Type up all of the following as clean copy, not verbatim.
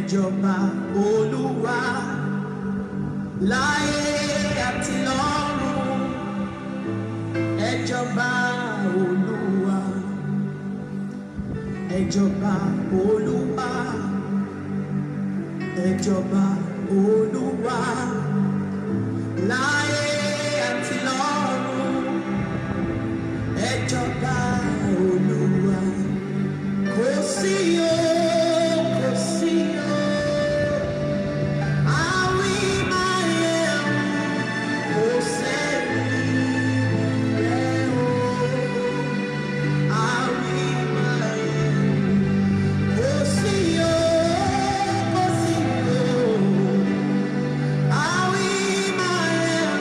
ẹjọba Olúwa láyé àti lọ́run, ẹjọba Olúwa, ẹjọba Olúwa, ẹjọba Olúwa láyé àti lọ́run, ẹjọba Olúwa. Kò sí o, kò sí o, àwí máa yẹ o, kò sẹ́ni rẹ̀ o, àwí máa yẹ o, kò sí o, kò sí o, àwí máa yẹ o,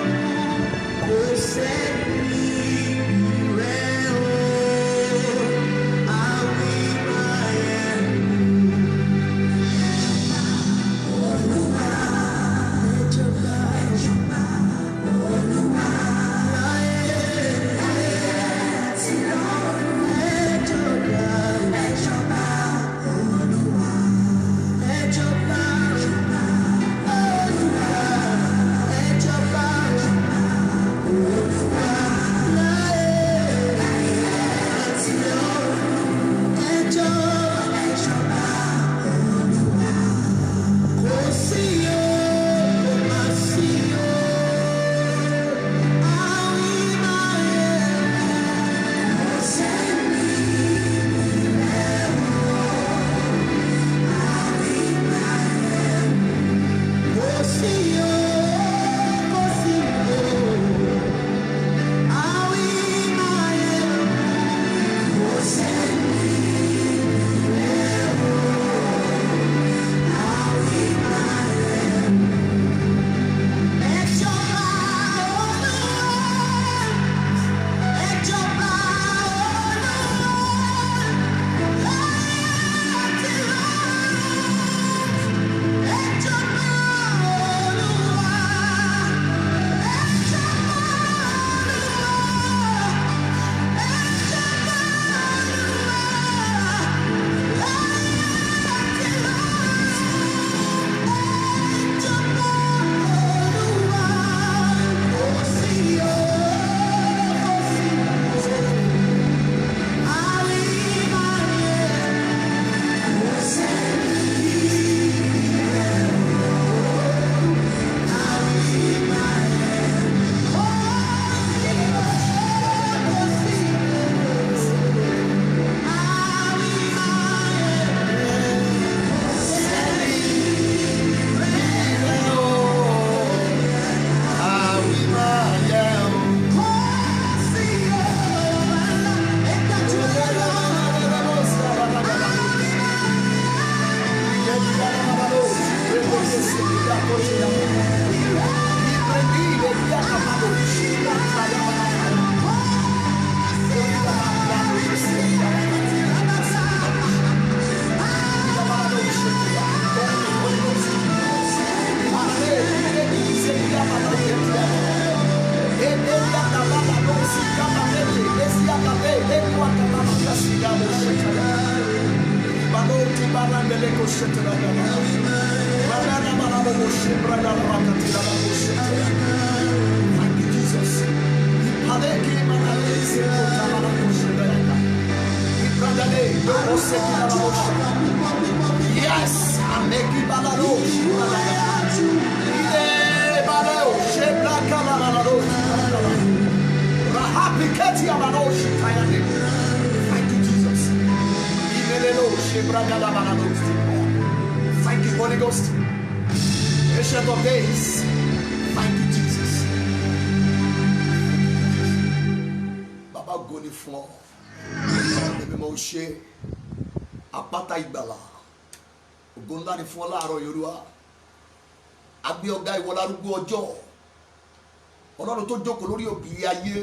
kò sẹ́ni rẹ̀ o, àwí máa yẹ o. Olúwa, ẹjọba Olúwa láyé àti lọ́run, ẹjọba Olúwa, ẹjọba Olúwa, ẹjọba Olúwa láyé àti lọ́run, ẹjọba Olúwa. Kò sí o, kò má sí o, àwí máa yẹ o, kò sẹ́ni rẹ̀ o, àwí máa yẹ o, kò sí o, kò sí o, àwí máa yẹ o, kò sẹ́ni rẹ̀ o, àwí máa yẹ o. Ẹjọba Olúwa, ẹjọba Olúwa láyé àti lọ́run, ẹjọba Olúwa, ẹjọba yes, thank you, Jesus. Thank you, Holy Ghost. Ancient of days, thank you, Jesus. Baba goni fún ọ, ẹbí mo ṣe àpáta ìgbàlà, ògo ńlá ni fún ọ láàárọ̀ Yorùbá. Agbé ọ̀gá ìwọ lárúgbó ọjọ́, Ọlọ́run tó jókòó lórí òbírí ayé,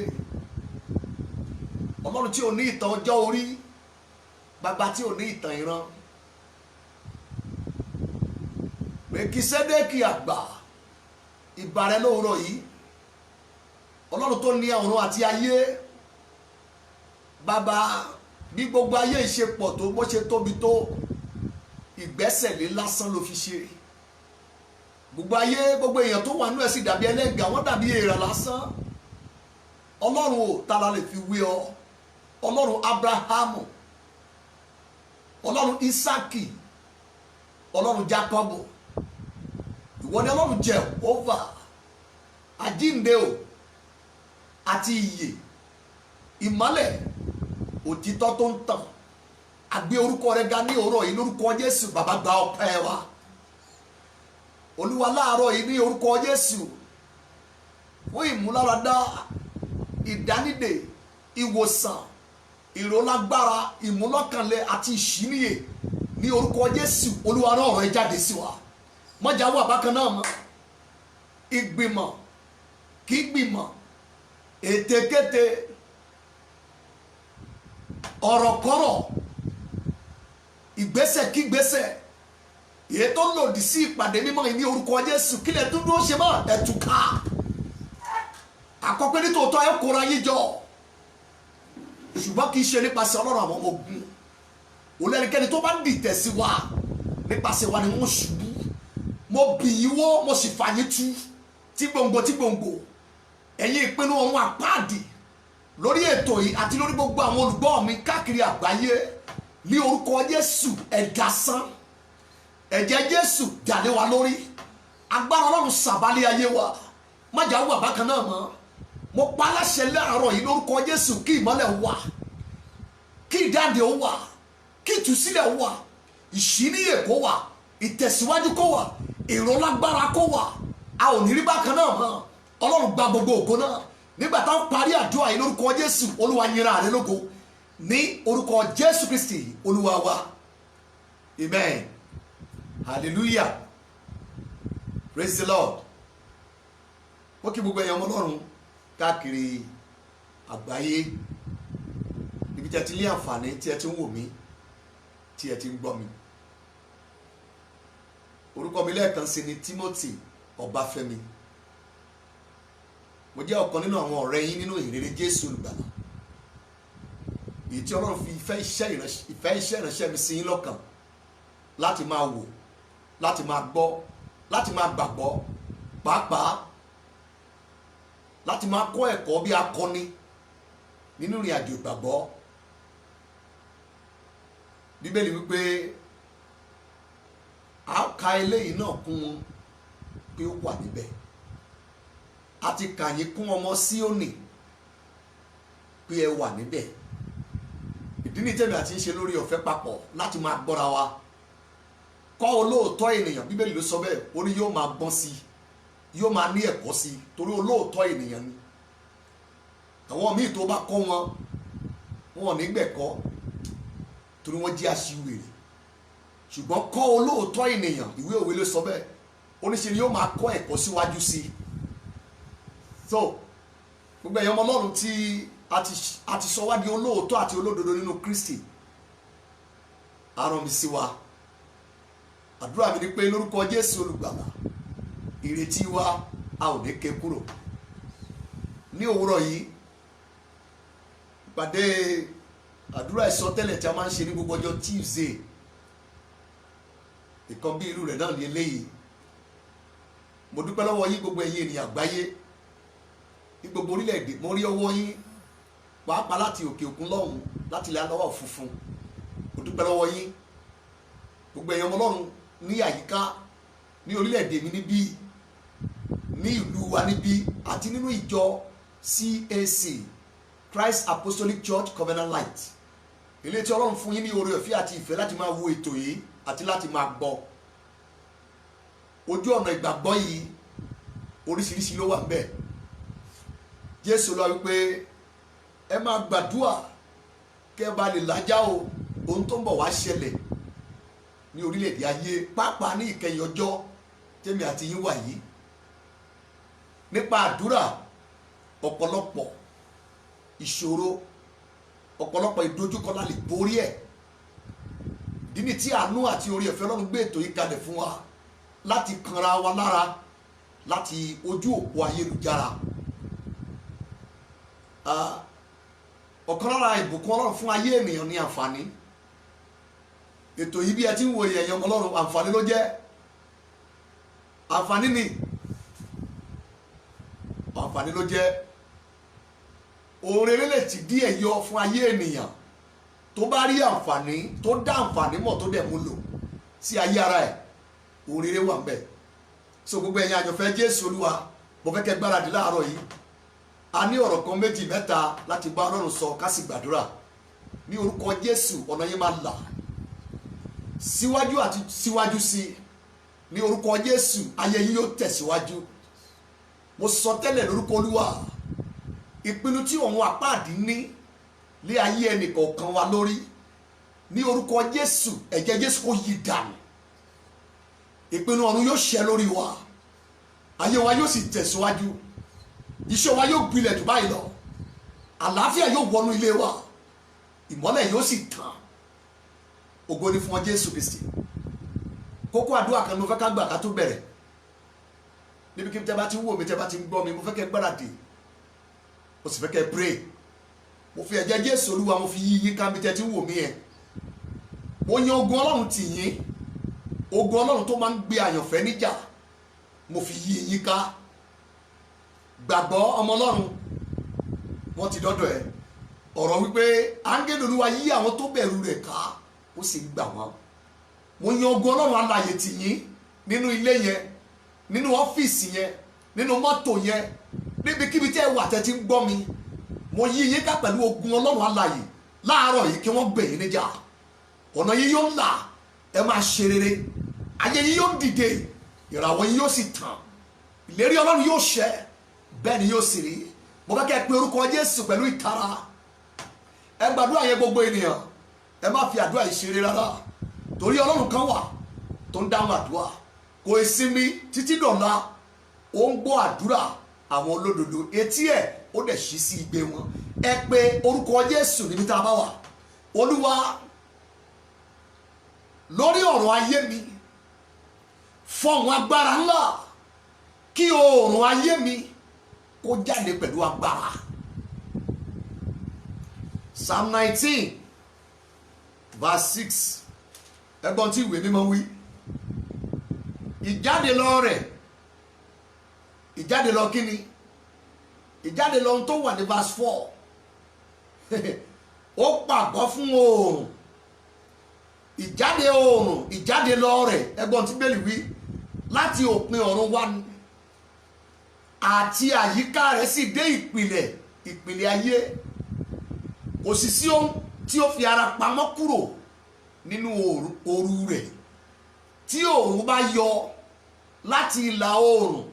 Ọlọ́run tí ò ní ìtàn ọjọ́ orí, bàbá tí ò ní ìtàn ìran. Mèkísédékì àgbà, ìbà rẹ lóòrọ̀ yìí, Ọlọ́run tó ní ọ̀run àti ayé, bàbá bí gbogbo ayé ìṣepọ̀ tó bó ṣe tóbi tó, ìgbẹ́sẹ̀lé lásán ló fi ṣe gbogbo ayé gbogbo èèyàn tó wà nú ẹ̀ sì dàbí ẹlẹ́gà wọ́n dàbí èèrà lásán ọlọ́run ò ta la lè fi wé ọ ọlọ́run Abrahamu ọlọ́run Isaki ọlọ́run Jacobo ìwọ ni ọlọ́run Jehova àjíǹde o àti ìyè ìmọ́lẹ̀ òtítọ́ tó ń tàn àgbé orúkọ rẹ ga ní òórọ̀ yìí lórúkọ Jésù bàbá gba ọpẹ́ wa olúwa láàárọ̀ yìí ní orúkọ Jésù fún ìmúláradá ìdánidè ìwòsàn ìrólágbára ìmúlọ́kànlẹ̀ àti ìṣíníyè ní orúkọ Jésù olúwa náà ọ̀rọ̀ ẹ jáde sí wa mọ́jà wà bákan náà mọ́ ìgbìmọ̀ kí gbìmọ̀ ètekéte ọ̀rọ̀kọ́rọ̀ ìgbésẹ̀ kí gbésẹ̀ èyí tó lòdì sí ìpàdé mímọ́ yìí ní orúkọ Jésù kílẹ̀ tó dúró ṣe mọ́ ẹ̀tùká àkọ́pẹ́ nítòótọ́ ẹ kóra yín jọ ṣùgbọ́n kì í ṣe nípasẹ̀ ọlọ́run àwọn ọmọ ogun olẹ́nikẹ́ni tó bá dìtẹ̀ sí wa nípasẹ̀ wa ni wọ́n ṣubú mo bì yín wó mo sì fà yín tú tí gbòǹgbò ẹ̀yin ìpinnu ọ̀hún àpáàdì lórí ètò yìí àti lórí gbogbo àwọn olùgbọ́ mi káàkiri àgbáyé ní orúkọ Jésù ẹ̀dá sán ẹ̀jẹ̀ Jésù dàlé wa lórí agbára ọlọ́run sàbálẹ̀ ayé wa májà wà bákan náà mọ́ mo pa aláṣẹ láàárọ̀ yìí lórúkọ Jésù kí ìmọ́lẹ̀ wà kí ìdáǹdè ó wà kí ìtúsílẹ̀ wà ìṣíníyè kó wà ìtẹ̀síwájú kó wà ìrólágbára kó wà a ò ní rí bákan náà mọ́ ọlọ́run gba gbogbo ògo náà nígbà táwọn parí àdúrà yìí lórúkọ Jésù olúwa yìnra rẹ lógo ní orúkọ Jésù Kristi olúwa wa amen hallelujah praise the Lord ó kí gbogbo ẹ̀yàn ọmọ ọlọ́run káàkiri àgbáyé níbi tí ẹ ti ní àǹfààní tí ẹ ti ń wò mí tí ẹ ti ń gbọ́ mi orúkọ mi lẹ́ẹ̀kan sí ni Timothy Ọbáfẹ́mi mo jẹ́ ọ̀kan nínú àwọn ọ̀rẹ́ yín nínú ìrere Jésù olùgbàlà èyí tí ọlọ́run fi ìfẹ́ iṣẹ́ ìránṣẹ́ mi sí yín lọ́kàn láti máa wò láti máa gbọ́ láti máa gbàgbọ́ pàápàá láti máa kọ́ ẹ̀kọ́ bí akọni nínú ìrìn àjò ìgbàgbọ́ bíbélì wípé a ka eléyìí náà kún un pé ó wà níbẹ̀ a ti kà yín kún ọmọ Síónì pé ẹ wà níbẹ̀ ìdí ní tèmi àti ń ṣe lórí ọ̀fẹ́ papọ̀ láti máa gbọ́ra wa kọ́ olóòótọ́ ènìyàn bíbélì ló sọ bẹ́ẹ̀ ó ní yóò máa gbọ́n sí i yóò máa ní ẹ̀kọ́ sí i torí olóòótọ́ ènìyàn ni àwọn míì tó bá kọ́ wọn ò ní gbẹ̀kọ́ torí wọ́n jẹ́ aṣiwèrè ṣùgbọ́n kọ́ olóòótọ́ ènìyàn ìwé òwe ló sọ bẹ́ẹ̀ oníṣẹ́ ni yóò máa kọ́ ẹ̀kọ́ síwájú sí i so gbogbo ẹ̀yàn ọmọ Ọlọ́run tí a ti sọ wá di olóòótọ́ àti olódodo nínú Kristi aràn mi sí wa àdúrà mi ni pé lórúkọ Jésù olùgbàlà ìrètí wa a ò ní ké kúrò ní òwúrọ̀ yìí ìpàdé àdúrà ìsọtẹ́lẹ̀ tí a máa ń ṣe ní gbogbo ọjọ́ Tuesday ìkan bí irú rẹ̀ náà ní eléyìí mo dúpẹ́ lọ́wọ́ yín gbogbo ẹ̀yin ènìyàn àgbáyé ní gbogbo orílẹ̀-èdè mo rí ọwọ́ yín pàápàá láti òkè òkun lọ́hùn láti ilẹ̀ aláwọ̀ funfun mo dúpẹ́ lọ́wọ́ yín gbogbo ẹ̀yin ọmọ Ọlọ́run ní àyíká ní orílẹ̀-èdè mi níbí ní ìlú wa níbí àti nínú ìjọ CAC Christ Apostolic Church Covenant Light ilé tí Ọlọ́run fún yín ní oore ọ̀fẹ́ àti ìfẹ́ láti máa wo ètò yìí àti láti máa gbọ́ ojú ọ̀nà ìgbàgbọ́ yìí oríṣiríṣi ló wà ńbẹ̀ Jésù lọ wípé ẹ máa gbàdúà kẹ́ bá lè lájà o ohun tó ń bọ̀ wá ṣẹlẹ̀ ní orílẹ̀-èdè ayé pàápàá ní ìkẹyìn ọjọ́ tèmi àti yín wà yìí nípa àdúrà ọ̀pọ̀lọpọ̀ ìṣòro ọ̀pọ̀lọpọ̀ ìdojúkọ la lè borí ẹ̀ ìdí ni tí àánú àti oore ọ̀fẹ́ Ọlọ́run gbé ètò yìí kalẹ̀ fún wa láti kanra wa lára láti ojú òpó ayélujára ọ̀kan lára ìbùkún Ọlọ́run fún ayé ènìyàn ní àǹfààní ètò yìí bí ẹ ti ń wo èèyàn Ọlọ́run àǹfààní ló jẹ́, àǹfààní ni, àǹfààní ló jẹ́. Ohun rere lè ti díẹ̀ yọ fún ayé ènìyàn tó bá rí àǹfààní, tó dá àǹfààní mọ̀ tó dẹ̀ mú lò sí ayé ara ẹ̀. Ohun rere wà ń bẹ̀. So gbogbo ẹ̀yin àjọfẹ́ Jésù Olúwa, mo fẹ́ kẹ́ gbáradì láàárọ̀ yìí. A ní ọ̀rọ̀ kan méjì mẹ́ta láti bá Ọlọ́run sọ ká sì gbàdúrà. Ní orúkọ Jésù ọ̀nà yín máa là síwájú àti síwájú sí i. Ní orúkọ Jésù ayé yín yóò tẹ̀síwájú. Mo sọ tẹ́lẹ̀ lórúkọ Olúwa, ìpinnu tí òun àpáàdì ní lé ayé ẹnìkọ̀ọ̀kan wa lórí, ní orúkọ Jésù ẹ̀jẹ̀ Jésù kò yí dànù. Ìpinnu ọ̀run yóò ṣẹ lórí wa, ayé wa yóò sì tẹ̀síwájú, iṣẹ́ wa yóò gbilẹ̀ jù báyìí lọ, àlàáfíà yóò wọnú ilé wa, ìmọ́lẹ̀ yóò sì tàn. Ògo ni fún ọ Jésù Kristi. Kókó àdúrà kan mo fẹ́ ká gbà ká tó bẹ̀rẹ̀. Níbi kí tẹ́ bá ti ń wò mí, tẹ́ bá ti ń gbọ́ mi, mo fẹ́ kẹ́ gbáradì, mo sì fẹ́ kẹ́ pray. Mo fi ẹ̀jẹ̀ Jésù Olúwa mo fi yí yín ká mi tẹ́ ti ń wò mí yẹn. Mo yan ogun Ọlọ́run tì yín, ogun Ọlọ́run tó máa ń gbé àyànfẹ́ níjà, mo fi yí yín ká. Gbàgbọ́ ọmọ Ọlọ́run, wọ́n ti dọ́dọ̀ ẹ̀. Ọ̀rọ̀ wípé áńgẹ́lì Olúwa yí àwọn tó bẹ̀rù rẹ̀ ká, ó sì ń gbà wọ́n. Mo yan ogun Ọlọ́run alààyè tì yín nínú ilé yẹn, nínú ọ́fíìsì yẹn, nínú mọ́tò yẹn, níbikíbi tí ẹ wà tẹ́ ti ń gbọ́ mi. Mo yí yín ká pẹ̀lú ogun Ọlọ́run alààyè láàárọ̀ yìí kí wọ́n gbè yín níjà. Ọ̀nà yín yóò là, ẹ máa ṣe rere, ayé yín yóò dìde, ìràwọ̀ yín yóò sì tàn, ìlérí Ọlọ́run yóò ṣẹ, bẹ́ẹ̀ ni yóò sì rí. Mo fẹ́ kẹ́ ẹ pe orúkọ Jésù pẹ̀lú ìtara. Ẹ gbàdúrà yẹn gbogbo ènìyàn, ẹ má fi àdúrà yìí ṣeré rárá, torí Ọlọ́run kan wà tó ń dáhùn àdúrà, kò ìsinmi títí dọ̀la, ó ń gbọ́ àdúrà àwọn olódodo, etí ẹ̀ ó dẹ̀ ṣí sí igbe wọn. Ẹ pe orúkọ Jésù níbi tá a bá wà. Olúwa, lórí ọ̀rọ̀ ayé mi, fọ̀hún agbára ńlá, kí oòrùn ayé mi kó jáde pẹ̀lú agbára. Psalm 19 verse 6, ẹgbọ́n tí ìwé mímọ́ wí. Ìjáde lọ rẹ̀, ìjáde lọ kíni? Ìjáde lọ tó wà ní verse 4. Ó pàgọ́ fún oòrùn, ìjáde oòrùn, ìjáde lọ rẹ̀, ẹgbọ́n tí bẹ́ẹ̀lì wí, láti òpin ọ̀run wá ní, àti àyíká rẹ̀ sì dé ìpìlẹ̀ ayé. Kò sì sí ohun tí ó fi ara pamọ́ kúrò nínú òru rẹ̀. Tí oòrùn bá yọ láti ìlà oòrùn,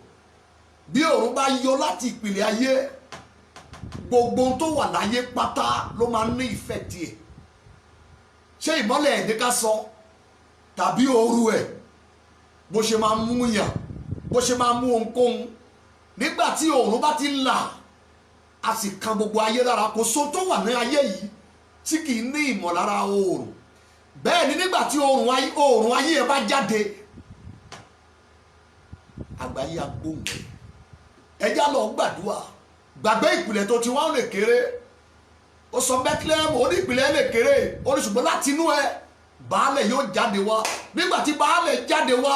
bí oòrùn bá yọ láti ìpìlẹ̀ ayé, gbogbo tó wà láyé pátá ló máa ní ìfẹ́ tiẹ̀. Ṣé ìmọ́lẹ̀ ẹ̀dẹ́ ká sọ, tàbí òru ẹ̀, bó ṣe máa mú yàn, bó ṣe máa mú ohunkóhun. Nígbà tí oòrùn bá ti là, a sì kan gbogbo ayé lára. Kò sóhun tó wà ní ayé yìí tí kì í ní ìmọ̀lára oòrùn. Bẹ́ẹ̀ ni nígbà tí oòrùn ayé ẹ bá jáde, àgbáyé agbóhùn ẹ̀. Ẹ já lọ gbàdúrà, gbàgbé ìpìlẹ̀ tó ti wá lè kéré. Ó sọ Bethlehem, ó ní ìpìlẹ̀ lè kéré, ó ní ṣùgbọ́n láti inú ẹ baálẹ̀ yóò jáde wá. Nígbà tí baálẹ̀ jáde wá,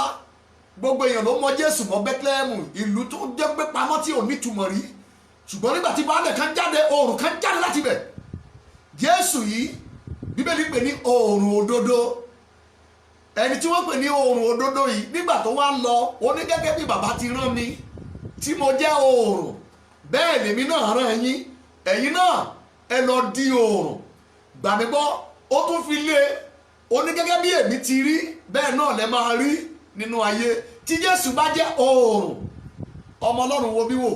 gbogbo èèyàn ló mọ Jésù mọ Bethlehem, ìlú tó jẹ́ pé pamọ́ tí ò ní túmọ̀ rí. Ṣùgbọ́n nígbà tí baálẹ̀ kan jáde, oòrùn kan jáde láti bẹ̀. Jésù yìí Bíbélì pè ní oòrùn òdodo. Ẹni tí wọ́n pè ní oòrùn òdodo yìí, nígbà tó wá ń lọ, ó ní gẹ́gẹ́ bí bàbá ti rán mi tí mo jẹ́ oòrùn, bẹ́ẹ̀ lèmi náà rán yín, ẹ̀yin náà ẹ lọ di oòrùn. Gbà mí gbọ́, ó tún fi lé, ó ní gẹ́gẹ́ bí èmi ti rí, bẹ́ẹ̀ náà lẹ máa rí nínú ayé. Tí Jésù bá jẹ́ oòrùn, ọmọ Ọlọ́run wo bí wò?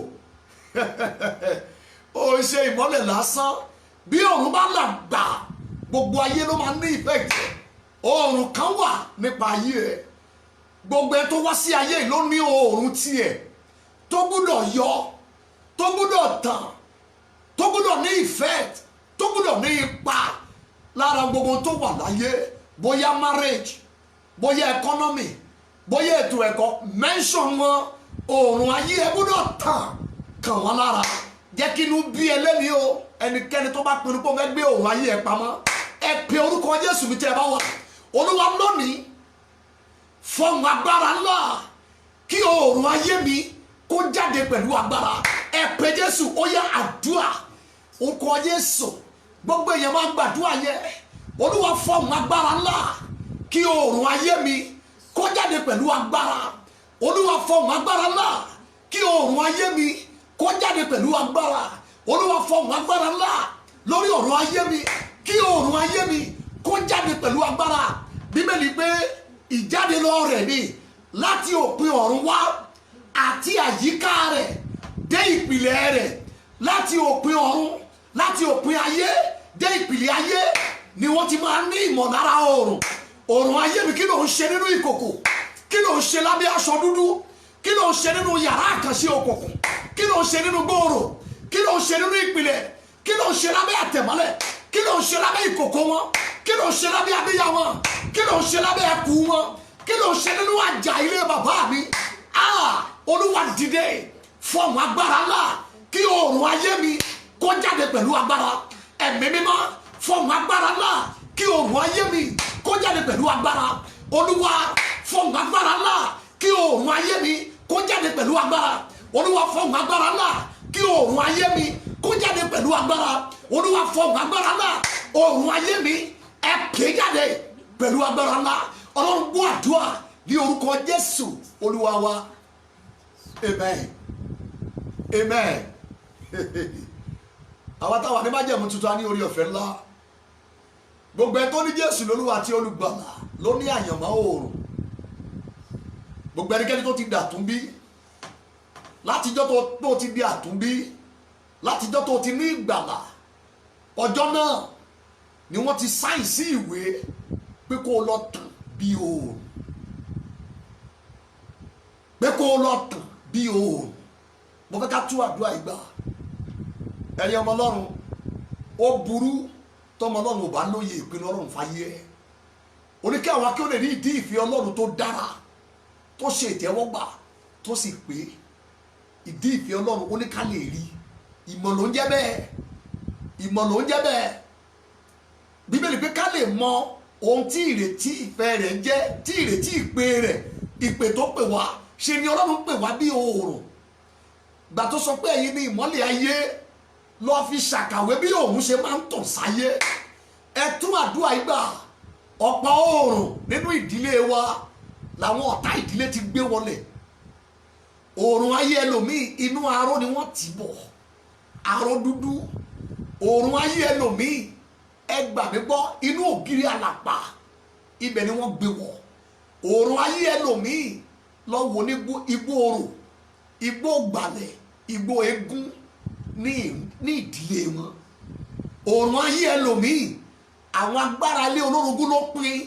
Ó ṣe ìmọ́lẹ̀ lásán. Bí oòrùn bá là gbà, gbogbo ayé ló máa ní ìfẹ́ ìtẹ́. Oòrùn kan wà nípa ayé ẹ̀. Gbogbo ẹ tó wá sí ayé yìí ló ní oòrùn tiẹ̀ tó gbúdọ̀ yọ, tó gbúdọ̀ tàn, tó gbúdọ̀ ní ìfẹ́, tó gbúdọ̀ ní ipa lára gbogbo tó wà láyé. Bóyá marriage, bóyá economy, bóyá ètò ẹ̀kọ́, mention wọn. Oòrùn ayé ẹ gbúdọ̀ tàn kàn wọ́n lára. Jẹ́ kí inú bí ẹlẹ́ni o. Ẹnikẹ́ni tó bá pinnu pé ó fẹ́ gbé oòrùn ayé ẹ pamọ́, ẹ pe orúkọ Jésù bí tẹ́ ẹ bá wà. Olúwa lónìí fọ̀hún agbára ńlá kí oòrùn ayé mi kó jáde pẹ̀lú agbára. Ẹ pé Jésù, ó yá àdúrà orúkọ Jésù. Gbogbo èèyàn máa ń gbàdúrà yẹn. Olúwa fọ̀hún agbára ńlá kí oòrùn ayé mi kó jáde pẹ̀lú agbára. Olúwa fọ̀hún agbára ńlá kí oòrùn ayé mi kó jáde pẹ̀lú agbára. Olúwa fọ̀hún agbára ńlá lórí ọ̀rọ̀ ayé mi kí oòrùn ayé mi kó jáde pẹ̀lú agbára. Bíbélì pé ìjáde lọ rẹ̀ ni láti òpin ọ̀run wá àti àyíká rẹ̀ dé ìpìlẹ̀ rẹ̀. Láti òpin ọ̀run, láti òpin ayé dé ìpìlẹ̀ ayé ni wọ́n ti máa ní ìmọ̀lára oòrùn. Oòrùn ayé mi kí ló ń ṣe nínú ìkòkò? Kí ló ń ṣe lábẹ́ aṣọ dúdú? Kí ló ń ṣe nínú yàrá àkànṣe òkùnkùn? Kí ló ń ṣe nínú gbòòrò? Kí ló ń ṣe nínú ìpìlẹ̀? Kí ló ń ṣe lábẹ́ àtẹ̀mọ́lẹ̀? Kí ló ń ṣe lábẹ́ ìkòkò wọn? Kí ló ń ṣe lábẹ́ abíyá wọn? Kí ló ń ṣe lábẹ́ ẹkù wọn? Kí ló ń ṣe nínú àjà ilé bàbá mi? Olúwa dìde fọ̀hún agbára ńlá kí oòrùn ayé mi kó jáde pẹ̀lú agbára. Ẹ̀mí mímọ́ fọ̀hún agbára ńlá kí oòrùn ayé mi kó jáde pẹ̀lú agbára. Olúwa fọ̀hún agbára ńlá kí oòrùn ayé mi kó jáde pẹ̀lú agbára. Olúwa fọ̀hún agbára ńlá kí oòrùn ayé mi kó jáde pẹ̀lú agbára. Olúwa fọ̀hún agbára ńlá oòrùn ayé mi ẹ pè jáde pẹ̀lú agbára ńlá. Ọlọ́run gbọ́ àdúrà ní orúkọ Jésù Olúwa wa. Amen. Amen. Àwọn táwọn ní májẹ̀mú tuntun á ní orí ọ̀fẹ́ ńlá. Gbogbo ẹ tó ní Jésù lólúwa àti olùgbàlà ló ní àyànmọ́ oòrùn. Gbogbo ẹnikẹ́ni tó ti dàtúnbí, látijọ́ tó ti di àtúnbí, látijọ́ tó ti ní ìgbàlà, ọjọ́ náà ni wọ́n ti sáìn sí ìwé pé kó lọ tàn bí oòrùn. Pé kó lọ tàn bí oòrùn. Mo fẹ́ ká tú àdúrà ìgbà. Ẹ̀yin ọmọ Ọlọ́run, ó burú tọmọ Ọlọ́run ò bá lóye ìpinnu Ọlọ́run fáyé ẹ̀. Oníkẹ́ àwọn akí ó lè rí ìdí ìfẹ́ Ọlọ́run tó dára, tó ṣe ìtẹ́wọ́gbà, tó sì pé ìdí ìfẹ́ Ọlọ́run oníkà lè rí. Ìmọ̀ ló ń jẹ́ bẹ́ẹ̀. Ìmọ̀ ló ń jẹ́ bẹ́ẹ̀. Bíbélì pé ká lè mọ ohun tí ìrètí ìfẹ́ rẹ̀ jẹ́, tí ìrètí ìpè rẹ̀, ìpè tó pè wá, ṣe ni Ọlọ́run pè wá bí oòrùn. Gbà tó sọ pé ẹ̀yin ni ìmọ́lẹ̀ ayé, lọ fi ṣàkàwé bí òun ṣe máa ń tàn sáyé. Ẹ tún àdúrà ìgbà. Ọ̀pọ̀ oòrùn nínú ìdílé wa làwọn ọ̀tá ìdílé ti gbé wọlé. Oòrùn ayé ẹlòmíì inú aró ni wọ́n tì bọ̀, aró dúdú. Oòrùn ayé ẹlòmíì, ẹ gbà mí gbọ́, inú ògiri àlàpà ibẹ̀ ni wọ́n gbé wọ̀. Oòrùn ayé ẹlòmíì lọ wò ní igbó orò, igbó gbàlẹ̀, igbó eégún ní ìdílé wọn. Oòrùn ayé ẹlòmíì, àwọn agbára ilé olórogún ló pín,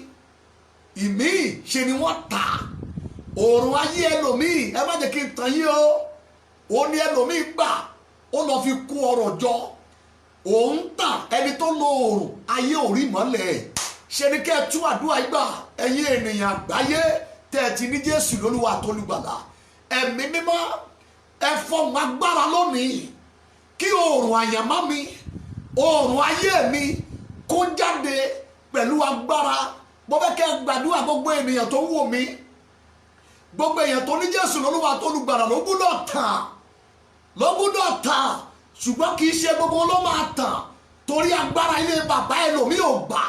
ìmíì ṣe ni wọ́n tà. Oòrùn ayé ẹlòmíì, ẹ má jẹ́ kí n tàn yín o, ó ní ẹlòmíì gbà ó lọ fi kó ọrọ̀ jọ. Òun tàn, ẹni tó lo oòrùn ayé ò rí mọ́lẹ̀. Ṣe ni kẹ́ ẹ tú àdúrà ìgbà. Ẹ̀yin ènìyàn àgbáyé tẹ́ ẹ ti ní Jésù lólúwa àtolùgbàlà, ẹ̀mí mímọ́ ẹ fọ̀hún agbára lónìí kí oòrùn àyànmọ́ mi, oòrùn ayé mi kó jáde pẹ̀lú agbára. Mo fẹ́ kẹ́ ẹ gbàdúrà gbogbo ènìyàn tó ń wò mí. Gbogbo èèyàn tó ní Jésù lólúwa àtolùgbàlà ló gbúdọ̀ tàn, ló gbúdọ̀ tàn. Ṣùgbọ́n kì í ṣe gbogbo ló máa tàn, torí agbára ilé bàbá ẹlòmíì ò gbà.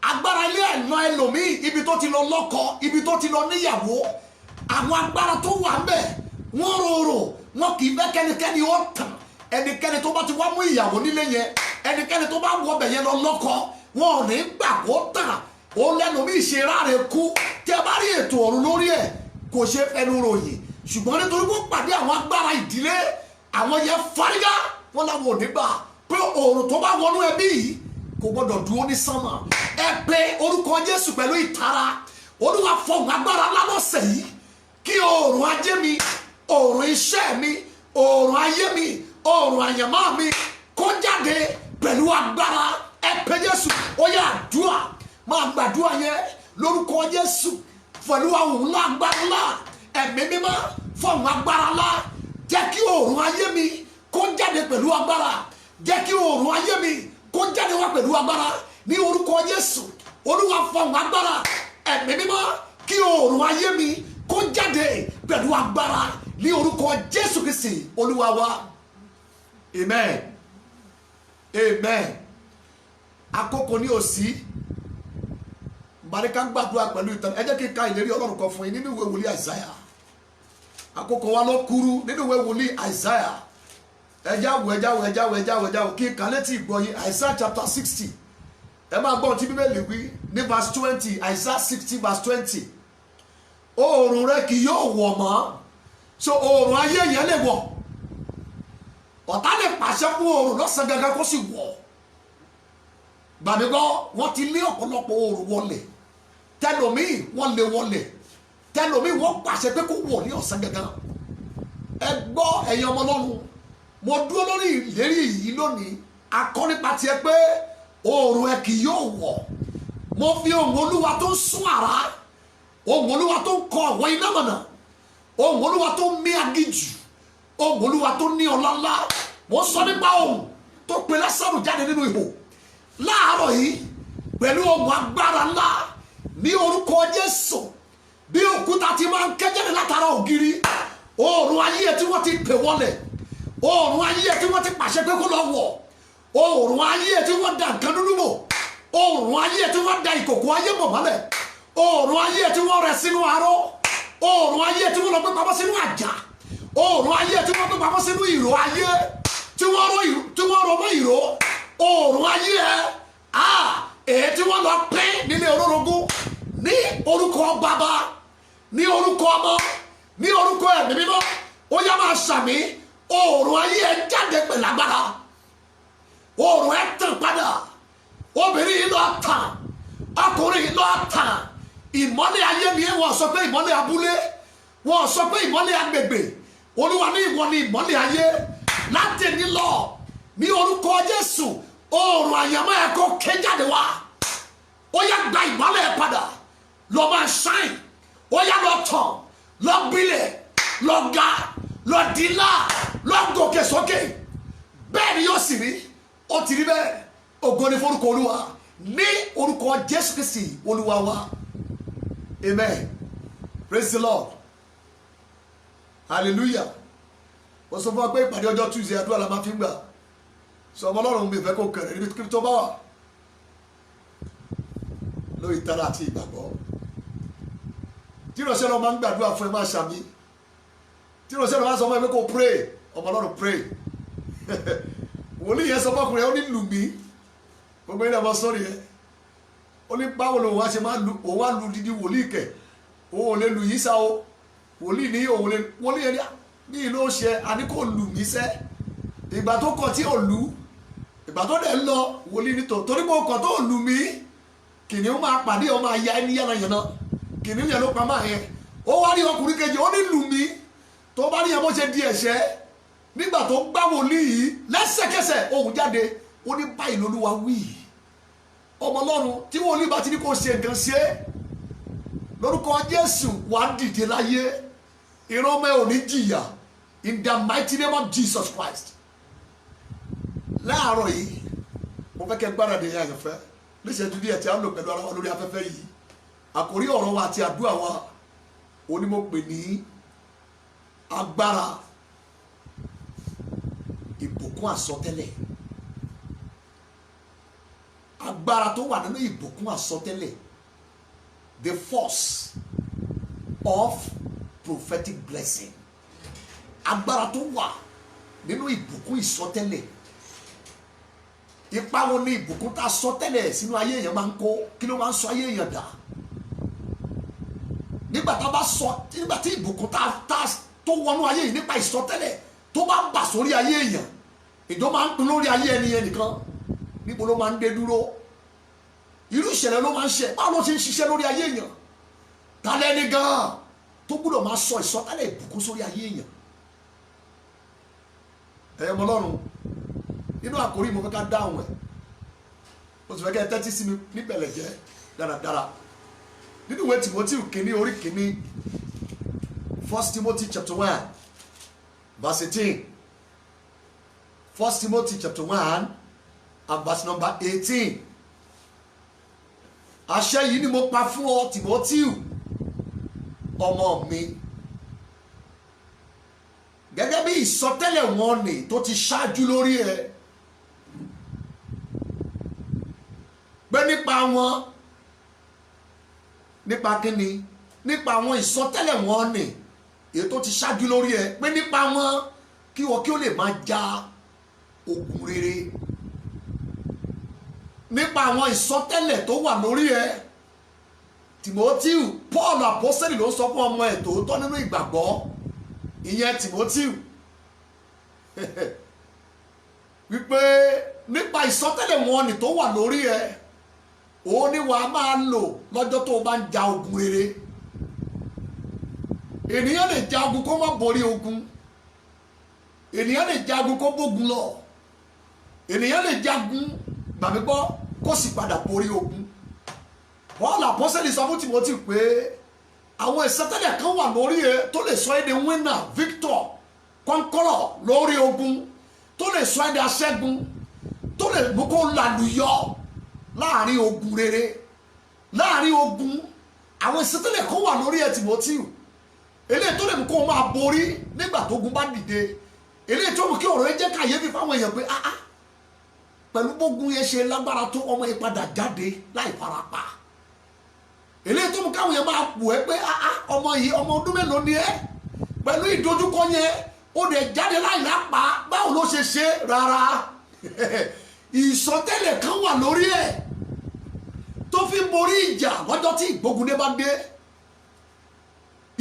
Agbára ilé ẹ̀nà ẹlòmíì, ibi tó ti lọ lọ́kọ, ibi tó ti lọ níyàwó, àwọn agbára tó wà ń bẹ̀ wọ́n rorò, wọn kì í fẹ́ kẹ́nikẹ́ni ó tàn. Ẹnikẹ́ni tó bá ti wá mú ìyàwó nílé yẹn, ẹnikẹ́ni tó bá wọ bẹ̀ yẹn lọ lọ́kọ, wọn ò ní gbà kó tàn. Ó lẹ́lòmíì ṣe ráre kú. Tí a bá rí ètò ọ̀run lórí ẹ̀, kò ṣe fẹnu ròyìn. Ṣùgbọ́n nítorí wọ́n pàdé àwọn agbára ìdílé, àwọn yẹn fárígá, wọ́n láwọn ò ní gbà pé oòrùn tó bá wọnú ẹbí yìí kò gbọdọ̀ dúró ní sánmà. Ẹ pé orúkọ Jésù pẹ̀lú ìtara. Olúwa fọ̀hún agbára lálọ́sẹ̀ yìí kí oòrùn ajé mi, oòrùn iṣẹ́ mi, oòrùn ayé mi, oòrùn àyànmọ́ mi kó jáde pẹ̀lú agbára. Ẹ pé Jésù, ó yá àdúrà. Máa gbàdúrà yẹn lórúkọ Jésù pẹ̀lú àwọn ńlá agbára ńlá. Ẹ̀mí mímọ́ fọ̀hún agbára ńlá. Jẹ́ kí oòrùn ayé mi kó jáde pẹ̀lú agbára. Jẹ́ kí oòrùn ayé mi kó jáde wá pẹ̀lú agbára ní orúkọ Jésù. Olúwa fọ̀hún agbára ẹ̀mí mímọ́ kí oòrùn ayé mi kó jáde pẹ̀lú agbára ní orúkọ Jésù Kristi Olúwa wa. Amen. Amen. Àkókò ní òsì barika gbàdúrà pẹ̀lú ìtàn ẹ jẹ́ kí n ka ìlérí Ọlọ́run kan fún yín nínú ìwé wòlíì Àìsáyà. Àkókò wa ló kúrú nínú ìwé wòlíì Àìsáyà. Ẹjáwò kí n kà létí ìgbọ́ yín. Àìsáyà chapter 60 ẹ máa gbọ́n tí Bíbélì wí ní verse 20. Àìsáyà 60 verse 20. Oòrùn rẹ kì yóò wọ̀ mọ́. So oòrùn ayé yẹn lè wọ̀. Ọ̀tá lè pàṣẹ fún oòrùn lọ́sàn gangan kó sì wọ̀. Gbàmígbọ́ wọ́n ti lé ọ̀pọ̀lọpọ̀ oòrùn wọlé. Tẹlòmíì wọ́n lé wọlé. Tẹlòmíì wọ́n pàṣẹ pé kó wọ̀ ní ọ̀sán gangan. Ẹ gbọ́ ẹ̀yin ọmọ Ọlọ́run. Mo dúró lórí ìlérí yìí lónìí. Akọ́ nípa tiẹ̀ pé oòrùn ẹ kì yóò wọ̀. Mo fi ohùn Olúwa tó ń sún àrá. Ohùn Olúwa tó ń kọ àwọn iná mọ̀nà. Ohùn Olúwa tó ń mí agíjù. Ohùn Olúwa tó ní ọlá ńlá. Mo sọ nípa ohùn tó pe Lásárù jáde nínú ihò. Láàárọ̀ yìí pẹ̀lú ohùn agbára ńlá ní orúkọ Jésù bí òkúta ti máa ń kẹ́jẹ́rẹ́ látara ògiri. Oòrùn ayé ẹ̀ tí wọ́n ti pè wọlẹ̀. Oòrùn ayé ẹ̀ tí wọ́n ti pàṣẹ pé kó lọ wọ̀. Oòrùn ayé ẹ̀ tí wọ́n da nǹkan dúdú bò. Oòrùn ayé ẹ̀ tí wọ́n da ìkòkò ayé bò mọ́lẹ̀. Oòrùn ayé ẹ̀ tí wọ́n rẹ̀ sínú aró. Oòrùn ayé ẹ̀ tí wọ́n lọ gbé pamọ́ sínú àjà. Oòrùn ayé ẹ̀ tí wọ́n gbé pamọ́ sínú ìró ayé tí wọ́n rọ mọ́ ìró. Oòrùn ayé èyí tí wọ́n lọ pín nílé olórogún ní orúkọ Bàbá ní orúkọ Ọmọ ní orúkọ Ẹ̀mí Mímọ́ ó yá máa ṣàmì. Oòrùn ayé ẹ jáde pẹ̀lú agbára. Oòrùn ẹ tàn padà. Obìnrin yìí lọ tàn. Ọkùnrin yìí lọ tàn. Ìmọ́lẹ̀ ayé ni wọ́n sọ pé ìmọ́lẹ̀ abúlé. Wọ́n sọ pé ìmọ́lẹ̀ agbègbè. Olúwa ní ìwọ ni ìmọ́lẹ̀ ayé. Láti ní lọ ní orúkọ Jésù oòrùn àyàmọ́ ẹ kó ké jáde wá. Ó yá gba ìmọ́lẹ̀ ẹ padà. Lọ máa ṣáìn. Ó yá lọ tàn. Lọ gbilẹ̀. Lọ ga. Lọ dínlá. Lọ gòkè sókè. Bẹ́ẹ̀ ni yóò sì rí. Ó ti rí bẹ́ẹ̀. Ògo ni forúkọ Olúwa ní orúkọ Jésù Kristi Olúwa wa. Amen. Praise the Lord. Hallelujah. Ó sọ fún wa pé ìpàdé ọjọ́ Tuesday àdúrà la máa fi ń gbà. Sọ ọmọ Ọlọ́run mi fẹ́ kó kẹrẹ̀ níbi kí tó bá wà. Lórí ìtara àti ìgbàgbọ́. Tí ìránṣẹ́ náà máa ń gbàdúrà fún ẹ máa ṣàmì. Tí ìránṣẹ́ náà máa sọ fún ẹ pé kó pray. Ọmọ Ọlọ́run pray. Wòlíì yẹn sọ fọkùnrin ó ní lù mí. Gbogbo ilé ọmọ sọ́ọ̀rì yẹn. Ó ní báwo lòun wá ṣe máa lu òun wá lu dídí wòlíì kẹ̀. Òun ò lè lù yí sá o. Wòlíì ní òun lè wòlíì yẹn ní ìlú ọ̀ṣẹ́ àní kò lù mí sẹ́. Ìgbà tó kọ̀ tí ò lù. Ìgbà tó dẹ̀ ń lọ wòlíì ní torí pé ọkọ̀ tó lù mí. Kìnìún máa pàdé ọmọ àyà ẹni yánnayànna. Kìnìún yẹn ló pa máa yẹn. Ó wá rí ọkùnrin kejì ó ní lù mí. Tó bá rí yẹn bó ṣe di ẹ̀ṣẹ̀. Nígbà tó gbá wòlíì yìí lẹ́sẹ̀kẹsẹ̀ ohùn jáde ó ní báyìí lolúwa wí. Ọmọ Ọlọ́run tí wòlíì bá ti ní kó ṣe nǹkan ṣe lórúkọ Jésù wàá dìde láyé. Ìran ọmọ ẹ ò ní jìyà in the mighty name of Jesus Christ. Láàárọ̀ yìí mo fẹ́ kẹ́ gbáradì yẹn àyànfẹ́ níṣẹ́jú díẹ̀ tí a ń lò pẹ̀lú ara wa lórí afẹ́fẹ́ yìí. Àkórí ọ̀rọ̀ wa àti àdúrà wa ó ní mo pè ní agbára ìbùkún àsọtẹ́lẹ̀. Agbára tó wà nínú ìbùkún àsọtẹ́lẹ̀. The force of prophetic blessing. Agbára tó wà nínú ìbùkún ìsọtẹ́lẹ̀. Ipa wo ni ìbùkún tá sọtẹ́lẹ̀ sínú ayé èèyàn máa ń kó? Kí ló máa ń sọ ayé èèyàn dà? Nígbà tí ìbùkún tó wọnú ayé yìí nípa ìsọtẹ́lẹ̀ tó bá bà sórí ayé èèyàn, ìjọ máa ń pin lórí ayé ẹni yẹn nìkan. Níbo ló máa ń dé dúró? Irú ìṣẹ̀lẹ̀ ló máa ń ṣe. Báwo ló ṣe ń ṣiṣẹ́ lórí ayé èèyàn? Tálẹ́ ní gan-an tó gbúdọ̀ máa sọ ìsọtẹ́lẹ̀ ìbùkún sórí ayé èèyàn. Ẹ̀yọ́ ọmọ Ọlọ́run nínú àkórí mo fẹ́ ká dáhùn ẹ̀. Mo sì fẹ́ kẹ́ ẹ tẹ́tí sí mi níbẹ̀lẹ̀ jẹ́ dáradára. Nínú ìwé Timothy kìíní orí kìíní 1 Timothy chapter 1 verse 18. 1 Timothy chapter 1 and verse number 18. àṣẹ yìí ni mo pa fún ọ Timothy ọmọ mi gẹ́gẹ́ bí ìsọtẹ́lẹ̀ wọn ni tó ti ṣáájú lórí ẹ pé nípa wọn nípa kíni nípa àwọn ìsọtẹ́lẹ̀ wọn ni èyí tó ti ṣáájú lórí ẹ pé nípa wọn kí wọ́n kí ó lè máa ja ogun rere nípa àwọn ìsọtẹ́lẹ̀ tó wà lórí ẹ Timothy Paul apostoli ló sọ fún ọmọ ẹ̀ tòótọ́ nínú ìgbàgbọ́ ìyẹn Timothy wípé nípa ìsọtẹ́lẹ̀ wọn ni tó wà lórí ẹ òun ni wàá máa lò lọ́jọ́ tó o bá ń ja ogun rere ènìyàn lè ja ogun kó má borí ogun ènìyàn lè jagun kó bógun lọ ènìyàn lè jagun gbàmí gbọ́ kó sì padà borí ogun Paul apostoli sọ fún Timothy pé àwọn ìsọtẹ́lẹ̀ kan wà lórí ẹ tó lè sọ ẹ́ di winner victor conqueror lórí ogun tó lè sọ ẹ́ di aṣẹ́gun tó lè mú kó làlùyọ láàrin ogun rere láàrin ogun àwọn ìsọtẹ́lẹ̀ kan wà lórí ẹ Timothy eléyìí tó lè mú kó máa borí nígbà tó ogun bá dìde eléyìí tó mú kí ọ̀rọ̀ yẹn jẹ́ káyéfì fáwọn èèyàn pé pẹ̀lú gbógun yẹn ṣe lágbára tó ọmọ yẹn padà jáde láì farapa eléyìí tó mú káwọn yẹn máa pò ẹ́ pé ọmọ yìí ọmọ ọdún mélòó ni ẹ́ pẹ̀lú ìdojúkọ yẹn ó dẹ̀ jáde láì lápá báwo ló ṣe ṣe rárá ìsọtẹ́lẹ̀ kan wà lórí ẹ̀ tó fi borí ìjà lọ́jọ́ tí ìgbógunlé bá dé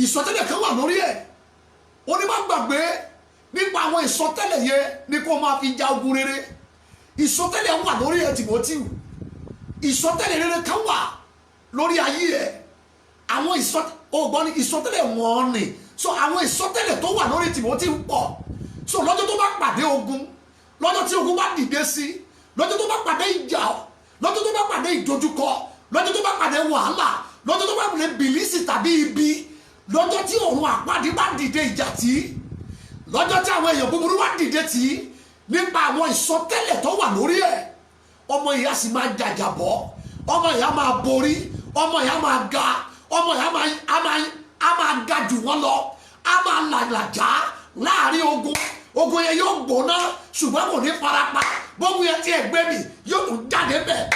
ìsọtẹ́lẹ̀ kan wà lórí ẹ̀ ó ní má gbàgbé nípa àwọn ìsọtẹ́lẹ̀ yẹn ni kó máa fi ja ogun rere ìsọtẹ́lẹ̀ wà lórí ẹ̀ Timothy ìsọtẹ́lẹ̀ rere kan wà lórí ayé ẹ̀ àwọn ìsọtẹ́lẹ̀ wọn ni so àwọn ìsọtẹ́lẹ̀ tó wà lórí Timothy pọ̀ so lọ́jọ́ tó bá pàdé ogun lọ́jọ́ tí ogun bá dìde sí lọ́jọ́ tó bá pàdé ìjà lọ́jọ́ tó bá pàdé ìdojúkọ lọ́jọ́ tó bá pàdé wàhálà lọ́jọ́ tó bá pàdé bìlísì tàbí ibi lọ́jọ́ tí ọ̀run àpáàdé bá dìde ìjà tí lọ́jọ́ tí àwọn èèyàn búburú wá dìde tí nípa àwọn ìsọtẹ́lẹ̀ tó wà lórí ẹ̀ ọmọ ìyá sì máa jàjàbọ́ ọmọ ìyá máa borí ọmọ ìyá máa ga ọmọ ìyá máa ga jù wọ́n lọ á máa làjà láàrin ogun yẹn yóò gbóná ṣùgbọ́n kò ní farapa bógun yẹn tí ẹ gbé mi yóò tún jáde bẹ́ẹ̀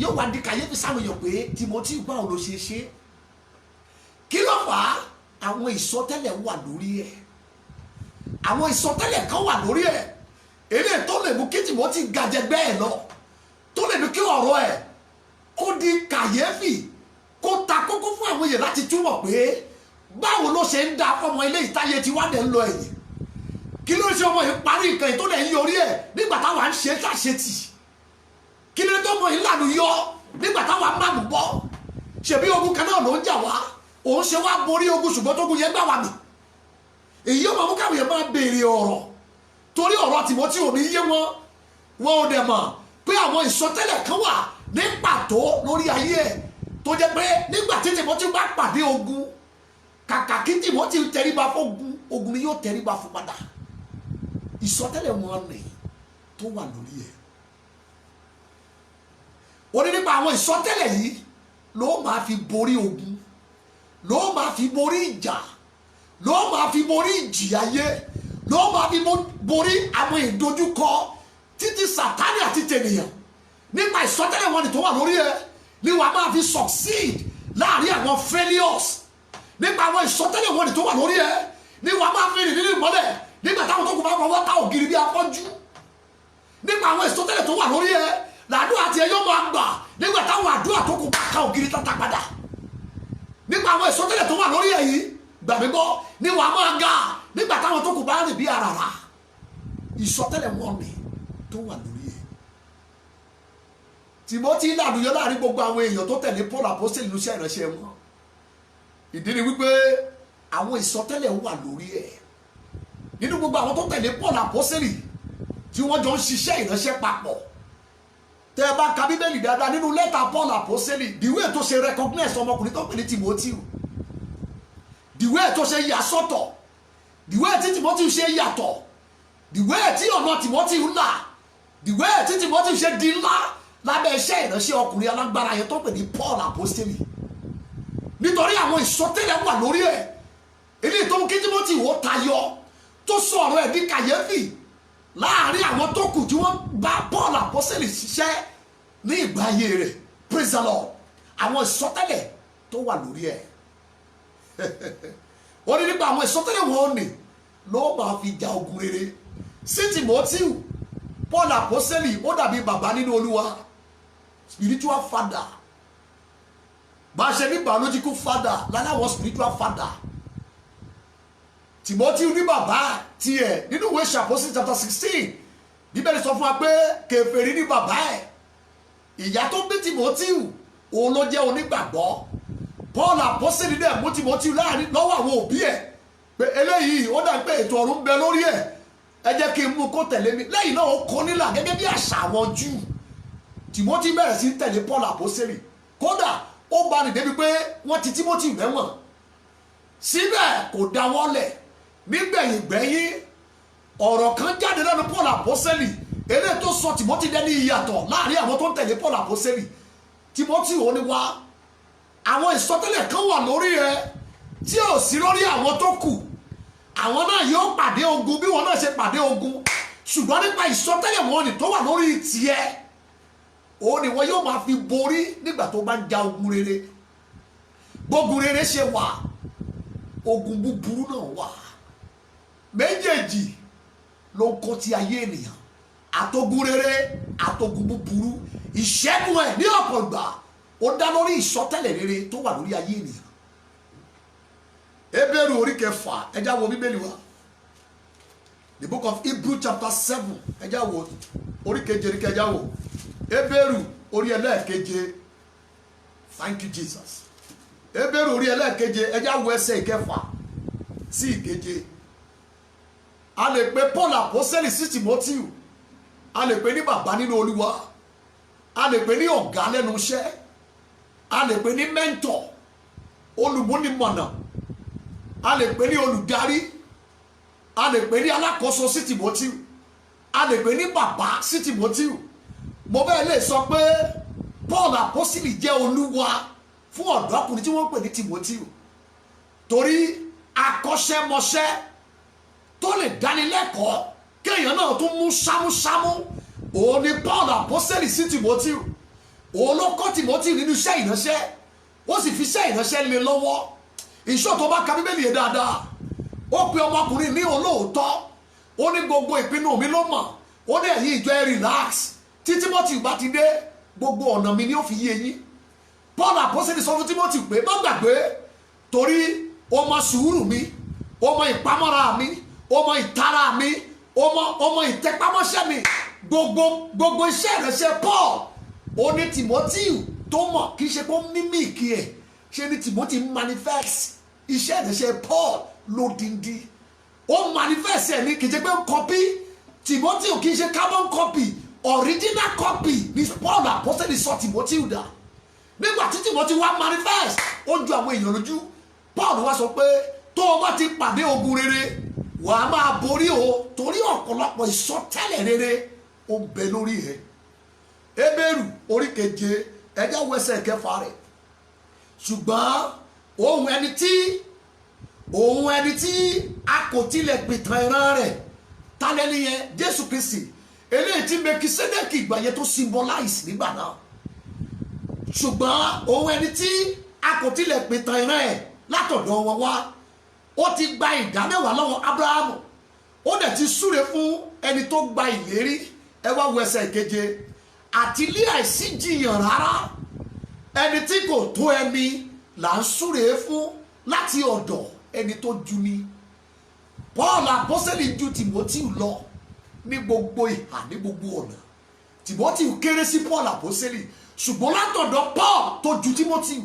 yóò wá di kàyéfì sáwọn èèyàn pé Timothy báwo ló ṣe ṣe kí ló fà á àwọn ìsọtẹ́lẹ̀ wà lórí ẹ̀ àwọn ìsọtẹ́lẹ̀ kan wà lórí ẹ̀ èdè tó lè mú kí Timothy gàjẹ bẹ́ẹ̀ lọ tó lè mú kí ọ̀rọ̀ ẹ̀ kó di kàyéfì kó ta kókó fún àwọn èèyàn láti túmọ̀ pé báwo ló ṣe ń da ọmọ ilé ìtayé tí wá dẹ̀ ń lọ ẹ̀yìn kí ló ṣe ọmọ yìí parí nǹkan yìí tó lẹ̀ ń yọrí ẹ̀ nígbà táwa ń ṣe ṣàṣetì kí ló tó mọ yìí lànà yọ nígbà táwa ń màmú bọ́ ṣèbí ogun kan náà ló ń jà wá òun ṣe wá borí ogun ṣùgbọ́n tógun yẹn gbà wá mi èyí ó máa mú káwọn yẹn máa béèrè ọ̀rọ̀ torí ọ̀rọ̀ Timothy ò ní yé wọn ò dẹ̀ mọ̀ pé àwọn ìsọtẹ́lẹ̀ kan wà ní pàtó lórí ayé ẹ̀ tó jẹ́ pé nígbà tí Timothy bá pàdé ogun kàkà kí Timothy tẹríba fún ogun ni yóò tẹríba fún padà ìsọtẹ́lẹ̀ wọn ni tó wà lórí ẹ̀ ó ní nípa àwọn ìsọtẹ́lẹ̀ yìí ló máa fi borí ogun ló máa fi borí ìjà ló máa fi borí ìjì ayé ló máa fi borí àwọn ìdojúkọ títí Sátánì àti tènìyàn nípa ìsọtẹ́lẹ̀ wọn ni tó wà lórí ẹ̀ ni wàá máa fi succeed láàrin àwọn failures nípa àwọn ìsọtẹ́lẹ̀ wọn ni tó wà lórí ẹ̀ ni wàá máa fi rìn nínú ìmọ́lẹ̀ nígbà táwọn tó kù bá fọwọ́ ká ògiri bí afọ́jú nípa àwọn ìsọtẹ́lẹ̀ tó wà lórí ẹ̀ làdúrà tí ẹ yóò máa gbà nígbà táwọn àdúrà tó kù bá ká ògiri tata padà nípa àwọn ìsọtẹ́lẹ̀ tó wà lórí ẹ̀ yìí gbàgbégbọ́ ni wàá máa ga nígbà táwọn tó kù bá rìn bí àràrà ìsọtẹ́lẹ̀ wọn ni tó wà lórí ẹ̀ Timothy làlùyọ láàrin gbogbo àwọn èèyàn tó tẹ̀lé Paul apostoli ló ṣe ìránṣẹ́ wọn ìdí ni wípé àwọn ìsọtẹ́lẹ̀ wà lórí ẹ̀ nínú gbogbo àwọn tó tẹ̀lé Paul apostoli tí wọ́n jọ ń ṣiṣẹ́ ìránṣẹ́ papọ̀ tẹ́ ẹ bá ka Bíbélì dáadáa nínú lẹ́tà Paul apostoli ìwé tó ṣe recognize ọmọkùnrin tó pè ní Timothy ìwé tó ṣe yà sọ́tọ̀ ìwé tí Timothy ṣe yàtọ̀ ìwé tí ọ̀nà Timothy ń là ìwé tí Timothy ṣe di ńlá lábẹ́ iṣẹ́ ìránṣẹ́ ọkùnrin alágbára yẹn tó pè ní Paul apostoli nítorí àwọn ìsọtẹ́lẹ̀ wà lórí ẹ̀ eléyìí tó mú kí Timothy wò tayọ tó sọ̀rọ̀ ẹ̀ di kàyéfì láàrin àwọn tó kù tí wọ́n bá Paul apostoli ṣiṣẹ́ ní ìgbà ayé rẹ̀. Praise the Lord. Àwọn ìsọtẹ́lẹ̀ tó wà lórí ẹ̀ wọ́n ní nípa àwọn ìsọtẹ́lẹ̀ wọn ni ló máa fi ja ogun rere. Sí Timothy, Paul apostoli ó dàbí bàbá nínú Olúwa, spiritual father. Bá a ṣe ní biological father láláwọ̀ spiritual father. Timothy ní bàbá tiẹ̀ nínú ìwé Àpọ́sítélì chapter 16 Bíbélì sọ fún wa pé kèfèrí ní bàbá ẹ̀. Ìyá tó bí Timothy òun ló jẹ́ onígbàgbọ́. Paul apostoli dẹ̀ mú Timothy láàrin lọ́wọ́ àwọn òbí ẹ̀ pé eléyìí ó dà pé ètò ọ̀run ń bẹ lórí ẹ̀, ẹ jẹ́ kí n mú kó tẹ̀lé mi. Lẹ́yìn náà ó kọ́ nílà gẹ́gẹ́ bí àṣà àwọn Júù. Timothy bẹ̀rẹ̀ sí tẹ̀lé Paul apostoli, kódà ó bá ní débi pé wọ́n ti Timothy mẹ́wọ̀n. Síbẹ̀ kò dáwọ́lẹ̀. Nígbẹ̀yìn gbẹ̀yìn ọ̀rọ̀ kan jáde lẹ́nu Paul apostoli eléyìí tó sọ Timothy dẹ́ni ìyàtọ̀ láàrin àwọn tó ń tẹ̀lé Paul apostoli. Timothy ò ní wá àwọn ìsọtẹ́lẹ̀ kan wà lórí ẹ tí ò sí lórí àwọn tó kù. Àwọn náà yóò pàdé ogun bí wọn náà ṣe pàdé ogun, ṣùgbọ́n nípa ìsọtẹ́lẹ̀ wọn ni tó wà lórí tiẹ̀ ó ní wọn yóò máa fi borí nígbà tó bá ń ja ogun rere. Gbógun rere ṣe wà, ogun búburú náà wà. Méjèèjì ló ń kọ́ ti ayé ènìyàn, àtogun rere àtogun búburú. Ìṣẹ́gun ẹ̀ ní ọ̀pọ̀ ìgbà ó dá lórí ìsọtẹ́lẹ̀ rere tó wà lórí ayé ènìyàn. Hébérù orí 6 ẹjá wo Bíbélì wa, the book of Hebrew chapter 7 ẹjá wo orí 7 ní kẹjá wo. Hébérù orí 7. Thank you Jesus. Hébérù orí 7 ẹjá wo ẹsẹ̀ 6 sí 7. A lè pe Paul apostoli sí Timothy, a lè pe ní bàbá nínú Olúwa, a lè pe ní ọ̀gá lẹ́nu iṣẹ́, a lè pe ní mentor, olùmúnimọ̀nà, a lè pe ní olùdarí, a lè pe ní alákòóso sí Timothy, a lè pe ní bàbá sí Timothy. Mo bẹ́ẹ̀ lè sọ pé Paul apostoli jẹ́ olúwa fún ọ̀dọ́kùnrin tí wọ́n pè ní Timothy, torí akọ́ṣẹ́mọṣẹ́ tó lè dánilẹ́kọ̀ọ́ kéèyàn náà tún mú sámúsámú òun ni Paul apostoli sí Timothy. Òun ló kọ́ Timothy nínú iṣẹ́ ìránṣẹ́, ó sì fi iṣẹ́ ìránṣẹ́ lé lọ́wọ́. Ìṣọ́ tó bá ka Bíbélì yẹn dáadáa, ó pe ọmọkùnrin ní olóòótọ́, ó ní gbogbo ìpinnu mi ló mọ̀, ó ní ẹ̀yin ìjọ ẹ relax, tí Timothy bá ti dé gbogbo ọ̀nà mi ni ó fi yé yín. Paul apostoli sọ fún Timothy pé má gbàgbé, torí ó mọ sùúrù mi, ó mọ ìpamọ́ra mi, ó mọ ìtara mi, ó mọ ìtẹpámọ́ṣẹ́ mi. Gbogbo iṣẹ́ ìránṣẹ́ Paul ó ní Timothy tó mọ̀, kì í ṣe pé ó mímìkì ẹ̀, ṣe ni Timothy manifest iṣẹ́ ìránṣẹ́ Paul lódindi. Ó manifest ẹ̀ ní kì í ṣe pé ń copy. Timothy kì í ṣe carbon copy, original copy ni Paul apostoli sọ Timothy dà. Nígbà tí Timothy wá manifest ó ju àwọn èèyàn lójú. Paul wá sọ pé tó o bá ti pàdé ogun rere wà á máa borí o, torí ọ̀pọ̀lọpọ̀ ìsọtẹ́lẹ̀ rere ó ń bẹ lórí ẹ̀. Hébérù orí 7 ẹjá wo ẹsẹ̀ 6 rẹ̀. Ṣùgbọ́n ohun ẹni tí a kò tilẹ̀ pìtàn ìran rẹ̀ tálẹ́ nìyẹn, Jésù Kristi, eléyìí tí Mèkísédékì ìgbà yẹn tó symbolize nígbà náà. Ṣùgbọ́n ohun ẹni tí a kò tilẹ̀ pìtàn ìran ẹ̀ látọ̀dọ̀ wọn wá, ó ti gba ìdámẹ́wàá lọ́wọ́ Ábúráhámù, ó dẹ̀ ti súre fún ẹni tó gba ìlérí. Ẹ wá wo ẹsẹ̀ 7. Àti ilé àìsí jiyàn rárá, ẹni tí kò tó ẹni là ń súre fún láti ọ̀dọ̀ ẹni tó jù ni. Paul apostoli ju Timothy lọ ní gbogbo ìhà, ní gbogbo ọ̀nà. Timothy kéré sí Paul apostoli, ṣùgbọ́n látọ̀dọ̀ Paul tó ju Timothy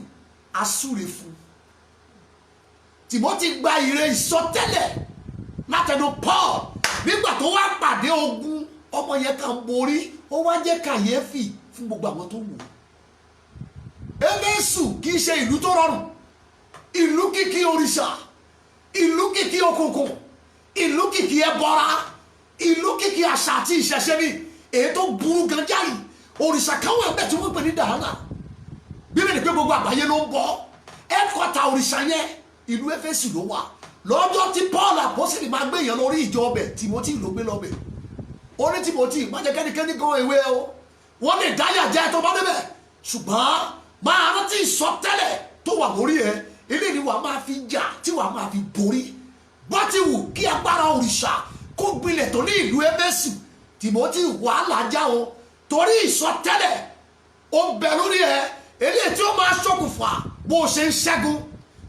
a súre fún. Timothy gba ìre ìsọtẹ́lẹ̀ látẹnu Paul. Nígbà tó wá pàdé ogun, ọmọ yẹn kàn borí, ó wá jẹ́ kàyéfì fún gbogbo àwọn tó wù. Éfésù kì í ṣe ìlú tó rọrùn, ìlú kìkì òrìṣà, ìlú kìkì òkùnkùn, ìlú kìkì ẹbọra, ìlú kìkì àṣà àti ìṣẹ̀ṣe ni èyí tó burú gan jáì. òrìṣà kan wà bẹ́ẹ̀ tí wọ́n pè ní Diana bíbélì pé gbogbo àgbáyé ló ń bọ ẹ̀kọ́ta òrìṣà yẹn ìlú Éfésù ló wà lọ́jọ́ tí Paul apọ́sítélì máa gbé èèyàn lórí ìjọ ọbẹ̀ Timothy ló gbé lọ́bẹ̀ ó ní Timothy má jẹ́ kẹ́nikẹ́ni gan ìwé o wọ́n lè dáyà jẹ́ tó bá débẹ̀ ṣùgbọ́n máa rántí ìsọtẹ́lẹ̀ tó wà lórí ẹ ilé ni wàá máa fi jà tí wàá máa fi borí bá ti wù kí agbára òrìṣà kó gbilẹ̀ tó ní ìlú Éfésù Timothy wàhálà já o torí ìsọtẹ́lẹ̀ ó bẹ lórí ẹ eléyìí tí ó máa ṣokùnfà bó o ṣe ń ṣẹ́gun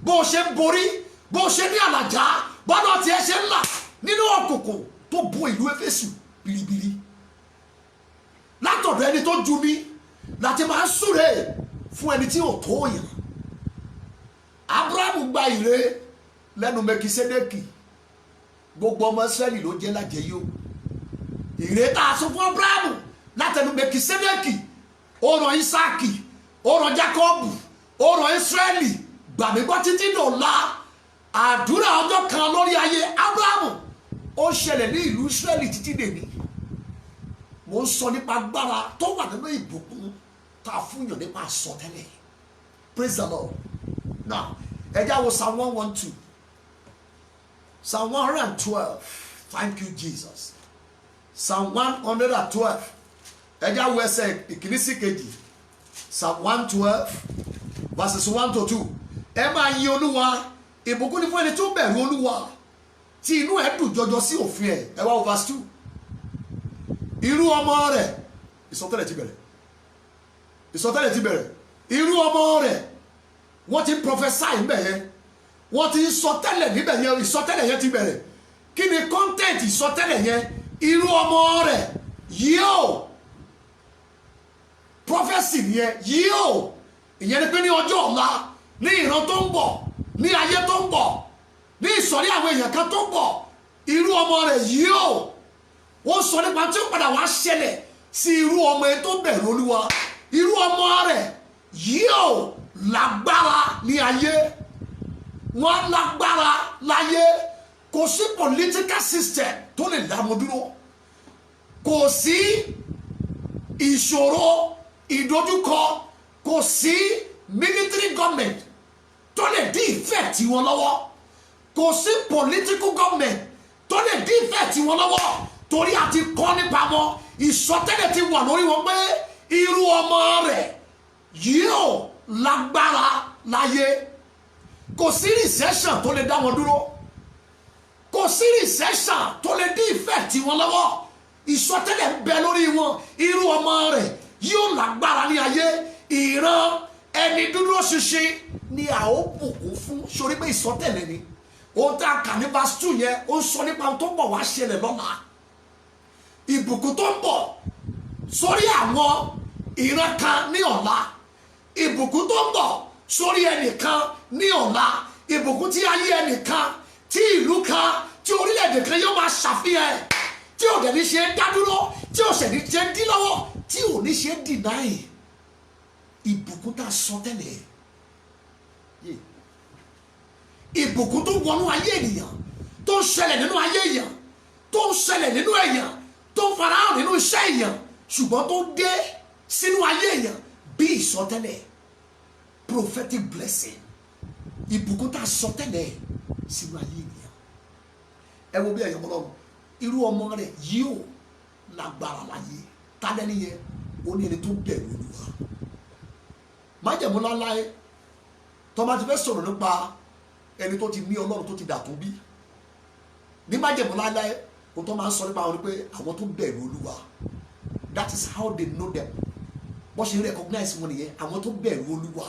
bó o ṣe ń borí bó o ṣe ní àlàjá bọ́dọ̀ tí ẹ ṣe ń là nínú òkùnkùn tó bo ìlú Éfésù biribiri látọ̀dọ̀ ẹni tó ju ní láti máa ń súre fún ẹni tí ò tó yàn. Abrahamu gba ìre lẹ́nu Mẹkisédékì gbogbo ọmọ Ísírẹ́lì ló jẹ́ lájẹyó ìre tá a sọ fún Abrahamu látẹnu Mẹkisédékì ó rán Ísáàkì ó rán Jákọ́bù ó rán Ísírẹ́lì gbàmígbọ́ títí dọ̀la àdúrà ọjọ́ kan lórí ayé Abrahamu ó ṣẹlẹ̀ ní ìlú Ísírẹ́lì títí dèní. Mo ń sọ nípa agbára tó wà nínú ìbùkún tá a fún yàn nípa àsọtẹ́lẹ̀. Praise the Lord. Now ẹ já wo Psalm 112 Psalm 112 thank you Jesus. Psalm 112 ẹ já wo ẹsẹ̀ ìkíní sí kejì Psalm 112 verses 1 to 2 ẹ máa yin Olúwa ìbùkún ni fún ẹni tó bẹ̀rù Olúwa tí inú ẹ̀ dùn jọjọ sí òfin ẹ̀ ẹ wá wo verse 2 irú ọmọ rẹ̀ ìsọtẹ́lẹ̀ ti bẹ̀rẹ̀ ìsọtẹ́lẹ̀ ti bẹ̀rẹ̀ irú ọmọ rẹ̀ wọ́n ti prophesy níbẹ̀ yẹn wọ́n ti sọtẹ́lẹ̀ níbẹ̀ yẹn ìsọtẹ́lẹ̀ yẹn ti bẹ̀rẹ̀ kí ni content ìsọtẹ́lẹ̀ yẹn irú ọmọ rẹ̀ yóò prophecy nìyẹn yóò ìyẹn ni pé ní ọjọ́ ọ̀la ní ìran tó ń bọ̀ ní ayé tó ń bọ̀ ní ìsọ̀rí àwọn èèyàn kan tó ń bọ̀ irú ọmọ rẹ̀ yóò wọ́n sọ nípa tí ó padà wá ṣẹlẹ̀ sí irú ọmọ ẹ tó bẹ̀rù Olúwa irú ọmọ rẹ̀ yóò lágbára ní ayé wọ́n lágbára láyé kò sí political system tó lè dá wọn dúró kò sí ìṣòro ìdojúkọ kò sí military government tó lè dí ìfẹ́ tí wọn lọ́wọ́ kò sí political government tó lè dí ìfẹ́ tí wọn lọ́wọ́ torí a ti kọ́ nípa wọn ìsọtẹ́lẹ̀ ti wà lórí wọn pé irú ọmọ rẹ̀ yóò lágbára láyé kò sí recession tó lè dá wọn dúró kò sí recession tó lè dí ìfẹ́ tí wọn lọ́wọ́ ìsọtẹ́lẹ̀ ń bẹ lórí wọn irú ọmọ rẹ̀ yóò lágbára ní ayé ìran ẹni dúró ṣinṣin ni a ó bùkún fún sórí pé ìsọtẹ́lẹ̀ ni ohun tá a kà ní verse 2 yẹn ó ń sọ nípa ohun tó ń bọ̀ wá ṣẹlẹ̀ lọ́la ìbùkún tó ń bọ̀ sórí àwọn ìran kan ní ọ̀la ìbùkún tó ń bọ̀ sórí ẹnìkan ní ọ̀la ìbùkún tí ayé ẹnìkan tí ìlú kan tí orílẹ̀-èdè kan yóò máa ṣàfihàn tí ò dẹ̀ ní ṣe é dá dúró tí ò sì ní ṣe é dín lọ́wọ́ tí ò ní ṣe é dìnáì ìbùkún tá a sọ tẹ́lẹ̀ ìbùkún tó wọnú ayé ènìyàn tó ń ṣẹlẹ̀ nínú ayé èèyàn tó ń ṣẹlẹ̀ nínú èèyàn tó ń farahàn nínú iṣẹ́ èèyàn ṣùgbọ́n tó dé sínú ayé èèyàn bí ìsọtẹ́lẹ̀ prophetic blessing ìbùkún tá a sọ tẹ́lẹ̀ sínú ayé ènìyàn ẹ wo bí ẹ̀yọ́ mọ́lọ́run irú ọmọ rẹ̀ yóò lágbára láyé tálẹ́ni yẹn ó ní ẹni tó bẹ̀rù Olúwa májẹ̀mú láláyé tọ́ba ti fẹ́ sọ̀rọ̀ nípa ẹni tó ti ní Ọlọ́run tó ti dà tó bí ní májẹ̀mú láláyé ohun tó máa ń sọ nípa wọn ni pé àwọn tó bẹ̀rù Olúwa that is how they know them wọ́n ṣe recognize wọn nìyẹn àwọn tó bẹ̀rù Olúwa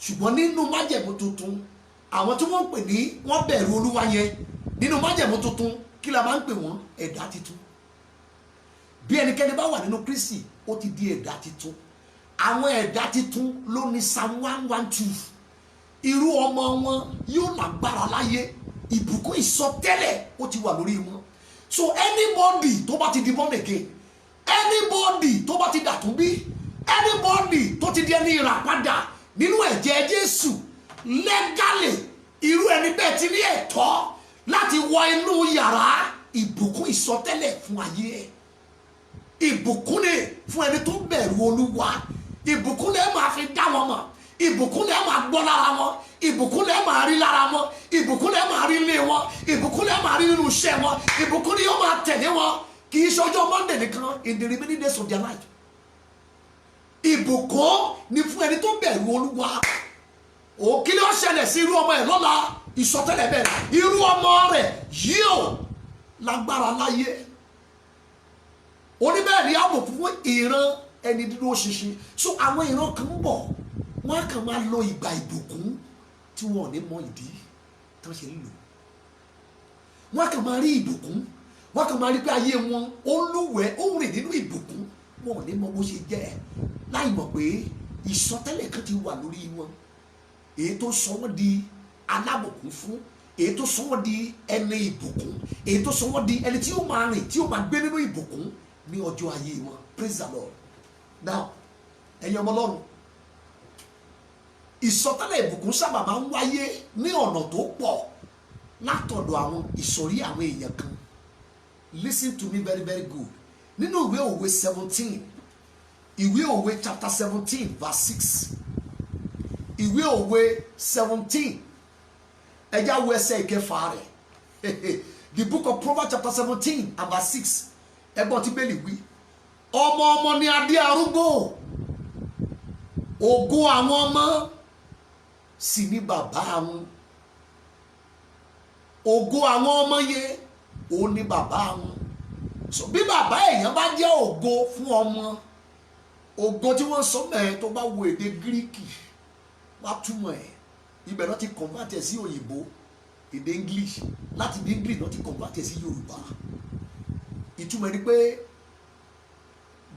ṣùgbọ́n nínú májẹ̀mú tuntun àwọn tí wọ́n ń pè ní wọ́n bẹ̀rù Olúwa yẹn nínú májẹ̀mú tuntun kí la máa ń pè wọ́n ẹ̀dá titun bí ẹnikẹ́ni bá wà nínú Kristi ó ti di ẹ̀dá titun àwọn ẹ̀dá titun ló ní Psalm 112 irú ọmọ wọn yóò lágbára láyé ìbùkún ìsọtẹ́lẹ̀ ó ti wà lórí wọn so anybody tó bá ti di born again anybody tó bá ti dàtún bí anybody tó ti di ẹni ìràpadà nínú ẹ̀jẹ̀ Jésù legally irú ẹni bẹ́ẹ̀ ti ní ẹ̀tọ́ láti wọ inú yàrá ìbùkún ìsọtẹ́lẹ̀ fún ayé ẹ̀ ìbùkún ni fún ẹni tó bẹ̀rù Olúwa. Ìbùkún lẹ máa fi dá wọn mọ̀, ìbùkún lẹ máa gbọ́ lára wọn, ìbùkún lẹ máa rí lára wọn, ìbùkún lẹ máa rí ilé wọn, ìbùkún lẹ máa rí nínú iṣẹ́ wọn, ìbùkún ni yóò máa tẹ̀lé wọn. Kì í ṣe ọjọ́ Monday nìkan, in the remaining days of their life. Ìbùkún ni fún ẹni tó bẹ̀rù Olúwa. Kí ló ṣẹlẹ̀ sí irú ọmọ ẹ̀ lọ́la? Ìsọtẹ́lẹ̀ bẹ́ẹ̀, irú ọmọ rẹ̀ yóò lágbára láyé. Oníbẹ̀rẹ̀ ni ààbò fún ìran ẹni dúró ṣinṣin. So àwọn ìran kan ń bọ̀, wọ́n á kàn máa lo ìgbà ìbùkún tí wọ́n ò ní mọ ìdí tí wọ́n ṣe ń lò. Wọ́n á kàn máa rí ìbùkún, wọ́n á kàn máa rí pé ayé wọn ó ń lúwẹ̀ẹ́, ó ń rìn nínú ìbùkún, wọn ò ní mọ bó ṣe jẹ́, láì mọ̀ pé ìsọtẹ́lẹ̀ kan ti wà lórí wọn, èyí tó sọ wọ́n di alábùkún fún, èyí tó sọ wọ́n di ẹni ìbùkún, èyí tó sọ wọ́n di ẹni tí ó máa rìn, tí ó máa gbé nínú ìbùkún ní ọjọ́ ayé wọn. Praise the Lord. Now ẹ̀yin ọmọ Ọlọ́run, ìsọtẹ́lẹ̀ ìbùkún sábà máa ń wáyé ní ọ̀nà tó pọ̀ látọ̀dọ̀ àwọn ìsọ̀rí àwọn èèyàn kan. Listen to me very very good. Nínú ìwé òwe 17, ìwé òwe chapter 17 verse 6, ìwé òwe 17 ẹja wo ẹsẹ̀ ìkẹfà rẹ̀. The book of Proverbs chapter 17 and verse 6, ẹgbọ́n tí bẹ́ẹ̀lì wí. Ọmọ ọmọ ni adé arúgbó, ògo àwọn ọmọ sì ni bàbá wọn. Ògo àwọn ọmọ yẹn òun ni bàbá wọn. So bí bàbá èèyàn bá jẹ́ ògo fún ọmọ, ògo tí wọ́n sọ mẹ́ẹ̀ tó bá wo èdè Gíríkì wá túmọ̀ ẹ̀, ibẹ̀ náà ti convert ẹ̀ sí òyìnbó, èdè English, láti bí English náà ti convert ẹ̀ sí Yorùbá. Ìtumọ̀ ẹni pé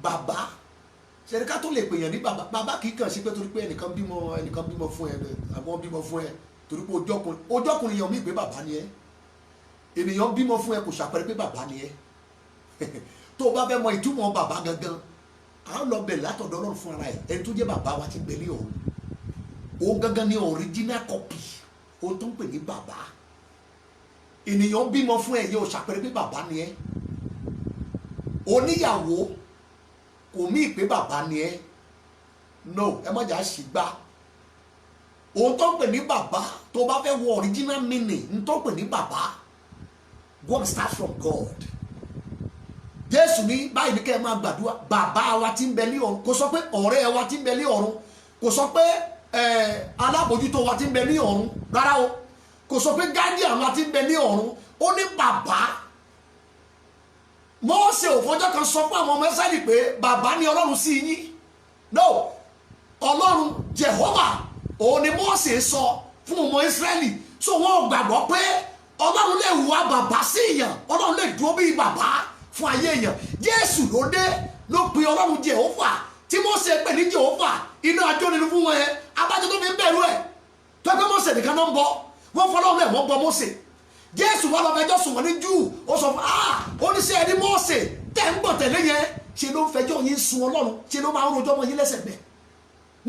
bàbá, ṣẹ̀rí ká tó lè pèèyàn ní bàbá. Bàbá kì í kàn sí pé torí pé ẹnìkan bímọ fún ẹ, àwọn bímọ fún ẹ torí pé ojókùnrin yẹn mí pé bàbá ni ẹ. Ènìyàn bímọ fún ẹ kò ṣàpẹẹrẹ pé bàbá ni ẹ. Tó o bá fẹ́ mọ ìtumọ̀ bàbá gangan, à ń lọ bẹ̀ látọ̀dọ̀ Ọlọ́run fún ara ẹ̀, ẹni tó jẹ́ bàbá wa ti bẹ̀ ní ọ̀run. Òun gangan ni original copy ohun tó ń pè ní bàbá. Ènìyàn bímọ fún ẹ yẹ ò ṣàpẹẹrẹ pé bàbá ni ẹ. Oníyàwó kò mí pé bàbá ni ẹ. No, ẹ má jà sí gbá. Ohun tó ń pè ní bàbá, tó bá fẹ́ wọ original meaning ń tó ń pè ní bàbá, go and start from God. Jésù ní báyìí ní kẹ́ ẹ máa gbàdúrà, bàbá wa tí ń bẹ ní ọ̀run. Kò sọ pé ọ̀rẹ́ wa tí ń bẹ ní ọ̀run, kò sọ pé alábòjútó wa tí ń bẹ ní ọ̀run, rárá o. Kò sọ pé guardian wa tí ń bẹ ní ọ̀run, ó ní bàbá. Mósè ò fọjọ́ kan sọ fún àwọn ọmọ Ísírẹ́lì pé bàbá ni Ọlọ́run sí yín. No, Ọlọ́run Jehovah òun ni Mósè sọ fún ọmọ Ísírẹ́lì. So wọ́n gbàgbọ́ pé Ọlọ́run lè wá bàbá sí èèyàn, Ọlọ́run lè dúró bí bàbá fún ayé èèyàn. Jésù ló dé ló pe Ọlọ́run Jehovah, tí Mósè pè ní Jehovah, iná ajó nínú fún wọn yẹn, abájọ tó fi ń bẹ̀rù ẹ̀. Tó pé Mósè nìkan náà ń bọ, wọ́n fọlọ́run ẹ̀ wọ́n bọ Mósè. Jésù wà lọ fẹjọ́ sùn wọn ní Júù, ó sọ fún oníṣẹ́ ẹni Mósè tẹ̀ ń gbọ̀ tẹ̀lé yẹn, ṣe ló ń fẹjọ́ yín sun Ọlọ́run, ṣe ló máa ń rojọ́ mọ́ yín lẹ́sẹ̀ bẹ́ẹ̀.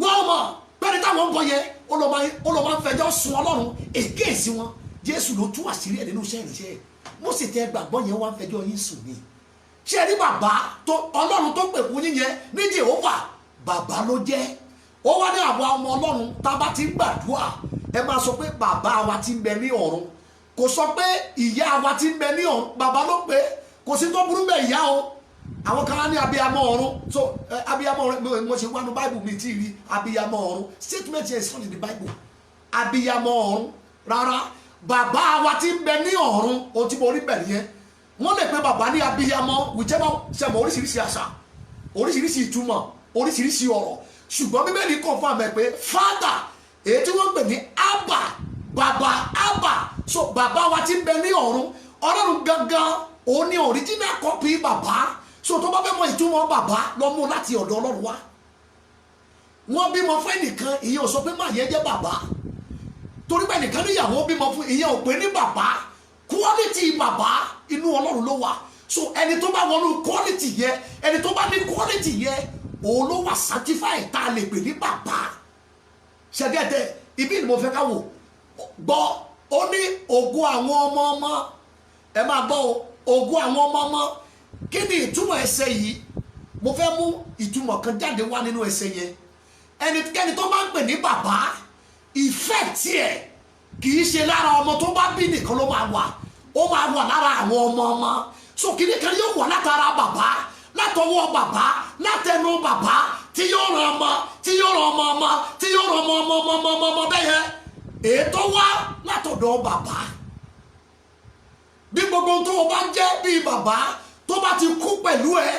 Wọ́n mọ̀ pẹ́ni táwọn ń bọ yẹn ó lọ máa ń fẹjọ́ sun Ọlọ́run èké sí wọn. Jésù ló tú àṣírí ẹ̀ nínú iṣẹ́ ìrìnsẹ́. Mósè tẹ gbàgbọ́ yẹn wá ń fẹjọ́ yín sùn ni. Ṣé ẹni bàbá tó Ọlọ́run tó pè fún yín yẹn ní Jèhófà, bàbá ló jẹ́. Ó wá ní àwọn ọmọ Ọlọ́run tá a bá ti ń gbàdúrà, ẹ máa sọ pé bàbá wa ti ń bẹ ní ọ̀run. Kò sọ pé ìyá wa ti ń bẹ ní ọ̀run, bàbá ló pé. Kò sí tó burú bẹ́ẹ̀ ìyá o. Àwọn kan á ní abiyamọ ọ̀run. So abiyamọ ọ̀run, mo ṣe wá ní Bible mi tí ì rí abiyamọ ọ̀run. Statement here is found in the Bible. Abiyamọ ọ̀run rárá. Bàbá wa ti ń bẹ ní ọ̀run, ohun tí mo rí bẹ̀ nìyẹn. Wọ́n lè pe bàbá ní abiyamọ, whichever ṣẹ̀mọ̀ oríṣiríṣi àṣà, oríṣiríṣi ìtumọ̀, oríṣiríṣi ọ̀rọ̀. Ṣùgbọ́n Bíbélì confirm ẹ̀ pé father, èyí tí wọ́n pè ní Abba, bàbá Abba. So bàbá wa ti ń bẹ ní ọ̀run, Ọlọ́run gangan òun ni original copy bàbá. So tó bá fẹ́ mọ ìtumọ̀ bàbá, lọ mú láti ọ̀dọ̀ Ọlọ́run wá. Wọ́n bímọ fún ẹnìkan, ìyẹn ò sọ pé máa yẹ jẹ́ bàbá. Torí pé ẹnìkan níyàwó bímọ fún, ìyẹn ò pè ní bàbá. Quality bàbá inú Ọlọ́run ló wà. So ẹni tó bá wọnú quality yẹn, ẹni tó bá ní quality yẹn, òun ló wà certified tá a lè pè ní bàbá. Ṣẹ́gẹ́tẹ̀ ibi ni mo fẹ́ ká wò. Gbọ́, ó ní ògo àwọn ọmọ ọmọ. Ẹ máa gbọ́ o, ògo àwọn ọmọ ọmọ. Kí ni ìtumọ̀ ẹsẹ̀ yìí? mo fẹ́ mú ìtumọ̀ kan jáde wá nínú ẹsẹ̀ yẹn ẹnikẹ́ni tó máa ń pè ní bàbá ìfẹ́ tiẹ̀ kì í ṣe lára ọmọ tó bá bí nìkan ló máa wà ó máa wà lára àwọn ọmọ so kíni kan yóò wà látara bàbá látọwọ́ bàbá látẹnu bàbá tí yóò ràn ọmọ tí yóò ràn ọmọ tí yóò ràn ọmọ bẹ́ẹ̀ yẹn ètò wá látọ̀dọ̀ bàbá bí gbogbo tó o bá jẹ́ bíi bàbá tó bá ti kú pẹ̀lú ẹ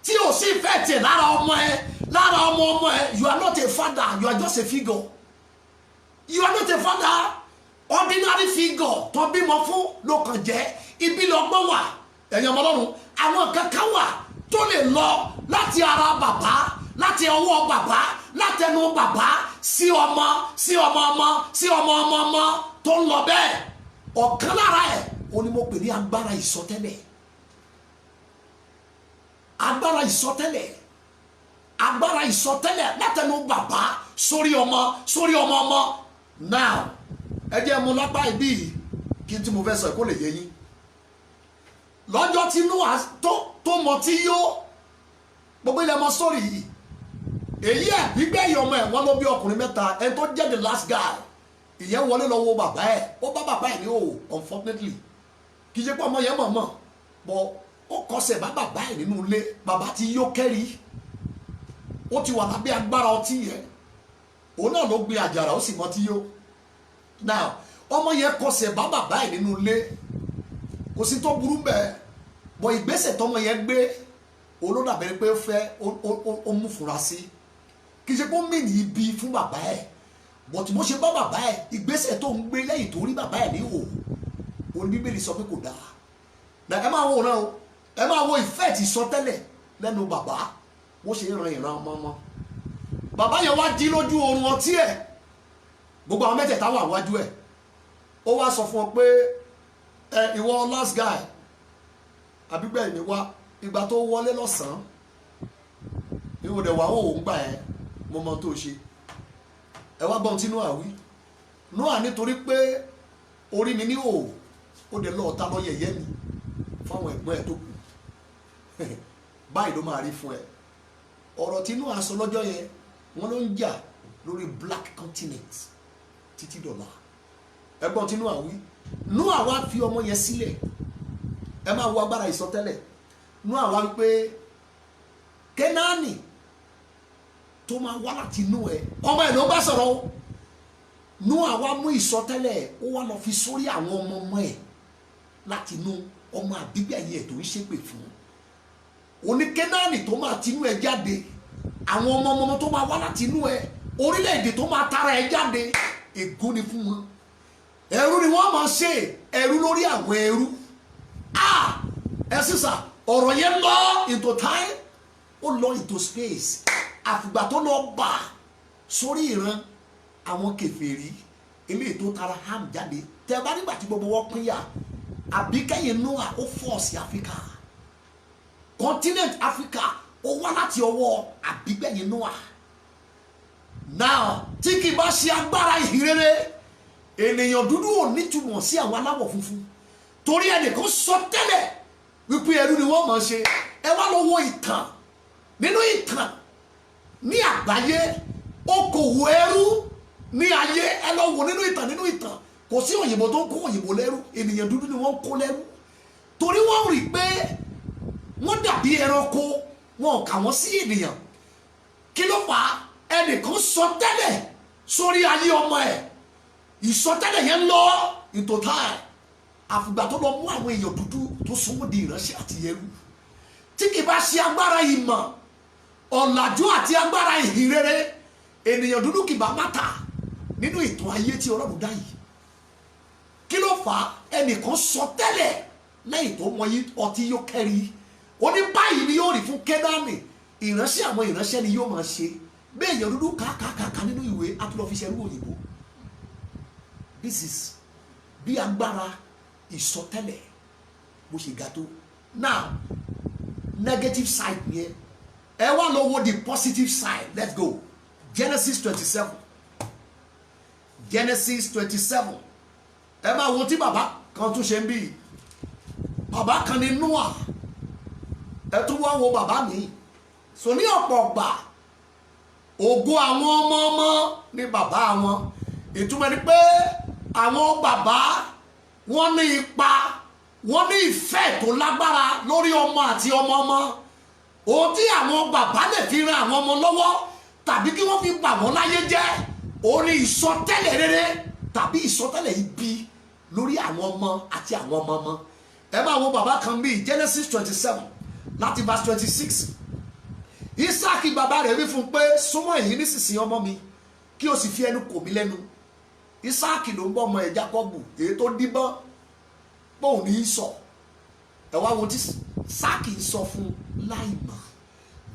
tí o sì fẹ́ tiẹ̀ lára ọmọ ẹ lára ọmọ ẹ you are not a father you are just a figure you are not a father ordinary figure tó bímọ fún ló kàn jẹ́ ibi lọ́gbọ́n wà ẹ̀yin ọmọ Ọlọ́run àwọn kankan wà tó lè lọ láti ara bàbá láti ọwọ́ bàbá látẹnu bàbá sí ọmọ sí ọmọ tó ń lọ bẹ́ẹ̀ ọ̀kan lára ẹ̀ ó ní mo pè ní agbára ìsọtẹ́lẹ̀ agbára ìsọtẹ́lẹ̀ látẹnu bàbá sórí ọmọ now ẹ jẹ́ mu lápá ìbí kí n tí mo fẹ́ sọ kó lè yé yín lọ́jọ́ tí Nóà tó mọ tí yó gbogbo ilẹ̀ mọ sórí yìí èyí ẹ̀ gbígbẹ́ ọmọ ẹ̀ wọ́n ló bí ọkùnrin mẹ́ta ẹni tó jẹ́ the last guy ìyẹn wọlé lọ wo bàbá ẹ̀ ó bá bàbá ẹ̀ ní o unfortunately kì í ṣe pé ọmọ yẹn mọ̀ bọ́ ó kọsẹ̀ bá bàbá ẹ̀ nínú ilé bàbá ti yó kẹ́rì ó ti wà lábẹ́ agbára ọtí yẹn òun náà ló gbé àjàrà ó sì mọ tí yó now ọmọ yẹn kọsẹ̀ bá bàbá ẹ̀ nínú ilé kò sí tó burú bẹ́ẹ̀ bọ́ ìgbésẹ̀ tọmọ yẹn gbé olódàbẹ̀rẹ̀ pé ó fẹ́ ó mú fura sí kì í ṣe pé ó mì ní ibi fún bàbá ẹ̀ bọ̀tí bó ṣe bá bàbá ẹ̀ ìgbésẹ̀ tó ń gbé lẹ́yìn tó rí bàbá ẹ̀ ní òwò òní Bíbélì sọ pé kò dáa na ẹ máa wo náà ẹ máa wo ìfẹ́ ti sọ tẹ́lẹ̀ lẹ́nu bàbá wọ́n ṣe ran ìran ọmọ bàbá yẹn wá jí lójú oorun ọtí ẹ̀ gbogbo àwọn mẹ́tẹ̀ẹ̀ta wà wájú ẹ̀ ó wá sọ fún ọ pé ìwọ last guy àbígbẹ́ mi wá ìgbà tó wọlé lọ́sàn-án ìwòdẹ̀ wà ó ń gbà ẹ́ mo mọ tó ṣe ẹ wá gbọ́n tí Nóà wí Nóà nítorí pé orí mi ní òò ó dẹ̀ lọ́ọ̀ta lọ yẹ̀yẹ́ mi fáwọn ẹ̀gbọ́n ẹ̀ tó kù báyìí ló máa rí fún ẹ ọ̀rọ̀ tí Nóà sọ lọ́jọ́ yẹn wọ́n ló ń jà lórí black continent títí dọ̀la ẹ̀gbọ́n tí Nóà wí Nóà wá fi ọmọ yẹn sílẹ̀ ẹ máa wo agbára ìsọtẹ́lẹ̀ Nóà wá wípé Kénáánì tó máa wá láti inú ẹ ọmọ ẹ ló bá sọ̀rọ̀ o Nóà wá mú ìsọtẹ́lẹ̀ ó wá lọ fi sórí àwọn ọmọ ẹ láti inú ọmọ àbígbẹ̀yìn ẹ̀ tó ń ṣépè fún oní Kénáánì tó máa tinú ẹ jáde àwọn ọmọ tó máa wá láti inú ẹ orílẹ̀-èdè tó máa tara ẹ jáde ègún ni fún wọn ẹrú ni wọ́n máa ṣe ẹrú lórí àwọn ẹrú ẹ sísà ọ̀rọ̀ yẹn lọ into time ó lọ into space àfìgbà tó lọ bà sórí ìran àwọn kèfèrí eléyìí tó tara Ham jáde tẹ bá nígbà tí gbogbo wọn pínyà àbíkẹ́yìn Nóà ó fọ́ọ̀sì Áfíríkà continent Áfíríkà ó wá láti ọwọ́ àbíkẹ́yìn Nóà now tí kì bá ṣe agbára ìhìnrere ènìyàn dúdú ò nítumọ̀ sí àwọn aláwọ̀ funfun torí ẹnìkan sọ tẹ́lẹ̀ wípé ẹrú ni wọ́n máa ṣe ẹ wá lọ wo ìtàn nínú ìtàn ní àgbáyé okòwò ẹrú ní ayé ẹ lọ wo nínú ìtàn kò sí òyìnbó tó ń kó òyìnbó lẹ́rú ènìyàn dúdú ni wọ́n ń kó lẹ́rú torí wọ́n rí pé wọ́n dàbí ẹranko wọn ò kà wọ́n sí ènìyàn kí ló fà á ẹnìkan sọ tẹ́lẹ̀ sórí ayé ọmọ ẹ̀ ìsọtẹ́lẹ̀ yẹn lọ ìtòtá ẹ̀ àfìgbà tó lọ mú àwọn èèyàn dúdú tó súnmọ́ di ìránṣẹ́ àti ẹrú tí kì bá ṣe agbára ìmọ̀ ọ̀làjú àti agbára ìhìnrere ènìyàn dúdú kì bá má ta nínú ìtàn ayé tí Ọlọ́run dá yìí kí ló fà á ẹnìkan sọ tẹ́lẹ̀ lẹ́yìn tó mọyì ọtí yóò kẹ́rì ó ní báyìí ni yóò rí fún Kénáánì ìránṣẹ́ àwọn ìránṣẹ́ ni yóò máa ṣe bẹ́ẹ̀ èèyàn dúdú kàkàkàkà nínú ìwé atúlọ́fiṣẹ́rú òyìnbó this is bí agbára ìsọtẹ́lẹ̀ bó ṣe ga tó now negative side yẹn ẹ wá lọ wo the positive side let's go Genesis 27 ẹ máa wo tí bàbá kan tún ṣe ń bí bàbá kan ní Nóà ẹ tún wá wo bàbá mi so ní ọ̀pọ̀ ọgbà ògo àwọn ọmọ ọmọ ní bàbá wọn. Ìtumọ̀ ni pé àwọn bàbá wọ́n ní ipa, wọ́n ní ìfẹ́ tó lágbára lórí ọmọ àti ọmọ ọmọ. Ohun tí àwọn bàbá lè fi ran àwọn ọmọ lọ́wọ́ tàbí kí wọ́n fi bà wọ́n láyé jẹ́, ó ní ìsọtẹ́lẹ̀ rere tàbí ìsọtẹ́lẹ̀ ibi lórí àwọn ọmọ àti àwọn ọmọ ọmọ. Ẹ máa wo bàbá kan bíi Genesis 27 láti verse 26. Ísáàkì bàbá rẹ̀ wí fún pé súnmọ́ èyí nísinsìnyí ọmọ mi kí o sì fi ẹnu kò mí lẹ́nu. Ísáàkì ló ń bọ́ ọmọ ẹ̀ Jákọ́bù èyí tó díbọ́n bóun ní í sọ. Ẹ wá wo tí Ísáàkì sọ fún láìmọ̀.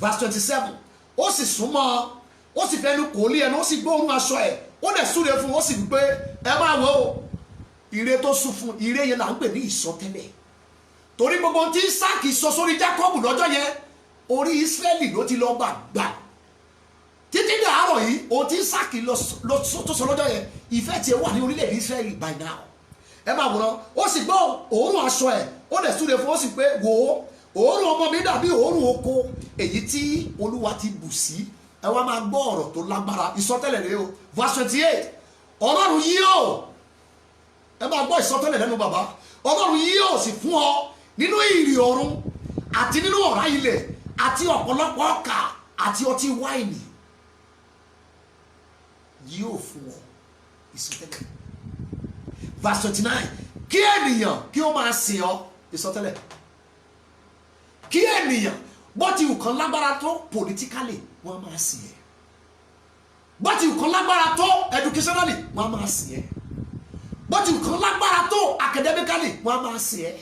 Verse 27, ó sì súnmọ́, ó sì fẹnu kò lé ẹnu, ó sì gbóòórùn aṣọ ẹ̀, ó dẹ̀ súre fún, ó sì wí pé ẹ máa wò ó, ire tó sún fún, ire yẹn là ń pè ní ìsọtẹ́lẹ̀. Torí gbogbo tí Ísáàkì sọ sórí Jákọ́bù lọ́jọ́ yẹn, orí Ísírẹ́lì ló ti lọ gbà. Títí dàárọ̀ yìí ohun tí Ísáàkì tó sọ lọ́jọ́ yẹn, ìfẹ́ tiẹ̀ wà ní orílẹ̀-èdè Ísírẹ́lì by now. Ẹ máa wòran, ó sì gbọ́ òórùn aṣọ ẹ̀, ó dẹ̀ súre fún, ó sì pé wò ó, òórùn ọmọ mi dàbí òórùn oko èyí tí Olúwa ti bù sí. Ẹ wá máa gbọ́ ọ̀rọ̀ tó lágbára, ìsọtẹ́lẹ̀ rẹ o. Verse 28, Ọlọ́run yóò, ẹ máa gbọ́ ìsọtẹ́lẹ̀ lẹ́nu bàbá, Ọlọ́run yóò sì fún ọ nínú ìrì ọ̀run àti nínú ọ̀rá ilẹ̀ àti ọ̀pọ̀lọpọ̀ ọkà àti ọtí wáìnì. Yóò fún ọ ìsọtẹ́lẹ̀. Verse 29, kí ènìyàn kí ó máa sìn ọ, ìsọtẹ́lẹ̀. Kí ènìyàn bó ti nǹkan lágbára tó politically wọ́n máa sìn ẹ́, bó ti nǹkan lágbára tó educationally wọ́n máa sìn ẹ́, bó ti nǹkan lágbára tó academically wọ́n máa sìn ẹ́,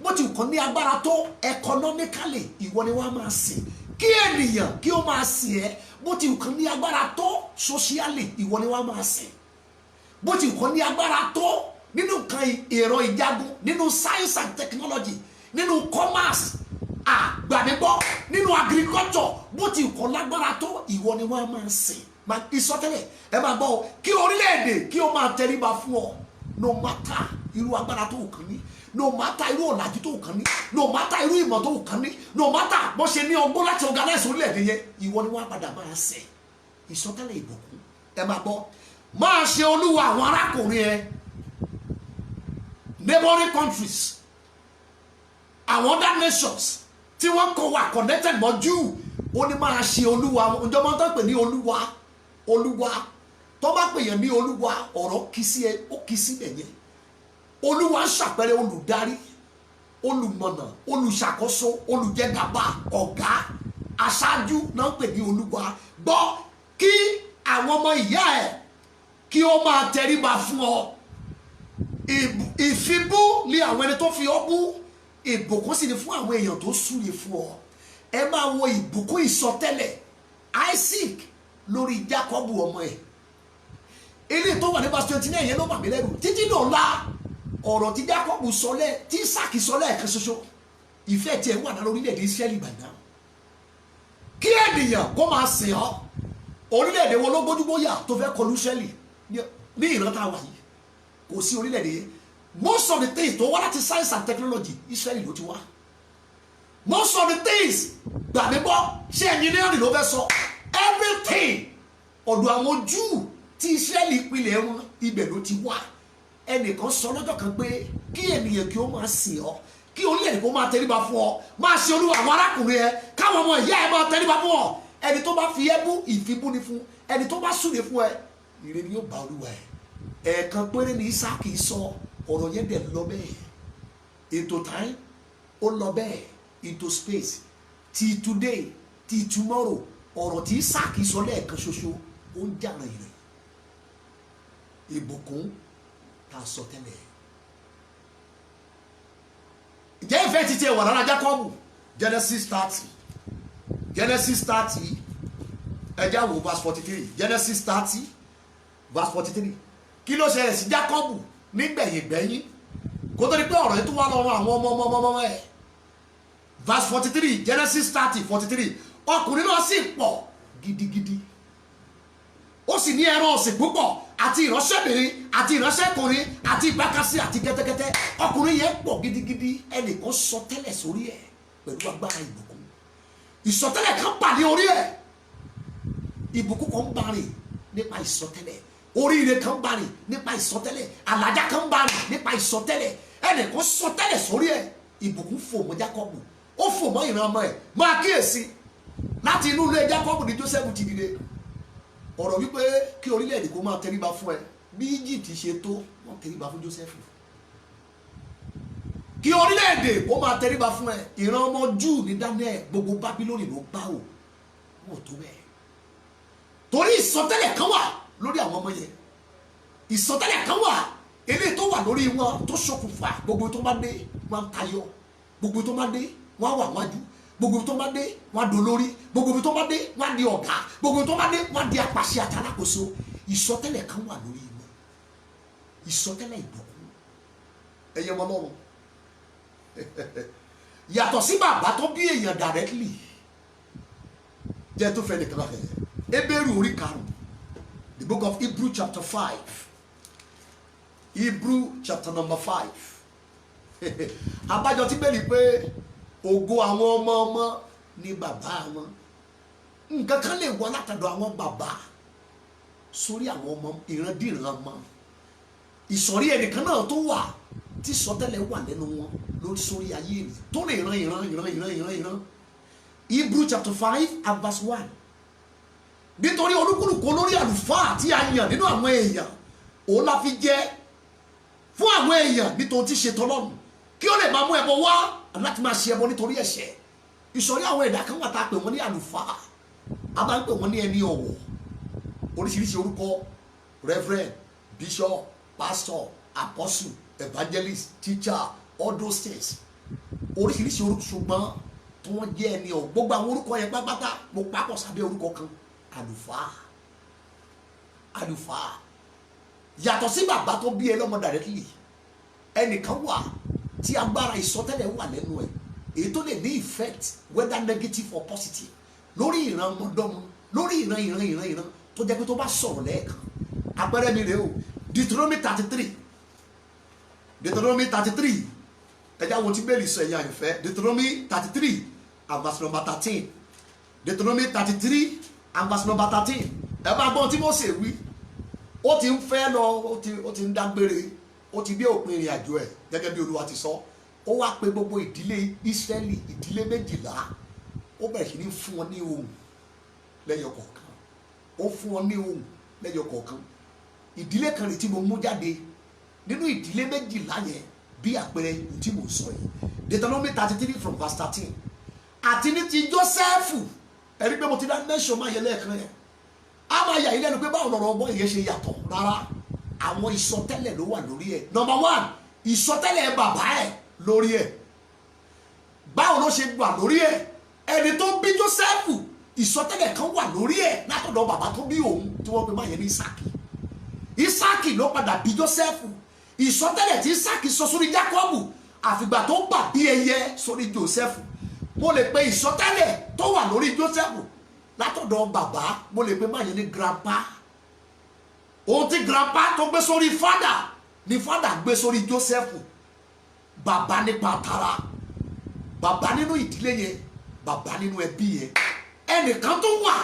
bó ti nǹkan ní agbára tó economically ìwọ ni wọ́n máa sìn. Kí ènìyàn kí ó máa sìn ẹ́, bó ti nǹkan ní agbára tó socially ìwọ ni wọ́n máa sìn, bó ti nǹkan ní agbára tó nínú nǹkan ẹ̀rọ ìjagun, nínú science and technology, nínú commerce, àgbàdébọ́, nínú agriculture, bó ti nǹkan lágbára tó ìwọ ni wọ́n máa sìn. Ìsọtẹ́lẹ̀ ẹ máa gbọ́, kí orílẹ̀-èdè kí ó máa tẹríba fún ọ, no matter irú agbára tó kàn ní, no matter irú ọ̀làjú tó kàn ní, no matter irú ìmọ̀ tó kàn ní, no matter bó ṣe ní ọgbọ́n láti organize orílẹ̀-èdè yẹn, ìwọ ni wọ́n padà máa sìn. Ìsọtẹ́lẹ̀ ìbùkún ẹ máa gbọ́, máa ṣe olúwa àwọn arákùnrin ẹ, neighboring countries, àwọn other nations tí wọ́n kọ wà connected mọ́ Jù, ó ní máa ṣe olúwa. Ǹjọ́ máa ń tán pè ní olúwa, olúwa tó bá pè yẹn ní olúwa, ọ̀rọ̀ kì í sí ẹ, ó kì í sí ẹ̀ yẹn. Olúwa ń ṣàpẹẹrẹ olùdarí, olùmọ̀nà, olùṣàkóso, olùjẹgàba, ọ̀gá, aṣáájú náà ń pè ní olúwa. Gbọ́, kí àwọn ọmọ ìyá ẹ̀ kí ó máa tẹríba fún ọ. Ìfibú lé àwọn ẹni tó fi ọ́ bú, ìbùkún sì ni fún àwọn èèyàn tó súre fún ọ. Ẹ máa wo ìbùkún ìsọtẹ́lẹ̀ Isaac lórí Jákọ́bù ọmọ ẹ̀. Ilé tó wà ní verse 29 yẹn ló bà mí lẹ́rù títí dọ̀la. Ọ̀rọ̀ tí Jákọ́bù sọ tí Isaac sọ lẹ́ẹ̀kan ṣoṣo, ìfẹ́ tiẹ̀ wà lára orílẹ̀-èdè Ísírẹ́lì bàjá. Kí ènìyàn kó máa sìn ọ́, orílẹ̀-èdè wo ló gbójúgbóyà tó fẹ́ kọlu Ísírẹ́lì ní ìran tá a wà yìí? Kò sí orílẹ̀-èdè yẹn. Most of the things tó wá láti science and technology Ísírẹ́lì ló ti wá. Most of the things gbàgbébọ́ ṣé engineering ló fẹ́ sọ, everything ọ̀dọ̀ àwọn Júù tí Ísírẹ́lì ìpìlẹ̀ wọn ibẹ̀ ló ti wá. Ẹnìkan sọ lọ́jọ́ kan pé kí ènìyàn kí ó máa sìn ọ́, kí orílẹ̀-èdè kó máa tẹríba fún ọ, máa ṣe olúwa àwọn arákùnrin ẹ, káwọn ọmọ ìyá ẹ máa tẹríba fún ọ. Ẹni tó bá fi ẹ́ bú, ìfibú ni fún. Ẹni tó bá súre fún ẹ, ire ni yóò bá olúwa ẹ. Ẹ̀ẹ̀kan péré ni Ísáàkì sọ, ọ̀rọ̀ yẹn dẹ̀ lọ bẹ́ẹ̀, into time ó lọ bẹ́ẹ̀, into space, till today, till tomorrow. Ọ̀rọ̀ tí Ísáàkì sọ lẹ́ẹ̀kan ṣoṣo ó ń jà rìn rìn. Ìbùkún ta sọ tẹ́lẹ̀. Ìjẹ́ ìfẹ́ ti tiẹ̀ wà lára Jákọ́bù. Genesis 30, Genesis 30 ẹja wo verse 43, Genesis 30 verse 43. Kí ló ṣẹlẹ̀ sí Jákọ́bù nígbẹ̀yìngbẹ̀yìn kó tó di pé ọ̀rọ̀ yìí tó wá lọ́rùn àwọn ọmọ ẹ̀? Verse 43, Genesis 30, 43. Ọkùnrin náà sì pọ̀ gidigidi, ó sì ní ẹran ọ̀sìn púpọ̀ àti ìránṣẹ́bìnrin àti ìránṣẹ́kùnrin àti ìbákasí àti kẹ́tẹ́kẹ́tẹ́. Ọkùnrin yẹn pọ̀ gidigidi. Ẹnìkan sọ tẹ́lẹ̀ sórí ẹ̀ pẹ̀lú agbára ìbùkún. ìsọtẹ́lẹ̀ kan bà ní orí ẹ̀, ìbùkún kan bà rìn nípa ìsọtẹ́lẹ̀, oríire kan bà rìn nípa ìsọtẹ́lẹ̀, àlàjá kan bà rìn nípa ìsọtẹ́lẹ̀. Ẹnìkan sọtẹ́lẹ̀ sórí ẹ̀, ìbùkún fò mọ́ Jákọ́bù, ó fò mọ́ ìran ọmọ ẹ̀. Máa kíyèsí, láti inú ilé Jákọ́bù ní Jósẹ́fù ti dìde. Ọ̀rọ̀ wípé kí orílẹ̀-èdè kó máa tẹríba fún ẹ, bí Íjíbítì ṣe tó, wọ́n tẹríba fún Jósẹ́fù. Kí orílẹ̀-èdè kó máa tẹríba fún ẹ, ìran ọmọ Júù ní Daniel, gbogbo Bábílónì ló bá wò, wọ́n tó bẹ́ẹ̀. Torí ìsọtẹ́lẹ̀ kan wà lórí àwọn ọmọ yẹn, ìsọtẹ́lẹ̀ kan wà eléyìí tó wà lórí wọn tó ṣokùnfà gbogbo tó bá dé wọn tayọ, gbogbo tó bá dé wọn wà wájú, gbogbo tó bá dé wọn dolórí, gbogbo tó bá dé wọn di ọ̀gá, gbogbo tó bá dé wọn di apàṣẹ àtàlákòóso. Ìsọtẹ́lẹ̀ kan wà lórí wọn, ìsọtẹ́lẹ̀ ìbùkún. Ẹyẹ ọmọ Ọlọ́run yàtọ̀ sí bàbá tó bí èèyàn directly, jẹ́ tó fẹ́ nìkan láfẹ́. Hébérù orí 5, the book of Hebrew chapter 5, Hebrew chapter number 5. Abájọ tí bẹ́ẹ̀ pé ògo àwọn ọmọ ọmọ ni bàbá wọn. Nǹkan kan lè wọ látọ̀dọ̀ àwọn bàbá sórí àwọn ọmọ, ìrandíran ọmọ. Ìsọ̀rí ẹnìkan náà tó wà tí sọtẹ́lẹ̀ wà lẹ́nu wọn lórí sórí ayé rẹ̀ tó lè ìran. Hebrew chapter 5 and verse 1. Nítorí olúkúlùkù olórí àlùfáà tí a yàn nínú àwọn èèyàn, òun la fi jẹ́ fún àwọn èèyàn nítorí tí ṣe tọ́lọ́run, kí ó lè máa mú ẹbọ wá láti máa ṣe ẹbọ nítorí ẹ̀ṣẹ̀. Ìsọ̀rí àwọn ẹ̀dá kan wà tá a pè wọ́n ní àlùfáà, a máa ń pè wọ́n ní ẹni ọ̀wọ̀, oríṣiríṣi orúkọ: reverend, bishop, pastor, apostle, evangelist, teacher, all those things. Oríṣiríṣi orúkọ, ṣùgbọ́n tí wọ́n jẹ́ ẹni ọ̀wọ̀. Gbogbo àwọn orúkọ yẹn pátápátá mo papọ̀ sábẹ́ orúkọ kan: àlùfáà. Àlùfáà yàtọ̀ sí bàbá tó bí ẹ lọ́mọ directly, ẹnìkan wà tí agbára ìsọtẹ́lẹ̀ wà lẹ́nu ẹ̀, èyí tó lè ní effect whether negative or positive lórí ìran ọmọdọ́mọ, lórí ìran tó jẹ́ pé tó bá sọ̀rọ̀ lẹ́ẹ̀kan. Àpẹẹrẹ mi rèé o, Deuteronomy 33, ẹjá wo tí bẹ́ẹ̀lì sọ ẹ̀yà ìfẹ́. Deuteronomy 33 and verse number 13. Deuteronomy 33 and verse number 13. Ẹ bá gbọ́n tí Mósè wí, ó ti ń fẹ́ lọ, ó ti ń dágbére, ó ti dé òpin ìrìn àjò ẹ̀ gẹ́gẹ́ bí Olúwa ti sọ. Ó wá pè gbogbo ìdílé Ísírẹ́lì, ìdílé 12, ó bẹ̀rẹ̀ sí ní fún wọn ní ohùn lẹ́yọ kọ̀ọ̀kan, ó fún wọn ní ohùn lẹ́yọ kọ̀ọ̀kan. Ìdílé kan rèé tí mo mú jáde nínú ìdílé 12 yẹn bí àpẹẹrẹ tí mo sọ yìí. Deuteronomy 33 from verse 13. Àti ní ti Jósẹ́fù, ẹ̀rí pé mo ti dá mẹ́sàn-án máa yẹ lẹ́ẹ̀kan yẹn. A máa yà yín lẹ́nu pé báwo lọ̀rọ̀ ọgbọ́n ìyẹn ṣe yàtọ̀. Rárá, àwọn ìsọtẹ́lẹ̀ ló wà lórí ẹ̀. Number 1, ìsọtẹ́lẹ̀ bàbá ẹ̀ lórí ẹ̀. Báwo ló ṣe wà lórí ẹ̀? Ẹni tó bí Jósẹ́fù, ìsọtẹ́lẹ̀ kan wà lórí ẹ̀ látọ̀dọ̀ bàbá tó bí òun tí wọ́n pe máa yẹn ní Ísákì. Ísákì ló padà bí Jósẹ́fù. Ìsọtẹ́lẹ̀ tí Ísákì sọ sórí Jákọ́bù àfìgbà tó bà bí ẹyẹ sórí Jósẹ́fù. Mo lè pe ìsọtẹ́lẹ̀ tó wà lórí Jósẹ́fù látọ̀dọ̀ bàbá, mo lè pe máa yẹn ní grandpa. Ohun tí grandpa tó gbé sórí fada ni fada gbé sórí Jósẹ́fù. Bàbá nípa tara, bàbá nínú ìdílé yẹn, bàbá nínú ẹbí yẹn. Ẹnìkan tó wà,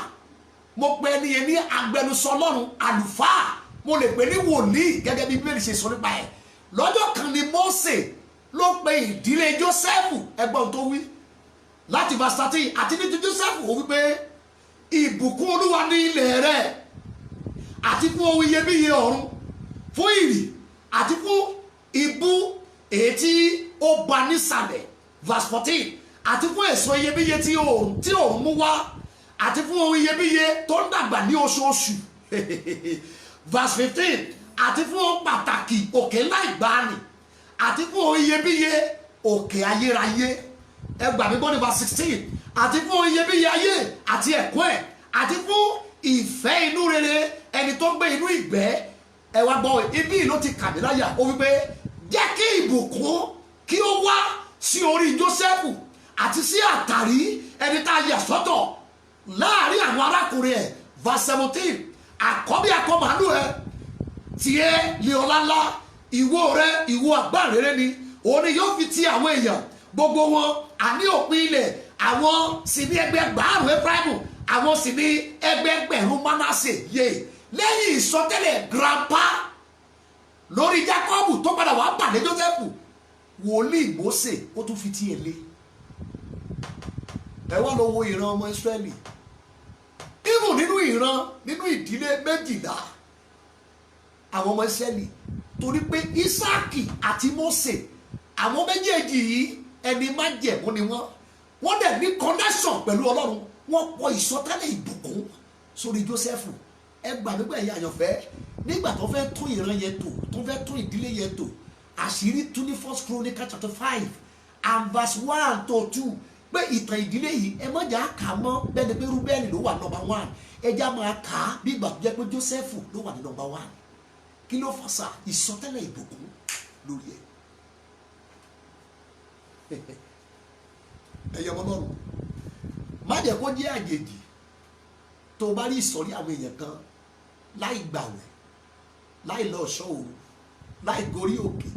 mo pe ẹni yẹn ní agbẹnusọ Ọlọ́run, àlùfáà, mo lè pe ní wòlíì gẹ́gẹ́ bí Bíbélì ṣe sọ nípa ẹ̀. Lọ́jọ́ kan ni Mósè ló pe ìdílé Jósẹ́fù, ẹgbọ́n tó wí láti verse 13. Àti ní ti Jósẹ́fù ó wí pé ìbùkún Olúwa ní ilẹ̀ rẹ̀, àti fún ohun iyebíye ọ̀run, fún ìrì àti fún ibú èyí tí ó bá nísàlẹ̀. Verse 14. Àti fún èso iyebíye tí òun mú wá, àti fún ohun iyebíye tó ń dàgbà ní oṣooṣù. Verse 15. Àti fún ohun pàtàkì òkè ńlá ìgbàanì, àti fún ohun iyebíye òkè ayérayé. Ẹ gbà mí gbọ́ ní verse 16. Àti fún ohun iyebíye ayé àti ẹ̀kọ́ ẹ̀, àti fún ìfẹ́ inú rere ẹni tó gbé inú ìgbẹ́. Ẹ wá gbọ́, ibi ló ti kà mí láyà. Ó wí pé jẹ́ kí ìbùkún kí ó wá sí orí Jósẹ́fù àti sí àtàrí ẹni tá a yà sọ́tọ̀ láàrin àwọn arákùnrin ẹ̀. Verse 17. Àkọ́bí akọ màálù ẹ tiẹ̀ lé ọlá ńlá, ìwo rẹ ìwo àgbáǹrere ni, òun ni yóò fi ti àwọn èèyàn gbogbo wọn àní òpin ilẹ̀ àwọn sì ní ẹgbẹgbàárùn Efraimu, àwọn sì ní ẹgbẹgbẹ̀rún Manasse. Yé lẹ́yìn ìsọtẹ́lẹ̀ grandpa lórí Jákọ́bù tó padà wá pàdé Jósẹ́fù, wòlíì Mósè ó tún fi tiẹ̀ lé. Ẹ wá lọ wo ìran ọmọ Ísírẹ́lì, even nínú ìran, nínú ìdílé 12 àwọn ọmọ Ísírẹ́lì, torí pé Ísáàkì àti Mósè àwọn méjèèjì yìí ẹni májẹ̀mú ni wọ́n dẹ̀ ní connection pẹ̀lú Ọlọ́run. Wọ́n pọ̀ ìsọtẹ́lẹ̀ ìbùkún sórí Jósẹ́fù. Ẹ gbà nígbà yẹn àyànfẹ́, nígbà tó fẹ́ tún ìran yẹn tò, tó fẹ́ tún ìdílé yẹn tò, àṣírí tún ní 1 Chronicle chapter 5 and verse 1 to 2 pé ìtàn ìdílé yìí ẹ má jà kà mọ́ bẹ́ẹ̀ ni pé Rúbẹ́nì ló wà number 1, ẹ já máa kà á bí ìgbà tó jẹ́ pé Jósẹ́fù ló wà ní number 1. Kí ló fà sá? Ìsọtẹ́lẹ̀ ìbùkún lórí ẹ̀. Ẹ̀yẹ ọmọ Ọlọ́run, má jẹ́ kó jẹ́ àjèjì tó bá rí ìsọ̀rí àwọn èèyàn kan láì gbàwẹ̀, láì lọ ṣọ́ òru, láì gorí òkè,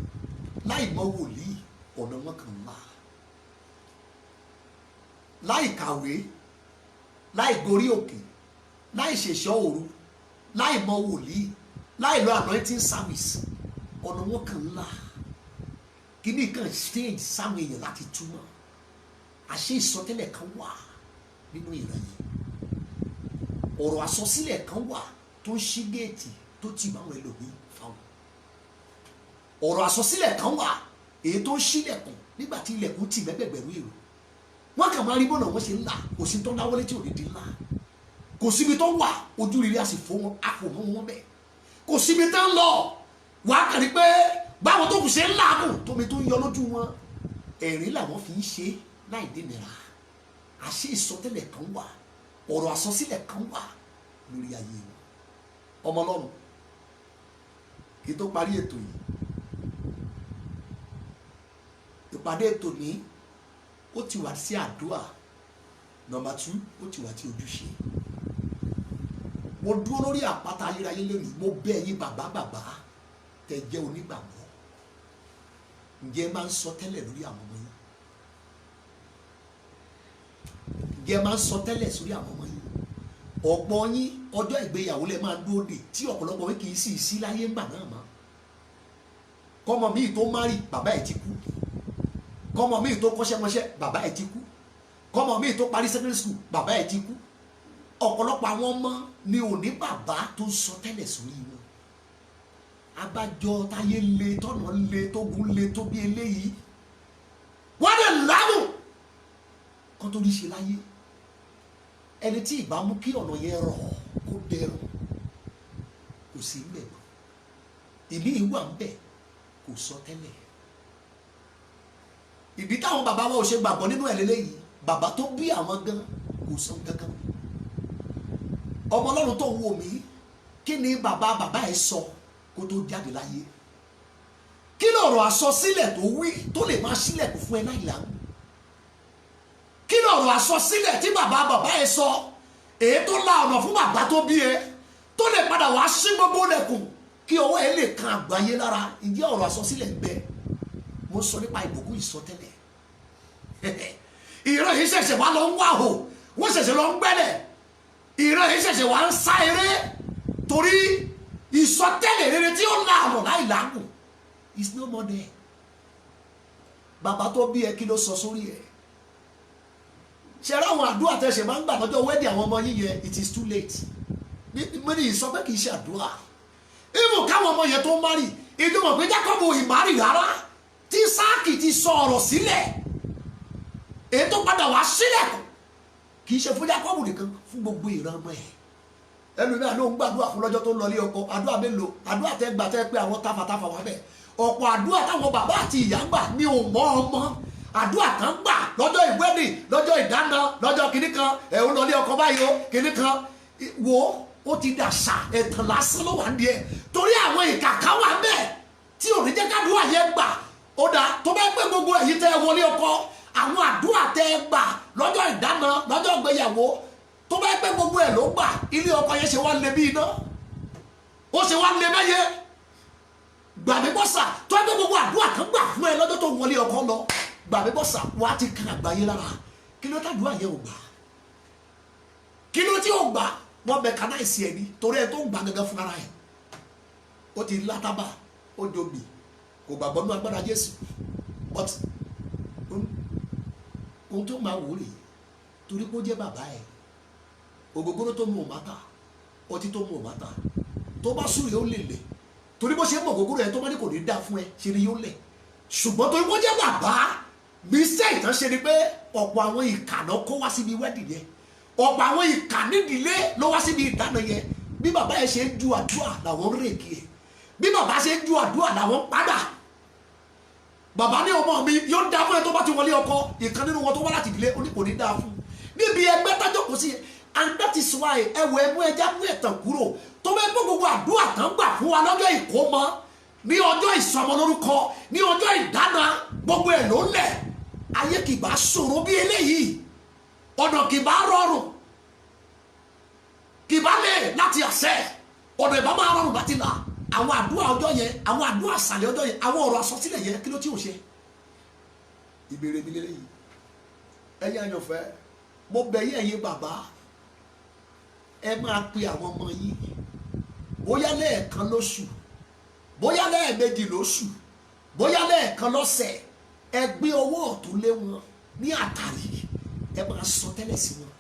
láì mọ wòlíì, ọ̀nà wọn kan là. Láì kàwé, láì gorí òkè, láì ṣèṣọ́ òru, láì mọ wòlíì, láì lọ anointing service, ọ̀nà wọn kan là. Kíní kan stage sáwọn èèyàn láti túmọ̀. Àṣé ìsọtẹ́lẹ̀ kan wà nínú ìran yìí, ọ̀rọ̀ àsọsílẹ̀ kan wà tó ń ṣí géètì tó tì máwọn ẹlòmíì fáwọn. Ọ̀rọ̀ àsọsílẹ̀ kan wà èyí tó ń ṣílẹ̀kùn nígbà tí ilẹ̀kùn tì mẹ́gbẹ̀gbẹ̀rún èrò. Wọ́n kàn máa rí bọ́nà wọ́n ṣe ń là, kò sí tó ń dáwọ́lé tí ò ní di ńlá. Kò síbi tó wà ojú rere a sì fò wọn, a fò mọ́ wọn bẹ́ẹ̀. Kò síbi tó ń lọ wàá kàn rí pé báwọn tó kù ṣe ń làágùn tómi tó ń yọ lójú wọn, ẹ̀rín làwọn fi ń ṣe láì dènìra. Àṣé ìsọtẹ́lẹ̀ kan wà, ọ̀rọ̀ àsọsílẹ̀ kan wà lórí ayé wọn. Ọmọ Ọlọ́run, kí tó parí ètò yìí, ìpàdé ètò ní ó ti wà sí àdúrà. Number 2, ó ti wà tí ojúṣe. Mo dúró lórí àpáta ayérayé lónìí, mo bẹ̀ yín bàbá tẹ́ jẹ́ onígbàgbọ́, ǹjẹ́ máa ń sọ tẹ́lẹ̀ lórí àwọn ọmọ yín? Ǹjẹ́ máa ń sọ tẹ́lẹ̀ sórí àwọn ọmọ yín? Ọ̀pọ̀ yín ọjọ́ ìgbéyàwó lẹ máa dúró dè tí ọ̀pọ̀lọpọ̀ yín kì í sì sí láyé ńgbà náà mọ́. Kọ́mọ míì tó márì bàbá ẹ̀ ti kú, kọ́mọ míì tó kọ́ṣẹ́mọṣẹ́ bàbá ẹ̀ ti kú, kọ́mọ míì tó parí secondary school bàbá ẹ̀ ti kú. Ọ̀pọ̀lọpọ̀ àwọn ọmọ ni ò ní bàbá tó ń sọ tẹ́lẹ̀ sórí wọn. Abájọ táyé le, tọ́nà le, tógun le tó bí eléyìí, wọ́n lè lánàá kan tó rí ṣe láyé. Ẹni tí ìbá mú kí ọ̀nà yẹn rọ̀ kó dẹrùn kò sí ń bẹ̀ mọ́. Ìmí ìwà ń bẹ̀ kò sọ tẹ́lẹ̀. Ìdí táwọn bàbá wa ò ṣe gbàgbọ́ nínú ẹ̀ lélẹ́yìí, bàbá tó bí àwọn gan kò sọ kankan. Ọmọ Ọlọ́run tó ń wò mí, kí ni bàbá ẹ̀ sọ kó tó jáde láyé? Kí lọ̀rọ̀ àsọsílẹ̀ tó wí tó lè máa ṣílẹ̀kùn fún ẹ láìláàmú? Kí lọ̀rọ̀ àsọsílẹ̀ tí bàbá ẹ sọ èyí tó la ọ̀nà fún bàbá tó bí ẹ tó lè padà wá sí gbogbo lẹ̀kùn kí ọwọ́ ẹ lè kan àgbáyé lára? Ǹjẹ́ ọ̀rọ̀ àsọsílẹ̀ ń bẹ? Mo sọ nípa ìbùkún ìsọtẹ́lẹ̀. Ìran yìí ṣẹ̀ṣẹ̀ wá lọ ń wá hò, wọ́n ṣẹ̀ṣẹ̀ lọ ń gbẹ́lẹ̀. Ìran yìí ṣẹ̀ṣẹ̀ wá ń sá eré torí ìsọtẹ́lẹ̀ rere tí ó la ọ̀nà láìláàgùn is no more there. Bàbá tó bí ẹ kí ló sọ sórí ẹ? Ṣé ráwọn àdúrà tẹ̀sẹ̀ máa ń gbà lọ́jọ́ wẹ́dì àwọn ọmọ yín yẹn, it is too late. Mo ní ìsọ pé kì í ṣe àdúrà. Even káwọn ọmọ yẹn tó ń márì, ìdúmọ̀ pé Jákọ́bù ìmárì rárá, tí Ísáàkì ti sọ ọ̀rọ̀ sílẹ̀, èyí tó padà wá sílẹ̀kùn kì í ṣe fún Jákọ́bù nìkan, fún gbogbo ìran ọmọ ẹ̀. Ẹlòmíràn ló ń gbàdúrà fún lọ́jọ́ tó ń lọ ilé ọkọ, àdúrà mélòó? Àdúrà tẹ́ gbà tẹ́ pé àwọn táfàtáfà wà bẹ́ẹ̀. Ọ̀pọ̀ àdúrà táwọn bàbá àti ìyá gbà ní òmọ́ ọmọ. Àdúrà kan gbà lọ́jọ́ ìwẹ́dì, lọ́jọ́ ìdáná, lọ́jọ́ kìnnì kan, ẹ̀hún lọ ilé ọkọ báyìí o, kìnnì kan. Wo ó ti dàṣà ẹ̀tàn lásán ló wà ń díẹ̀ torí àwọn ìkà kan wà bẹ́ẹ̀ tí ò ní jẹ́ kádùúrà yẹn gbà. Ó dà tó bá pẹ́ gbogbo èyí tẹ́ ẹ wọlé ọkọ, àwọn àdúrà tẹ́ ẹ gbà lọ́jọ́ ìdáná, lọ́jọ́ ìgbéyàwó, tó bá pẹ́ gbogbo ẹ̀ ló gbà, ilé ọkọ yẹn ṣe wá lé bí iná, ó ṣe wá lé mẹ́yẹ. Gbàgbé bọ́sà tó bá pẹ́ gbogbo àdúrà kan gbà fún ẹ lọ́jọ́ tó wọlé ọkọ lọ, gbàgbé bọ́sà wá ti kan àgbáyé lára. kí ló tàdúrà yẹn ò gbà, kí ló tí ò gbà, wọ́n mẹkanáìsì ẹ̀ ní torí ẹ tó ń gbà gẹ́gẹ́ fún ara ẹ̀, ó ti látàbà ó domi kò gbàgbọ́ nínú agbára Jésù. But ohun tó máa wò rè torí kó jẹ́ bàbá ẹ̀, ògógóró tó mú òmátà, ọtí tó mú òmátà, tó bá súre ó lè lẹ̀ torí bó ṣe mọ̀ ògógóró ẹ̀ tó bá ní kò ní dá fún ẹ ṣe ni yóò lẹ̀. Ṣùgbọ́n torí kó jẹ́ bàbá, mistake tán ṣe ni pé ọ̀pọ̀ àwọn ìkànnà kó wá síbi wedding yẹn, ọ̀pọ̀ àwọn ìkà nídìílé ló wá síbi ìdáná yẹn. Bí bàbá yẹn ṣe ń ju àdúrà làwọn ń rèékì ẹ̀, bí bàbá ṣe ń ju àdúrà làwọn ń padà. Bàbá ní ọmọ mi yóò dá fún ẹ tó bá ti wọlé ọkọ, ìkan nínú wọn tó wá láti ìdílé ó ní kò ní dá fún níbi ẹgbẹ́ tájọ́ kò sí. And that is why ẹwọ ẹmú ẹja mú ẹ̀tàn kúrò tó bẹ́ẹ̀ gbọ́ gbogbo àdúrà tán gbà fún wa lọ́jọ́ ìkómọ, ní ọjọ́ ìsọmọlórúkọ, ní ọjọ́ ìdáná, gbogbo ẹ̀ ló lẹ̀. Ayé kì bá ṣòro bí eléyìí, ọ̀nà kì bá rọrùn, kì bá lè láti àṣẹ, ọ̀nà ìbá máa rọrùn láti là. Àwọn àdúrà ọjọ́ yẹn, àwọn àdúrà àṣàlẹ̀ ọjọ́ yẹn, àwọn ọ̀rọ̀ àsọtílẹ̀ yẹn, kí ló tí ò ṣe? Ìbéèrè mi lélẹ́yìí. Ẹ̀yin àyànfẹ́, mo bẹ̀ yín ẹ̀yin bàbá, ẹ máa pe àwọn ọmọ yín bóyá lẹ́ẹ̀kan lóṣù, bóyá lẹ́ẹ̀mejì lóṣù, bóyá lẹ́ẹ̀kan lọ́sẹ̀. Ẹ gbé ọwọ́ ọ̀tún lé wọn ní àtàrí, ẹ máa sọ tẹ́lẹ̀ sí wọn.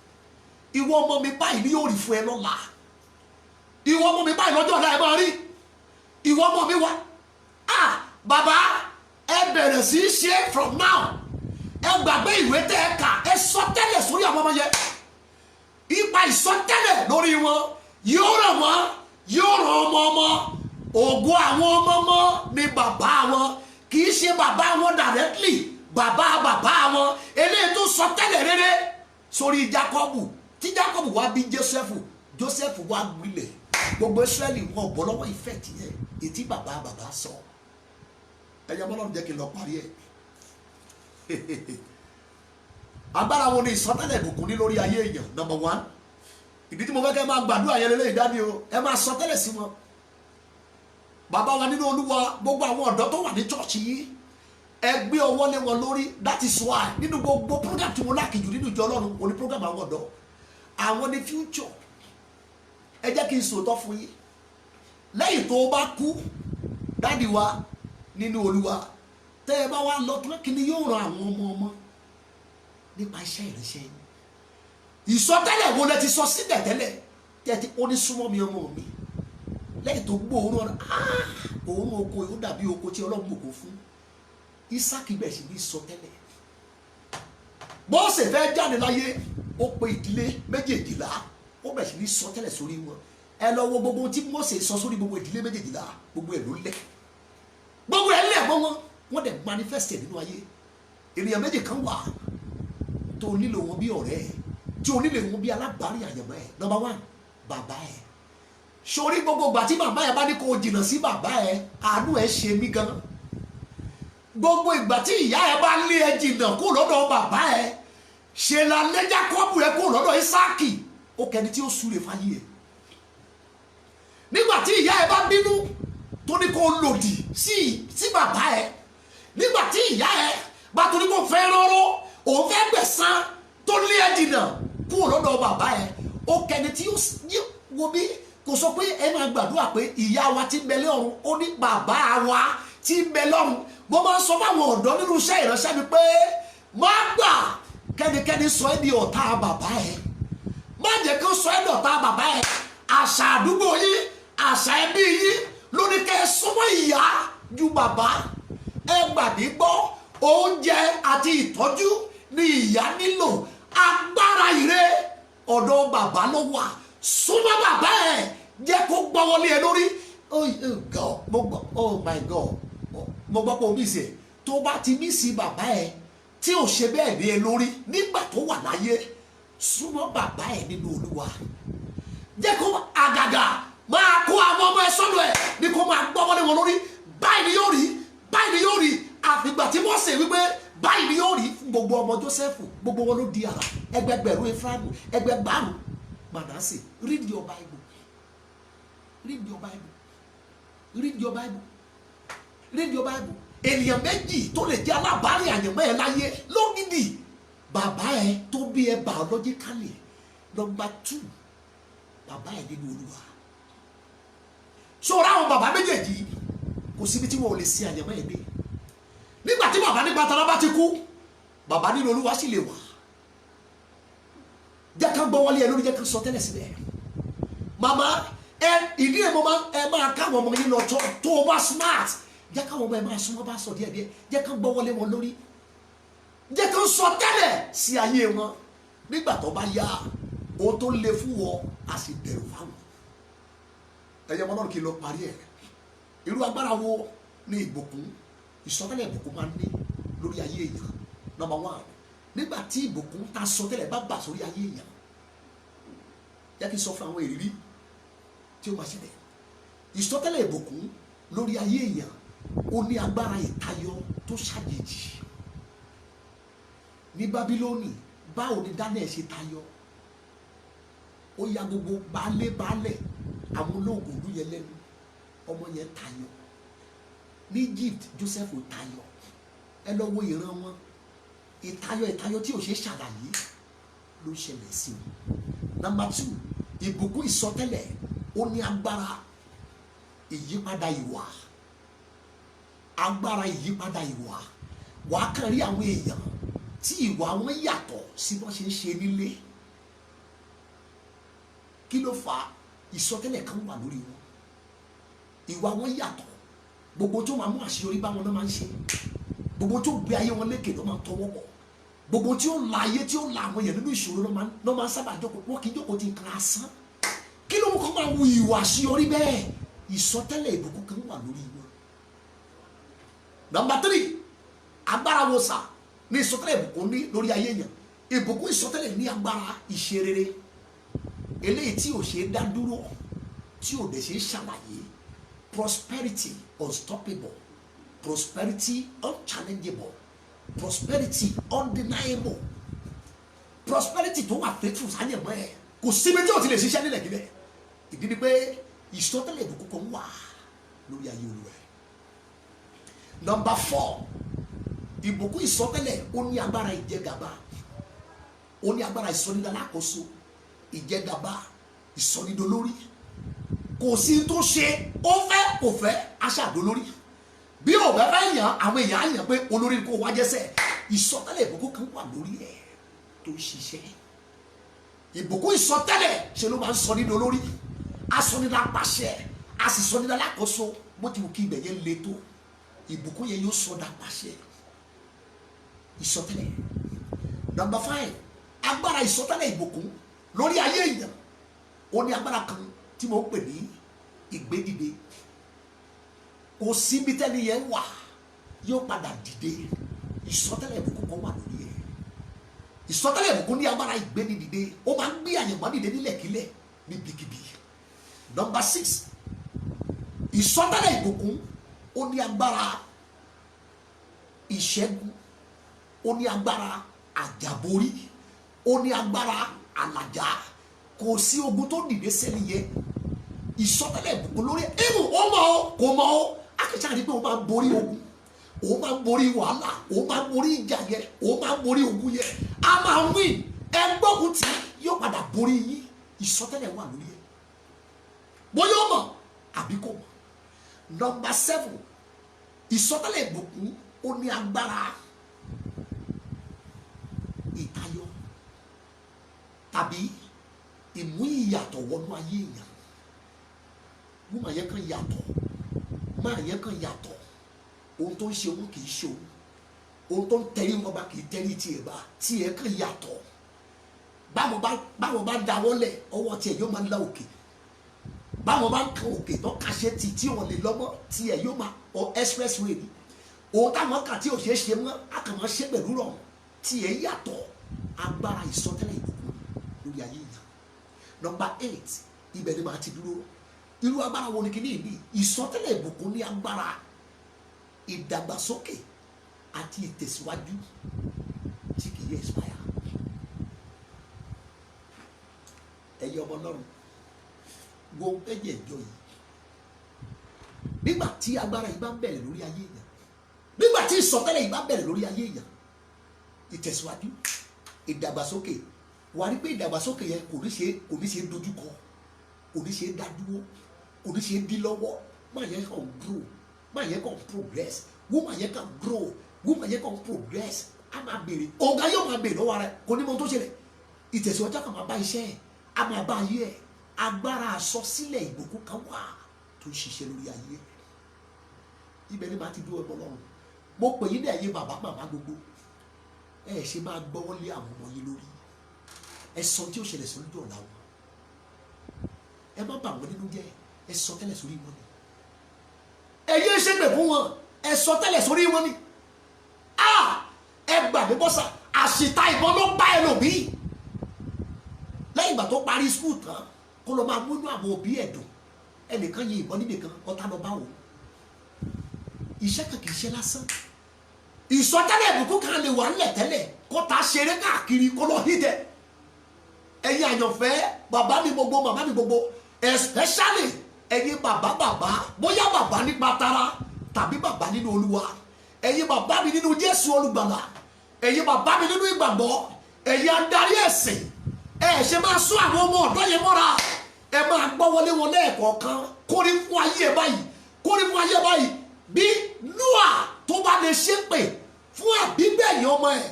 Ìwọ ọmọ mi báyìí ni yóò rí fún ẹ lọ́la, ìwọ ọmọ mi báyìí lọ́jọ́ ọ̀la ẹ máa rí, ìwọ ọmọ mi wá. Bàbá ẹ bẹ̀rẹ̀ sí í ṣe from now. Ẹ gbàgbé ìwé tẹ́ ẹ kà, ẹ sọ tẹ́lẹ̀ sórí àwọn ọmọ yẹn. Ipa ìsọtẹ́lẹ̀ lórí wọn yóò ràn wọ́n, yóò ràn ọmọ ọmọ. Ògo àwọn ọmọ ọmọ ni bàbá wọn, kì í ṣe bàbá wọn directly, bàbá wọn. Eléyìí tó sọ tẹ́lẹ̀ rere sórí Jákọ́bù, tí Jákọ́bù wá bí Jósẹ́fù wá gbilẹ̀, gbogbo Ísírẹ́lì wọn bọ́ lọ́wọ́ ìfẹ́ tìyẹn ètí bàbá sọ. Ẹ̀yẹ bọ́lọ́run jẹ́ kí n lọ parí ẹ̀. Agbára wo ni ìsọtẹ́lẹ̀ ìbùkún ní lórí ayé èèyàn? Number one, ìdí tí mo fẹ́ kẹ́ máa gbàdúrà yẹn lélẹ́yìí dání o, ẹ máa sọ tẹ́lẹ̀ sí wọn. Bàbá wa nínú Olúwa, gbogbo àwọn ọ̀dọ́ tó wà ní chọ́ọ̀chì yìí, ẹ gbé ọwọ́ lé wọn lórí. That is why nínú gbogbo program tí mo lákìjù nínú ìjọ Ọlọ́run kò ní program àwọn ọ̀dọ́, àwọn ní future. Ẹ jẹ́ kí n sòótọ́ fún yín, lẹ́yìn tó o bá kú dáàdi wa nínú Olúwa, tẹ́ ẹ bá wá lọ tó kí ni yóò ran àwọn ọmọ ọmọ nípa iṣẹ́ ìránṣẹ́ yìí. Ìsọtẹ́lẹ̀ wo lẹ ti sọ síbẹ̀ tẹ́lẹ̀ tí ẹ ti ó ní súnmọ́ mi ọmọ mi, lẹ́yìn tó gbóòórùn ọ̀nà òórùn oko yóò dàbí oko tí Ọlọ́run mọ̀ kó fún. Ísákì bẹ̀ sí ní sọtẹ́lẹ̀. Mósè fẹ́ jáde láyé, ó pe ìdílé méjèèjìlá, ó bẹ̀ sí ní sọtẹ́lẹ̀ sórí wọn. Ẹ lọ wo gbogbo tí Mósè sọ sórí gbogbo ìdílé méjèèjìlá, gbogbo ẹ̀ ló lẹ̀, gbogbo ẹ̀ lẹ̀ mọ́ wọn, wọ́n dẹ̀ manifest nínú ayé. Ènìyàn méjì kan wà tó nílò wọn bí ọ̀rẹ́ ẹ̀, tí o nílò wọn bí alábàárìn àyànmọ́ ẹ̀. Number one, bàbá ẹ̀. Sórí gbogbo ìgbà tí màmá ẹ̀ bá ní kó o jìnnà sí bàbá ẹ̀, àánú ẹ̀ ṣe mí gan. Gbogbo ìgbà tí ìyá ẹ̀ bá lé ẹ jìnnà kó lọ́dọ̀ bàbá ẹ̀, ṣe la lé Jákọ́bù ẹ̀ kó lọ́dọ̀ Ísákì, ó kẹni tí ó súre fáyé ẹ̀. Nígbà tí ìyá ẹ̀ bá bínú tó ní kó lòdì sí bàbá ẹ̀, nígbà tí ìyá ẹ̀ bá tó ní kó fẹ́ rọ́rọ́, òun fẹ́ gbẹ̀san tó lé ẹ jìnnà kúrò lọ́dọ̀ bàbá ẹ̀, ó kẹni tí ó wo bí kò sọ pé ẹ máa gbàdúrà pé ìyá wa tí ń bẹ lọ́run, ó ní bàbá wa tí ń bẹ lọ́run. Mo máa ń sọ fáwọn ọ̀dọ́ nínú iṣẹ́ ìránṣẹ́ mi pé má gbà kẹ́nikẹ́ni sọ ẹ́ di ọ̀tá bàbá ẹ̀, má jẹ́ kó sọ ẹ́ di ọ̀tá bàbá ẹ̀. Àṣà àdúgbò yín, àṣà ẹbí yín ló ní kẹ́ ẹ súnmọ́ ìyá ju bàbá. Ẹ gbàgbé gbọ́, oúnjẹ àti ìtọ́jú ni ìyá nílò, agbára ire ọ̀dọ̀ bàbá ló wà. Súnmọ́ bàbá ẹ̀, jẹ́ kó gbọ́wọ́lé ẹ lórí. Oh my God, mo gbọ́ pé o mísì ẹ̀, tó bá ti mísì bàbá ẹ̀ tí ò ṣe bẹ́ẹ̀ ní ẹ lórí nígbà tó wà láyé, súnmọ́ bàbá ẹ̀ nínú Olúwa. Jẹ́ kó àgàgà máa kó àwọn ọmọ ẹ sọ́dọ̀ ẹ̀ ní kó máa gbọ́wọ́lé wọn lórí. Báyìí ni yóò rí, báyìí ni yóò rí. Àfìgbà tí Mósè wípé báyìí ni yóò rí fún gbogbo ọmọ Jósẹ́fù, gbogbo wọn ló di àrà. Ẹgbẹgbẹ̀rún Éfráímù, ẹgbẹgbàrún Mànásè. Read your Bible, read your Bible, read your Bible, read your Bible. Ènìyàn méjì tó lè jẹ́ alábàárìn àyànmọ́ ẹ̀ láyé lógìdì, bàbá ẹ tó bí ẹ biologically. Number 2, bàbá ẹ nínú Olúwa. So ráwọn bàbá méjèèjì kò síbi tí wọn ò lè ṣe àyẹ̀mọ́ ẹ̀ dé. Nígbà tí bàbá nígbà tán bá ti kú, bàbá nínú Olúwa sì lè wà. Jẹ́ ká gbọ́ wọlé ẹ lórí, jẹ́ ká sọ tẹ́lẹ̀ síbẹ̀. Màmá ìdí ẹ̀ máa káwọn ọmọ yín lọ tó o bá smart. Jẹ́ káwọn ọmọ ẹ máa súnmọ́ bá sọ díẹ̀díẹ̀. Jẹ́ ká gbọ́ wọlé wọn lórí. Jẹ́ ká sọ tẹ́lẹ̀ sí ayé wọn. Nígbà tó bá yá, ohun tó le fún wọn á sì bẹ̀rù fáwọn. Ẹ̀yẹ wọn náà kì í lọ parí ẹ̀. Irú agbára wo ni ìbùkún ìsọtẹ́lẹ̀ ìbùkún máa ń ní lórí ayé èèyàn? Number 1, nígbà tí ìbùkún ta sọtẹ́lẹ̀ bá bà sórí ayé èèyàn, jẹ́ kí n sọ fún àwọn ìrírí tí ó máa ṣẹlẹ̀. Ìsọtẹ́lẹ̀ ìbùkún lórí ayé èèyàn ó ní agbára ìtayọ tó ṣàjèjì. Ní Bábílónì, báwo ni Daniel ṣe tayọ? Ó ya gbogbo baálẹ̀ àwọn olóògùn ìlú yẹn lẹ́nu, ọmọ yẹn tayọ. Ní Egypt, Joseph tayọ. Ẹ lọ wo ìran wọn, ìtayọ tí ò ṣe ṣàlàyé ló ṣẹlẹ̀ sí wọn. Number 2, ìbùkún ìsọtẹ́lẹ̀ ó ní agbára ìyípadà ìwà. Agbára ìyípadà ìwà. Wàá kàn rí àwọn èèyàn tí ìwà wọn yàtọ̀ sí bọ́n ṣe ń ṣe nílé. Kí ló fà á? Ìsọtẹ́lẹ̀ kan wà lórí wọn. Ìwà wọn yàtọ̀. Gbogbo tó máa mú àṣeyọrí bá wọn náà máa ń ṣe. Gbogbo tó gbé ayé wọn lékè ló máa ń tọwọ́ bọ̀. Gbogbo tí ó la ayé tí ó la àwọn èèyàn nínú ìṣòro ló máa ń sábà jókòó. Wọ́n kì í jókòó ti nǹkan asán. Kí ló mú kó máa wu ìwà àṣeyọrí bẹ́ẹ̀? Ìsọtẹ́lẹ̀ ìbùkún kan wà lórí wọn. Number 3, agbára wo sà ní ìsọtẹ́lẹ̀ ìbùkún ní lórí ayé èèyàn? Ìbùkún ìsọtẹ́lẹ̀ ní agbára ìṣerere. Eléyìí tí ò ṣe é dá dúró, tí ò dẹ̀ ṣe é ṣàlàyé. Prosperity unstoppable, prosperity unchallengeable, prosperity undeniable, prosperity tó wà faithful sáyẹ̀mọ́ ẹ̀. Kò síbi tí o ti lè ṣiṣẹ́ nílẹ̀ kílẹ̀. Ìdí ni pé ìsọtẹ́lẹ̀ ìbùkún kan wà lórí ayé Olúwa. Number 4, ìbùkún ìsọtẹ́lẹ̀ ó ní agbára ìjẹgàba. Ó ní agbára ìsọnídàlákòóso, ìjẹgàba, ìsọnídolórí. Kò sí tó ṣe, ó fẹ́ kò fẹ́ aṣáàdolórí. Bí ò bẹ́ fẹ́ yàn, àwọn èèyàn á yàn pé olórí kò wá jẹ́sẹ̀. Ìsọtẹ́lẹ̀ ìbùkún kan wà lórí ẹ̀ tó ń ṣiṣẹ́. Ìbùkún ìsọtẹ́lẹ̀ ṣe ló máa ń sọ nínú olórí. Asọnídàpàṣẹ, a sì sọnídàlákòóso. Bó ti wù kí ibẹ̀ yẹn le tó, ìbùkún yẹn yóò sọdà pàṣẹ. Ìsọtẹ́lẹ̀. Number 5, agbára ìsọtẹ́lẹ̀ ìbùkún lórí ayé èèyàn ó ní agbára kan tí mo pè ní ìgbédìde. Kò síbi tẹ́ni yẹn wà yóò padà dìde. Ìsọtẹ́lẹ̀ ìbùkún kan wà lórí ẹ̀. Ìsọtẹ́lẹ̀ ìbùkún ní agbára ìgbédìde. Ó máa ń gbé àyànmọ́ dìde nílẹ̀kílẹ̀ níbikíbi. Number 6, ìsọtẹ́lẹ̀ ìbùkún ó ní agbára ìṣẹ́gun. Ó ní agbára àjàborí. Ó ní agbára àlàjá. Kò sí ogun tó dìde sẹ́ni yẹn. Ìsọtẹ́lẹ̀ ìbùkún lórí ẹ̀mú ó mọ̀ ọ́ kò mọ̀ ọ́. Akẹ́kọ̀ọ́ àti pé ó máa ń borí ogun. Ó máa ń borí wàhálà. Ó máa ń borí ìjà yẹn. Ó máa ń borí ogun yẹn. A máa ń win. Ẹgbọ́gun tí yóò padà borí yín. Ìsọtẹ́lẹ̀ wà lórí ẹ̀. Bóyá ó mọ̀ àbí kò mọ̀. Number 7, ìsọtẹ́lẹ̀ ìbùkún ó ní agbára ìtayọ tàbí ìmú ìyàtọ̀ wọnú ayé èèyàn. Mo máa yẹ kàn yàtọ̀, máa yẹ kàn yàtọ̀. Ohun tó ń ṣe òun kì í ṣe òun. Ohun tó ń tẹrí wọn bá kì í tẹrí tiẹ̀ bá. Tiẹ̀ kàn yàtọ̀. Báwọn bá dáwọ́lẹ̀ ọwọ́ tiẹ̀ yóò máa la òkè. Báwọn bá ń kan òkè tó kàṣẹ tí wọn lè lọ́mọ́ tiẹ̀ yóò máa expressway ni. Ohun táwọn kà tí ò ṣeé ṣe mọ́ àkàmọ́ ṣe pẹ̀lú rọ̀ tiẹ̀ yàtọ̀. Agbára ìsọtẹ́lẹ̀ ìbùkún lórí ayé yìí. Number 8, ibẹ̀ ni màá ti dúró. Irú agbára wo ni kí ní ìní? Ìsọtẹ́lẹ̀ ìbùkún ní agbára ìdàgbàsókè àti ìtẹ̀síwájú tí kì í expire. Ẹ̀yin ọmọ Ọlọ́run, gbogbo ẹ̀jẹ̀ ìjọ yìí, nígbà tí agbára yìí bá ń bẹ̀rẹ̀ lórí ayé èèyàn, nígbà tí ìsọtẹ́lẹ̀ yìí bá bẹ̀rẹ̀ lórí ayé èèyàn, ìtẹ̀síwájú ìdàgbàsókè wà ní pé ìdàgbàsókè yẹn kò ní ṣe dojúkọ, kò ní ṣe dádúró, kò ní ṣe dí lọ́wọ́. Má yẹ kàn grow, má yẹ kàn progress, woman yẹ kàn grow, woman yẹ kàn progress. A máa béèrè, ọ̀gá yóò máa béèrè lọ́wọ́ rẹ̀, kò ní mọ tó ṣẹlẹ̀. Ìtẹ̀síwájú kan máa bá iṣẹ́ ẹ̀, a máa bá ayé ẹ̀. Agbára àsọsílẹ̀ ìbùkún kan wà tó ń ṣiṣẹ́ lórí ayé ẹ̀. Ibẹ̀ ni màá ti dúró ẹ̀mọ́ lọ́rùn. Mo pè yín ní ẹ̀yin bàbá màmá gbogbo, ẹ ṣe máa gbọ́wọ́ lé àwọn ọmọ yín lórí. Ẹ sọ tí ó ṣẹlẹ̀ sórí ọ̀la wọn, ẹ má bà wọ́n nínú jẹ́, ẹ sọ tẹ́lẹ̀ sórí wọn ni. Ẹ yé ṣépè fún wọn, ẹ sọ tẹ́lẹ̀ sórí wọn ni. Ẹ gbàgbé bọ́sà, àṣìta ìbọn ló bá ẹlòmíì lẹ́yìn ìgbà tó parí skul tán kó lọ máa múnú àwọn òbí ẹ̀ dùn. Ẹnìkan yin ìbọn níbì kan, ọ̀tá lọ bá wò. Iṣẹ́ kan kì í ṣe lásán. Ìsọtẹ́lẹ̀ ìbùkún kan lè wà nílẹ̀ tẹ́lẹ̀ kó ta ṣeré káàkiri kó lọ hídẹ̀. Ẹ̀yin àyànfẹ́, bàbá mi gbogbo, màmá mi gbogbo, especially ẹ̀yin bàbá bóyá bàbá nípa tara tàbí bàbá nínú Olúwa, ẹ̀yin bàbá mi nínú Jésù olùgbàlà, ẹ̀yin bàbá mi nínú ìgbàgbọ́, ẹ̀yin adarí ẹ̀sìn, ẹ ṣe máa sún àwọn ọmọ ọ̀dọ́ yẹn mọ́ra. Ẹ máa gbọ́ wọlé wọn lẹ́ẹ̀kọ̀ọ̀kan, kórí fún ayé ẹ báyìí, kórí fún ayé ẹ báyìí. Bí Nóà tó bá lè ṣépè fún àbígbẹ̀yìn ọmọ ẹ̀,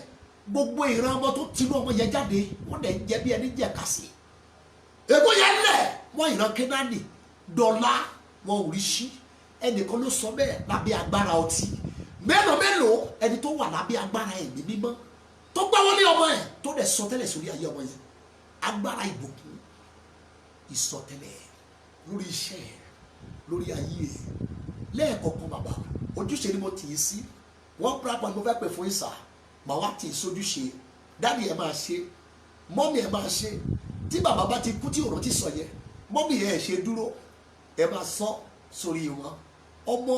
gbogbo ìran ọmọ tó tinú ọmọ yẹn jáde wọ́n dẹ̀ ń jẹ́ bí ẹni jẹ́ kàsí. Èkó yẹn lẹ̀ wọ́n ìran Kénáánì dọ̀la wọn ò rí sí. Ẹnìkan ló sọ bẹ́ẹ̀ lábẹ́ agbára ọtí. Mélòó ẹni tó wà lábẹ́ agbára ẹ̀mí mímọ́ tó gbá wọlé ọmọ ẹ̀ tó dẹ̀ sọ tẹ́lẹ̀ sórí ayé ọmọ yẹn. Agbára ìbùkún, ìsọtẹ́lẹ̀ lórí iṣẹ́ ẹ̀, lórí ayé ẹ̀. Lẹ́ẹ̀kọ̀ọ̀kan bàbá, ojúṣe ni mo tì í sí. Wọ́n pàápàá ni mo fẹ́ pè fún ìsà, màá wá tì í sójúṣe. Dáàdì ẹ̀ máa ṣe, mọ́mì ẹ̀ máa ṣe. Tí bàbá bá ti kú tí òrò ti sọ yẹn, mọ́mì ẹ̀ ṣe dúró, ẹ̀ máa sọ sórí wọn. Ọmọ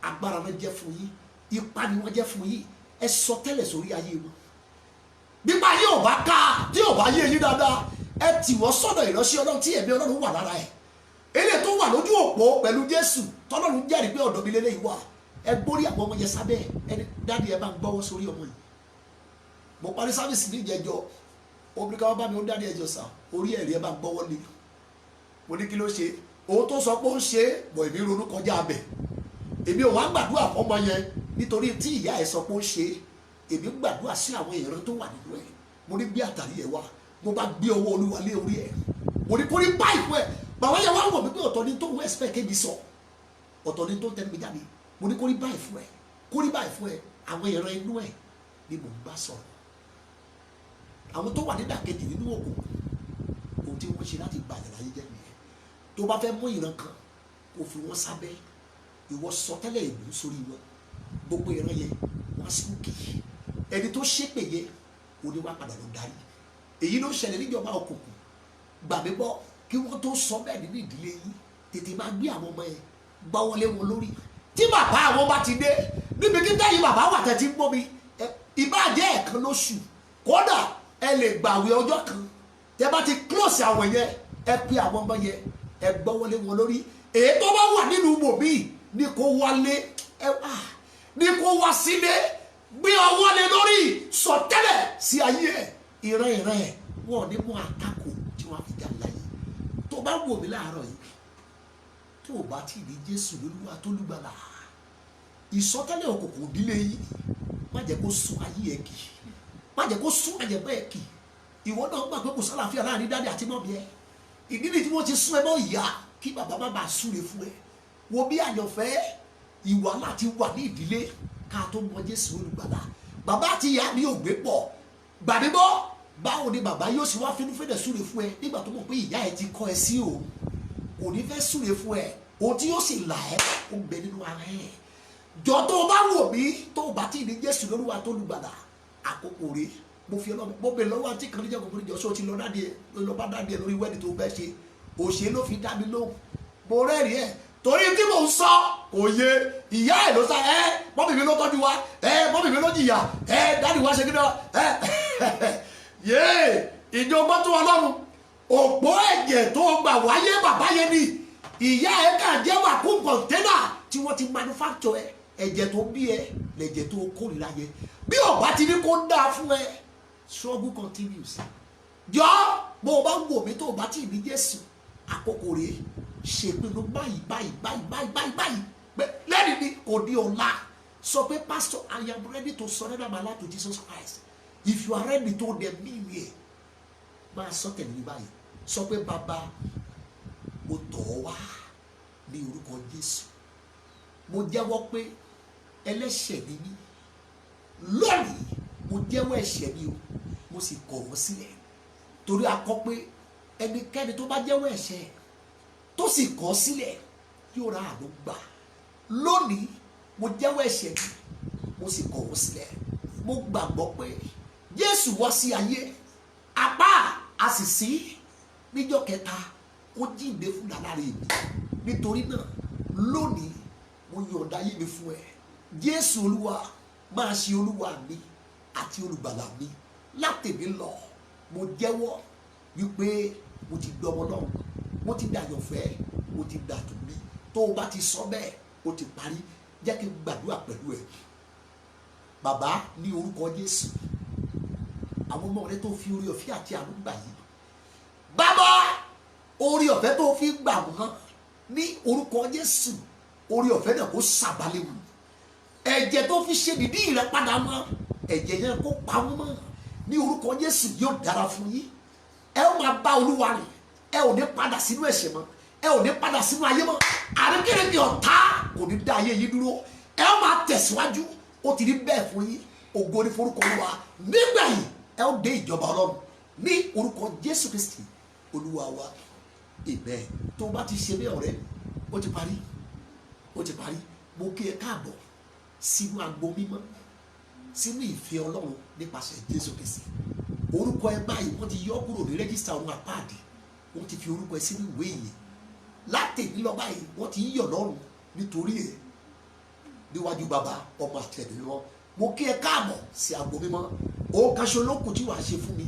agbára náà jẹ́ fún yín, ipa ni wọ́n jẹ́ fún yín. Ẹ sọ tẹ́lẹ̀ sórí ayé wọn. Bípa yìí ò bá ká, tí ò bá yé yín dáadáa, ẹ tì wọ́n sọ́dọ̀ ìránṣẹ́ Ọlọ́run tí ẹ̀mí Ọlọ́run wà lára ẹ̀. Èlé tó wà lójú òpó pẹ̀lú Jésù tọ́lọ́run jẹ́rìí pé ọ̀dọ̀ mi lélẹ́yìí wà. Ẹ gbórí àwọn ọmọ yẹn sábẹ́ ẹni, dáàdi ẹ bá ń gbọ́wọ́ sórí ọmọ yìí. Mo parí sáfìsì ní ìjẹjọ, obìnrin kan bá mi ó dáàdi ẹjọ sà, orí ẹ̀rí ẹ bá ń gbọ́wọ́ lé. Mo ní kí ló ṣe? Òun tó sọ pé ó ń ṣe é, bọ̀ èmi ronú kọjá abẹ. Èmi ò wá gbàdúrà fọmọ yẹn nítorí tí ìyá ẹ sọ pé ó ń ṣe é. Èmi gbàdúrà sí àwọn ìran tó wà nínú ẹ. Mo ní gbé àtàrí ẹ wá, mo bá gbé ọwọ́ Olúwa lé orí ẹ. Mo ní kó ní báyìí fún ẹ. Bàbá yẹn wá wọ̀ mí pé ọ̀tọ̀ ni tó ń expect kébi sọ, ọ̀tọ̀ ni tó ń tẹnu mi jáde. Mo ní kó ní báyìí fún ẹ, kó ní báyìí fún ẹ. Àwọn ìran inú ẹ ni mò ń bá sọ̀rọ̀. Àwọn tó wà ní ìdàkejì nínú òkùnkùn, ohun tí wọ́n ṣe láti bàjẹ́ láyé jẹ́ nìyẹn. Tó bá fẹ́ mú ìran kan, kò fi wọ́n sábẹ́. Ìwọ sọ tẹ́lẹ̀ ìlú sórí wọn. Gbogbo ìran yẹn wọ́n sùnkì. Ẹni tó ṣépè yẹn, òní wá padà lọ darí. Èyí ló ṣẹlẹ̀ níjọba òkùnkùn. Gbà mí gbọ́, kí wọ́n tó sọ bẹ́ẹ̀ nínú ìdílé yín, tètè máa gbé àwọn ọmọ yẹn gbá wọlé wọn lórí. Tí bàbá àwọn bá ti dé, níbi kí táyì bàbá wà tẹ̀ tí ń gbómi, ìbàjẹ́ ẹ̀kan lóṣù, kódà ẹ lè gbàwé ọjọ́ kan. Tẹ bá ti close àwọn yẹn, ẹ pé àwọn ọmọ yẹn, ẹ gbá wọlé wọn lórí. Èyí tó bá wà nínú mòmí ní kó wálé, ní kó wá sílé, gbé ọwọ́ lé lórí, sọtẹ́lẹ̀ sí ayé ẹ̀. Ìran ẹ̀ wọn ò ní mú àtakò tí wọ́n á fi jáde láyé. Tó bá wò mí láàárọ̀ yìí, tó o bá ti ní Jésù lólúwa tó lùgbàlà, ìsọtẹ́lẹ̀ òkùnkùn ìdílé yìí má jẹ́ kó sún ayé ẹ̀ kì, má jẹ́ kó sún àjẹbẹ́ ẹ̀ kì. Ìwọ náà gbà pé kò sálàáfíà láàrin dáadé àti mọ́mí ẹ. Ìdí ni tí wọ́n ti sún ẹ mọ́ ìyá kí bàbá má bàa súre fún ẹ. Wo bí àyànfẹ́ ìwà láti wà ní ìdílé ká tó mọ Jésù olùgbàlà. Bàbá àti ìyá mi ò gbé pọ̀. Gbàdébọ́, báwo ni bàbá yóò sì wá fínúfíndẹ̀ súre fún ẹ nígbà tó mọ̀ pé ìyá ẹ ti kọ́ ẹ sí òun? Kò ní fẹ́ súre fún ẹ. Ohun tí yóò sì là ẹ́ ó ń bẹ nínú ara ẹ̀. Jọ tó o bá wò mí, tó o bá ti ní Jésù lólúwa tó lùgbàlà, àkókò rèé. Mo fi ọlọ́run, mo bẹ lọ́wọ́ àti kan níjà gbogbo níjọ sọ ti lọ bá dáadé lórí wẹ́ẹ̀dì tó fẹ́ ṣe. Òṣè ló fi dá mi lóhùn. Mo rẹ́rìí ẹ̀ torí tí mò ń sọ kò yé. Ìyá ẹ̀ ló sá mọ́mì mi ló tọ́jú wa, mọ́mì mi ló jìyà, dáàdì wa ṣe kí náà yéé ìjọba tó ọlọ́run. Òpó ẹ̀jẹ̀ tó gbà wáyé bàbá yẹn ni ìyá ẹ̀ kà jẹ́ wà kún kọ̀ńténà tí wọ́n ti manufacture ẹ̀jẹ̀ tó bí ẹ lẹ̀jẹ̀ tó kórìíra yẹ. Bí ọba ti ní kó dáa fún ẹ, struggle continues. Jọ bó o bá ń wò mí tó o bá tí ì ní Jésù àkókò rèé ṣèpinnu báyìí lẹ́yìn ní kò di ọ̀la sọ pé pastor I am ready to surrender my life to Jesus Christ. If you are ready to them mean here máa sọ tẹ̀lé ní báyìí sọ pé bàbá mo tọ̀ ọ́ wá ní orúkọ Jésù mo jẹ́wọ́ pé ẹlẹ́ṣẹ̀ ni mí lónìí mo jẹ́wọ́ ẹ̀ṣẹ̀ mi o mo sì kọ̀ wọ́n sílẹ̀ torí a kọ pé ẹnikẹ́ni tó bá jẹ́wọ́ ẹ̀ṣẹ̀ tó sì kọ̀ sílẹ̀ yóò ra àánú gbà lónìí mo jẹ́wọ́ ẹ̀ṣẹ̀ mi mo sì kọ̀ wọ́n sílẹ̀ mo gbàgbọ́ pé Jésù wá sí ayé apá àṣìṣí níjọ́ kẹta ó jíǹde fún dáláre mi nítorí náà lónìí mo yọ̀ǹda ayé mi fún ẹ Jésù Olúwa máa ṣe Olúwa mi àti olùgbàlà mi látèmi lọ mo jẹ́wọ́ wípé mo ti dọmọ náà mo ti dàyànfẹ́ mo ti dàdùn mi tó o bá ti sọ bẹ́ẹ̀ o ti parí jẹ́ kí n gbàdúrà pẹ̀lú ẹ bàbá ní orúkọ Jésù àwọn ọmọ rẹ tó fi orí ọ̀fẹ́ àti àánú gbà yìí bàbá orí ọ̀fẹ́ tó fi gbà wọ́n ní orúkọ Jésù orí ọ̀fẹ́ náà kó sàbálẹ̀ wù ẹ̀jẹ̀ tó fi ṣe nìdí ìrẹ́padà mọ́ ẹ̀jẹ̀ yẹn kó pa wọ́n mọ́ ní orúkọ Jésù yóò dára fún yín ẹ ó máa bá Olúwa rìn ẹ ò ní padà sínú ẹ̀ṣẹ̀ mọ́ ẹ ò ní padà sínú ayé mọ́ àrékèrè bí ọ̀tá kò ní dá ayé yín dúró ẹ ó máa tẹ̀síwájú ó ti rí bẹ́ẹ̀ fún yín ògo ní forúkọ Olúwa nígbà yìí ẹ ó dé ìjọba Ọlọ́run ní orúkọ Jésù Kristi Olúwa wa amen. tó bá ti ṣe bẹ́ẹ̀ ọ̀rẹ́ ó ti parí mo kí ẹ káàbọ̀ sínú agbo mímọ́ sínú ìfẹ́ Ọlọ́run nípasẹ̀ Jésù Kristi orúkọ ẹ báyìí wọ́n ti yọ kúrò ní rẹ́gísítà ọ̀run àpáàdì wọ́n ti fi orúkọ ẹ sínú ìwé yìí látẹ̀ní lọ báyìí wọ́n ti yíyọ̀ lọ́rùn nítorí ẹ níwájú bàbá ọmọ àti ẹ̀mí mímọ́ mo kí ẹ káàbọ̀ sí agbo mímọ́ òun kan ṣe olókùn tí wàá ṣe fún mi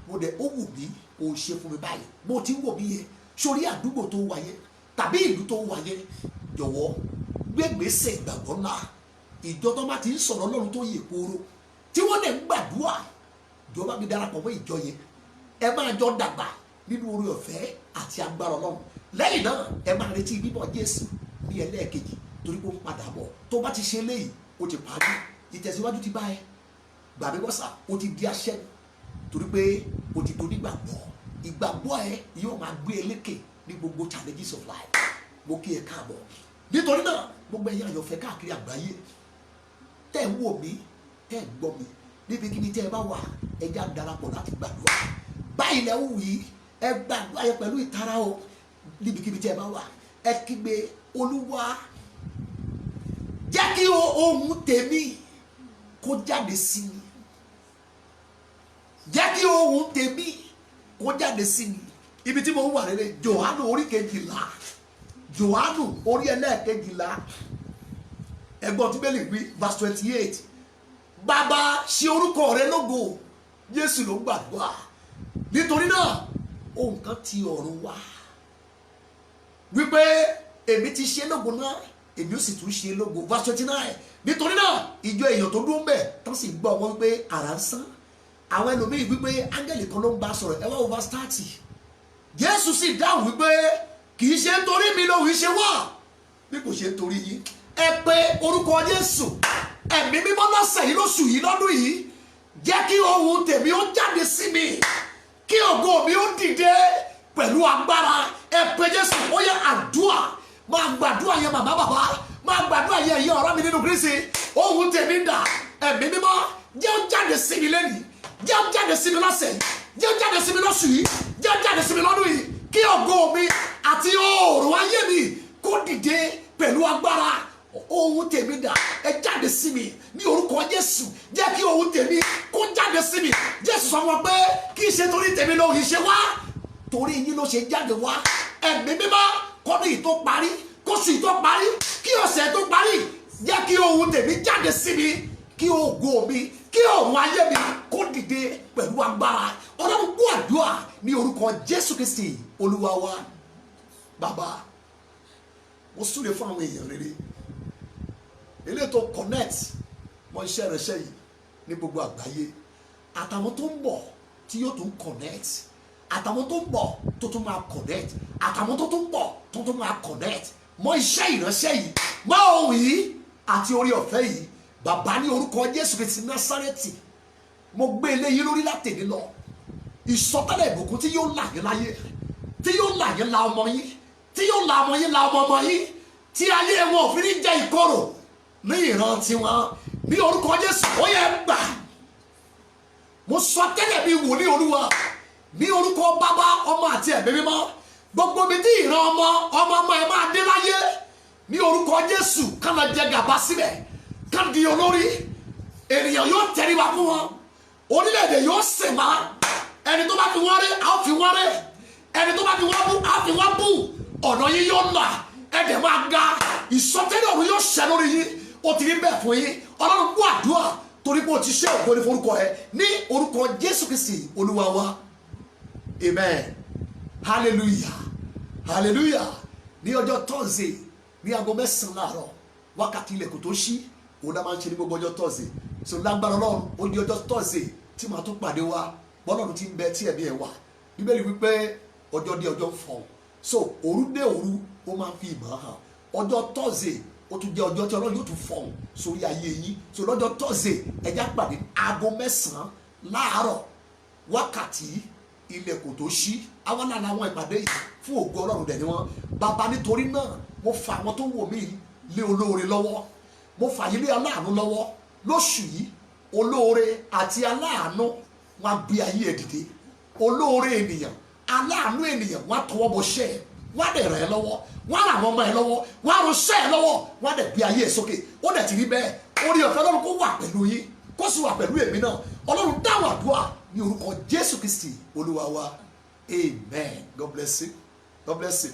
mo dẹ̀ ó wù mí ó ṣe fún mi báyìí mo ti ń wò mí yẹn sórí àdúgbò tó wà yẹn tàbí ìlú tó wà yẹn jọ̀wọ́ gbégbèsè ìgbàgbọ́ ńlá ìjọ tó bá ti ń sọ̀rọ̀ Ọlọ́run tó yè kóró tí wọ́n dẹ̀ ń gbàdúrà ìjọba mi darapọ̀ mọ́ ìjọ yẹn ẹ máa jọ dàgbà nínú oore ọ̀fẹ́ àti agbára Ọlọ́run lẹ́yìn náà ẹ máa retí bíbọ̀ Jésù ní ẹlẹ́ẹ̀kejì torí pé ó ń padà bọ̀ tó bá ti ṣe léyìí ó ti parí ìtẹ̀síwájú ti bá ẹ gbàgbé bọ́sà ó ti di aṣẹ́ torí pé ó ti do nígbàgbọ́ ìgbàgbọ́ ẹ yóò máa gbé eléke ní gbogbo challenges of life mo kí ẹ káàbọ̀ nítorí náà gbogbo ẹ̀yin àyànfẹ́ káàkiri àgbáyé tẹ́ ń wò mí tẹ́ ń gbọ́ mi níbikíbi tẹ́ ẹ bá wà ẹ já darapọ̀ láti gbàdúrà báyìí lẹ́ wù yìí ẹ gbàdúrà yẹn pẹ̀lú ìtara o níbikíbi tẹ́ ẹ bá wà ẹ kígbe Olúwa jẹ́ kí ohùn tèmi kó jáde sí mi jẹ́ kí ohùn tèmi kó jáde sí mi ibi tí mo wà rere Jòhánù orí 12 Jòhánù orí ẹlẹ́ẹ̀kejìlá ẹgbọ́n tí bẹ́ẹ̀ lè wí verse 28 bàbá ṣe orúkọ rẹ lógo Jésù ló gbàdúrà nítorí náà ohun kan ti ọ̀run wá wípé èmi ti ṣe lógo náà èmi ó sì tún ṣe lógo verse 29 nítorí náà ìjọ èèyàn tó dúró ń bẹ̀ tán sì gbọ́ wọn wípé àrá ń sán àwọn ẹlòmíì wípé áńgẹ́lì kan ló ń bá sọ̀rọ̀ ẹ wá wo verse 30 Jésù sì dáhùn wípé kì í ṣe nítorí mi lòun ṣe wá bí kò ṣe nítorí yín ẹ pé orúkọ Jésù ẹ̀mí mímọ́ lọ́sẹ̀ yìí lóṣù yìí lọ́dún yìí jẹ́ kí ohùn tèmi ó jáde sí mi kí ògo mi ó dìde pẹ̀lú agbára ẹ pé Jésù ó yẹ àdúrà máa gbàdúrà yẹn màmá bàbá máa gbàdúrà yẹn ìyá ọ̀rọ̀ mi nínú Kristi ohùn tèmi ń dà ẹ̀mí mímọ́ jẹ́ ó jáde sí mi lẹ́nìí jẹ́ ó jáde sí mi lọ́sẹ̀ yìí jẹ́ ó jáde sí mi lóṣù yìí jẹ́ ó jáde sí mi lọ́dún yìí kí ògo mi àti oòrùn ayé mi kó dìde pẹ̀lú agbára ohùn tèmi dà ẹ jáde sí mi ní orúkọ Jésù jẹ́ kí ohùn tèmi kó jáde sí mi Jésù sọ wọn pé kì í ṣe torí tèmi ló ṣe wá torí yín ló ṣe jáde wá ẹ̀mí mímọ́ kọ́dún yìí tó parí kóṣù yìí tó parí kí ọ̀sẹ̀ tó parí jẹ́ kí ohùn tèmi jáde sí mi kí ògo mi kí ohùn ayé mi kó dìde pẹ̀lú agbára Ọlọ́run gbọ́ àdúrà ní orúkọ Jésù Kristi Olúwa wa bàbá mo súre fún àwọn èèyàn rere eléyìí tó connect mọ́ iṣẹ́ ìránṣẹ́ yìí ní gbogbo àgbáyé àtàwọn tó ń bọ̀ tí yóò tún connect, àtàwọn tó ń bọ̀ tó tún máa connect, àtàwọn tó tún bọ̀ tó tún máa connect mọ́ iṣẹ́ ìránṣẹ́ yìí, mọ́ ohun yìí àti orí ọ̀fẹ́ yìí. Bàbá ní orúkọ Jésù Kristi Násárẹ́tì, mo gbé eléyìí lórí látẹ̀lé lọ. Ìsọtẹ́lẹ̀ ìbùkún tí yóò là yín láyé, tí yóò là yín la ọmọ yín, tí yóò la ọmọ yín la ọmọ yín, tí ayé wọn ò fi ní jẹ́ ìkorò ní ìran tiwọn. Ní orúkọ Jésù ó yẹ gbà. Mo sọ tẹ́lẹ̀ bí wòlíì Olúwa ní orúkọ Bàbá, Ọmọ àti Ẹ̀mí Mímọ́. Gbogbo mi tí ìran ọmọ ẹ máa dé láyé ní orúkọ Jésù kán lọ jẹ gàba síbẹ̀, kán di olórí. Ènìyàn yóò tẹríba fún wọn, orílẹ̀-èdè yóò sìn wá. Ẹni tó bá fi wọ́n rí a ó fi wọ́n rí, ẹni tó bá fi wọ́n bú a ó fi wọ́n bú. Ọ̀nà yín yóò là, ẹ̀dẹ̀ máa ga. Ìsọtẹ́lẹ̀ ọ̀run yóò ṣẹ lórí yín. Ó ti rí bẹ́ẹ̀ fún yín. Ọlọ́run gbọ́ àdúrà torí pé o ti ṣe ògo ní forúkọ ẹ ní orúkọ Jésù Kristi Olúwa wa. Amen. Hallelujah. Hallelujah. Ní ọjọ́ Thursday ní aago 9 láàárọ̀, wákàtí ilẹ̀kùn tó ṣí òun náà máa ń ṣe ní gbogbo ọjọ́ Thursday. So lágbára Ọlọ́run ó di ọjọ́ Thursday tí màá tún pàdé wa. Bọ́lọ́run ti ń bẹ tí ẹ̀mí ẹ̀ wà. Bíbélì wípé ọjọ́ dé ọjọ́ ń fọ̀. So òru dé òru ó máa ń fi ìmọ̀ hàn. Ọjọ́ Thursday ó tún jẹ́ ọjọ́ tí Ọlọ́run yóò tún fọ̀hún sórí ayé yín. So lọ́jọ́ Thursday ẹja pàdé aago 9 láàárọ̀, wákàtí ilẹ̀kùn tó ṣí. Àwọn náà làwọn ìpàdé yìí fún ògo Ọlọ́run dẹ̀ ni wọ́n. Bàbá nítorí náà mo fa àwọn tó wò mí lé olóore lọ́wọ́, mo fà yín lé aláàánú lọ́wọ́. Lóṣù yìí olóore àti aláàánú wọn gbé ayé ẹ̀ dìde. Olóore ènìyàn, aláàánú ènìyàn wọn tọwọ́ bọ ṣẹ́ ẹ̀, wọn dẹ̀ ràn ẹ́ lọ́wọ́, wọn ràn àwọn ọmọ ẹ̀ lọ́wọ́, wọn ràn ṣẹ́ ẹ̀ lọ́wọ́, wọn dẹ̀ gbé ayé ẹ̀ sókè. Ó dẹ̀ ti rí bẹ́ẹ̀. Orí ọ̀fẹ́ Ọlọ́run kó wà pẹ̀lú yín, kó sì wà pẹ̀lú èmi náà. Ọlọ́run dáhùn àdúrà ní orúkọ Jésù Kristi Olúwa wa. Amen. God bless you. God bless you.